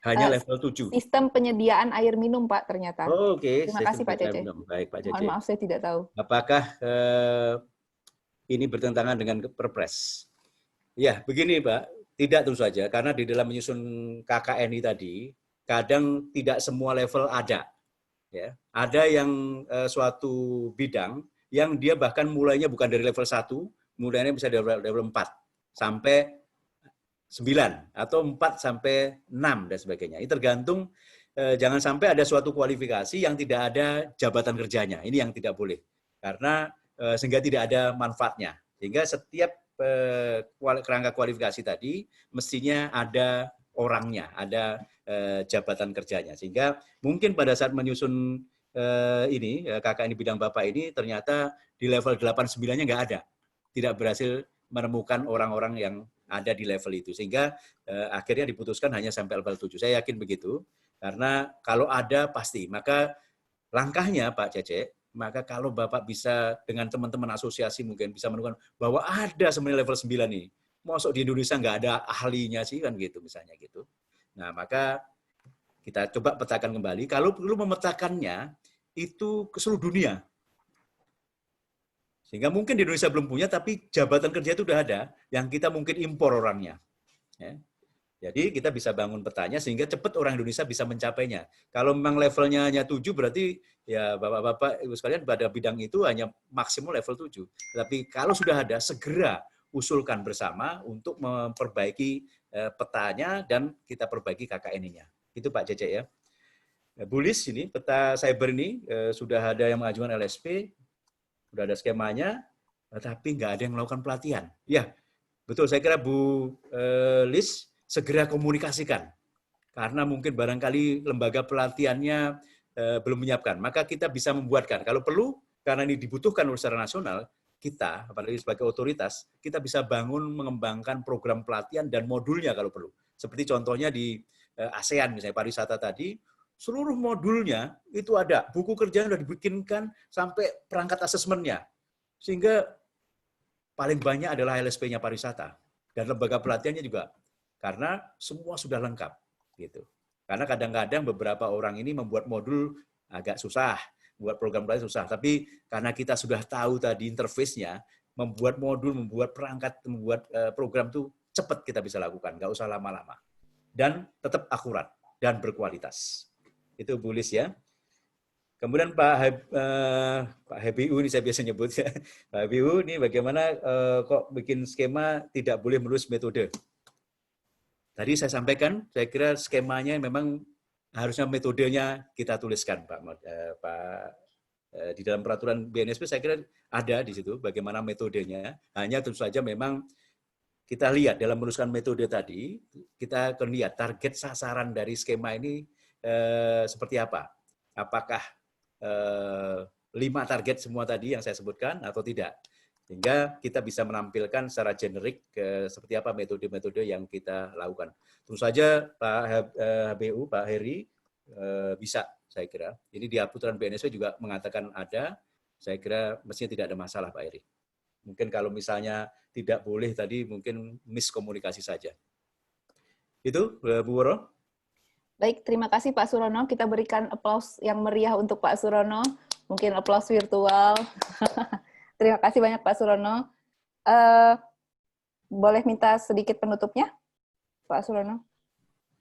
Hanya level 7. Sistem penyediaan air minum Pak ternyata. Oh, oke, Terima kasih Pak Cece. Baik Pak Cece. Mohon maaf saya tidak tahu. Apakah ini bertentangan dengan Perpres? Ya, begini Pak, tidak tentu saja karena di dalam menyusun KKN ini tadi kadang tidak semua level ada. Ya, ada yang suatu bidang yang dia bahkan mulainya bukan dari level 1, mulainya bisa dari level 4 sampai 9 atau 4 sampai 6 dan sebagainya. Ini tergantung jangan sampai ada suatu kualifikasi yang tidak ada jabatan kerjanya. Ini yang tidak boleh. Karena sehingga tidak ada manfaatnya. Sehingga setiap kerangka kualifikasi tadi mestinya ada orangnya, ada jabatan kerjanya. Sehingga mungkin pada saat menyusun ini KKN di bidang Bapak ini ternyata di level 8-9-nya nggak ada. Tidak berhasil menemukan orang-orang yang ada di level itu. Sehingga akhirnya diputuskan hanya sampai level 7. Saya yakin begitu. Karena kalau ada pasti. Maka langkahnya Pak Cece, maka kalau Bapak bisa dengan teman-teman asosiasi mungkin bisa menemukan bahwa ada sebenarnya level 9 ini. Masuk di Indonesia nggak ada ahlinya sih kan gitu misalnya gitu. Nah maka kita coba petakan kembali. Kalau perlu memetakannya itu ke seluruh dunia. Sehingga mungkin di Indonesia belum punya, tapi jabatan kerja itu sudah ada, yang kita mungkin impor orangnya. Ya. Jadi kita bisa bangun petanya sehingga cepat orang Indonesia bisa mencapainya. Kalau memang levelnya hanya 7, berarti ya Bapak-Bapak, Ibu sekalian pada bidang itu hanya maksimum level 7. Tapi kalau sudah ada, segera usulkan bersama untuk memperbaiki petanya dan kita perbaiki KKN-nya. Itu Pak Cece ya. Bulis ini, peta cyber ini sudah ada yang mengajukan LSP, sudah ada skemanya, tapi nggak ada yang melakukan pelatihan. Ya, betul. Saya kira Bu Lis segera komunikasikan. Karena mungkin barangkali lembaga pelatihannya belum menyiapkan. Maka kita bisa membuatkan. Kalau perlu, karena ini dibutuhkan secara nasional, kita, apalagi sebagai otoritas, kita bisa bangun mengembangkan program pelatihan dan modulnya kalau perlu. Seperti contohnya di ASEAN, misalnya pariwisata tadi, seluruh modulnya itu ada. Buku kerjanya sudah dibikinkan sampai perangkat asesmennya. Sehingga paling banyak adalah LSP-nya pariwisata. Dan lembaga pelatihannya juga. Karena semua sudah lengkap. Gitu. Karena kadang-kadang beberapa orang ini membuat modul agak susah. Membuat program pelatihan susah. Tapi karena kita sudah tahu tadi interface-nya, membuat modul, membuat perangkat, membuat program itu cepat kita bisa lakukan. Nggak usah lama-lama. Dan tetap akurat dan berkualitas. Itu Bu Lis ya. Kemudian Pak HBU ini saya biasa nyebut ya. Pak HBU ini bagaimana kok bikin skema tidak boleh menulis metode. Tadi saya sampaikan, saya kira skemanya memang harusnya metodenya kita tuliskan Pak. Di dalam peraturan BNSP saya kira ada di situ bagaimana metodenya. Hanya tentu saja memang kita lihat dalam menuliskan metode tadi, kita akan lihat target sasaran dari skema ini seperti apa? Apakah 5 target semua tadi yang saya sebutkan atau tidak? Sehingga kita bisa menampilkan secara generik seperti apa metode-metode yang kita lakukan. Tentu saja Pak HBU, Pak Heri bisa, saya kira. Ini di aturan BNSP juga mengatakan ada. Saya kira mestinya tidak ada masalah Pak Heri. Mungkin kalau misalnya tidak boleh tadi mungkin miskomunikasi saja. Itu Bu Woro. Baik, terima kasih Pak Surono. Kita berikan aplaus yang meriah untuk Pak Surono. Mungkin aplaus virtual. Terima kasih banyak Pak Surono. Boleh minta sedikit penutupnya, Pak Surono?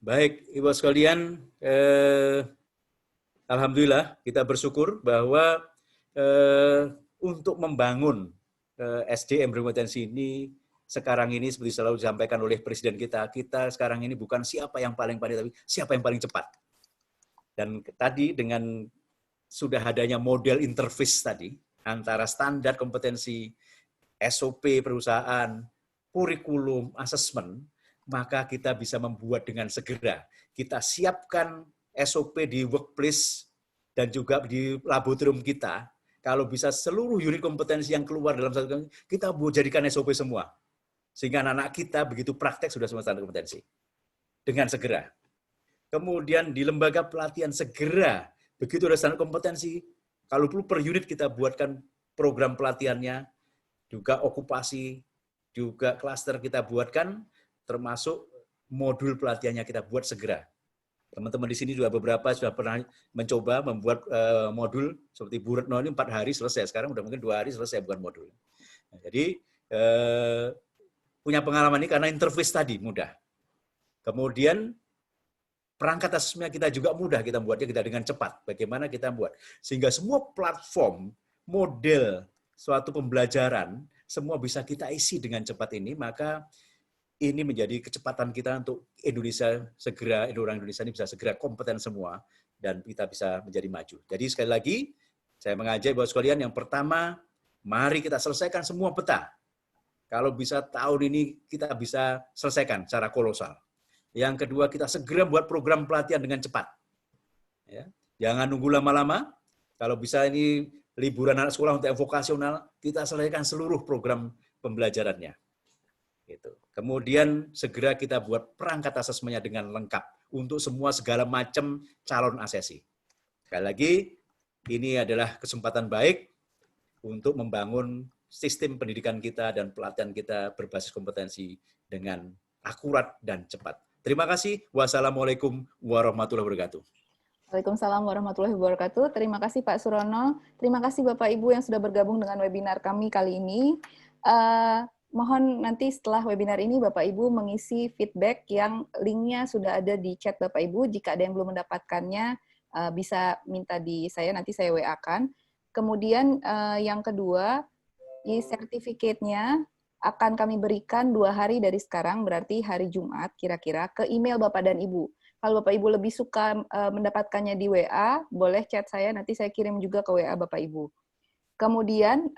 Baik, Ibu sekalian, alhamdulillah kita bersyukur bahwa untuk membangun SDM berkompetensi ini sekarang ini seperti selalu disampaikan oleh Presiden kita sekarang ini bukan siapa yang paling pandai, tapi siapa yang paling cepat. Dan tadi dengan sudah adanya model interface tadi, antara standar kompetensi, SOP perusahaan, kurikulum, asesmen, maka kita bisa membuat dengan segera. Kita siapkan SOP di workplace dan juga di laboratorium kita. Kalau bisa seluruh unit kompetensi yang keluar dalam satu, kita jadikan SOP semua. Sehingga anak-anak kita begitu praktek sudah semua standar kompetensi. Dengan segera. Kemudian di lembaga pelatihan segera, begitu ada standar kompetensi, kalau perlu per unit kita buatkan program pelatihannya, juga okupasi, juga klaster kita buatkan, termasuk modul pelatihannya kita buat segera. Teman-teman di sini juga beberapa sudah pernah mencoba membuat modul seperti Bu Retno ini 4 hari selesai, sekarang udah mungkin 2 hari selesai buat modul. Nah, jadi punya pengalaman ini karena interface tadi mudah. Kemudian perangkat asesmennya kita juga mudah, kita membuatnya kita dengan cepat. Bagaimana kita buat sehingga semua platform, model suatu pembelajaran semua bisa kita isi dengan cepat ini, maka ini menjadi kecepatan kita untuk Indonesia segera, orang Indonesia ini bisa segera kompeten semua, dan kita bisa menjadi maju. Jadi sekali lagi, saya mengajak Bapak sekalian, yang pertama, mari kita selesaikan semua peta. Kalau bisa tahun ini kita bisa selesaikan secara kolosal. Yang kedua, kita segera buat program pelatihan dengan cepat. Ya. Jangan nunggu lama-lama. Kalau bisa ini liburan anak sekolah untuk yang vokasional, kita selesaikan seluruh program pembelajarannya. Gitu. Kemudian segera kita buat perangkat asesmennya dengan lengkap untuk semua segala macam calon asesi. Sekali lagi, ini adalah kesempatan baik untuk membangun sistem pendidikan kita dan pelatihan kita berbasis kompetensi dengan akurat dan cepat. Terima kasih. Wassalamualaikum warahmatullahi wabarakatuh. Waalaikumsalam warahmatullahi wabarakatuh. Terima kasih Pak Surono. Terima kasih Bapak Ibu yang sudah bergabung dengan webinar kami kali ini. Mohon nanti setelah webinar ini Bapak Ibu mengisi feedback yang linknya sudah ada di chat Bapak Ibu. Jika ada yang belum mendapatkannya, bisa minta di saya, nanti saya WA-kan. Kemudian yang kedua, e-sertifikatnya akan kami berikan 2 hari dari sekarang, berarti hari Jumat kira-kira, ke email Bapak dan Ibu. Kalau Bapak Ibu lebih suka mendapatkannya di WA, boleh chat saya, nanti saya kirim juga ke WA Bapak Ibu. Kemudian,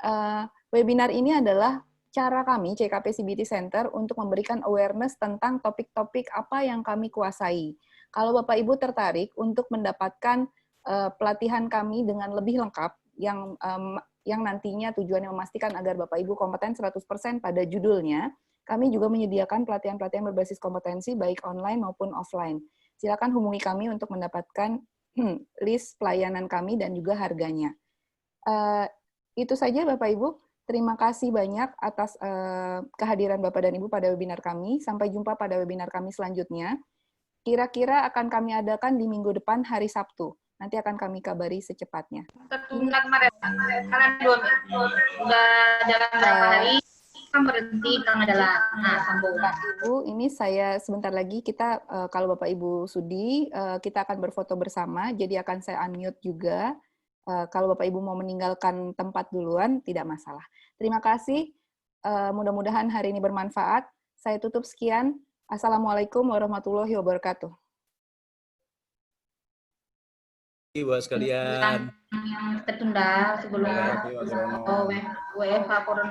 webinar ini adalah cara kami, CKP CBT Center, untuk memberikan awareness tentang topik-topik apa yang kami kuasai. Kalau Bapak Ibu tertarik untuk mendapatkan pelatihan kami dengan lebih lengkap, yang nantinya tujuannya memastikan agar Bapak Ibu kompeten 100% pada judulnya, kami juga menyediakan pelatihan-pelatihan berbasis kompetensi baik online maupun offline. Silakan hubungi kami untuk mendapatkan list pelayanan kami dan juga harganya. Itu saja Bapak Ibu. Terima kasih banyak atas kehadiran Bapak dan Ibu pada webinar kami. Sampai jumpa pada webinar kami selanjutnya. Kira-kira akan kami adakan di minggu depan hari Sabtu. Nanti akan kami kabari secepatnya. Tertunda kemarin, karena 2 minggu. Udah jalan berapa hari, kan berhenti tengah jalan. Nah, sambung. Pak Ibu, ini saya sebentar lagi kita, kalau Bapak Ibu sudi, kita akan berfoto bersama, jadi akan saya unmute juga. Kalau Bapak Ibu mau meninggalkan tempat duluan, tidak masalah. Terima kasih, mudah-mudahan hari ini bermanfaat. Saya tutup sekian. Assalamualaikum warahmatullahi wabarakatuh. Ibu sekalian. Yang tertunda sebelum WFH Corona.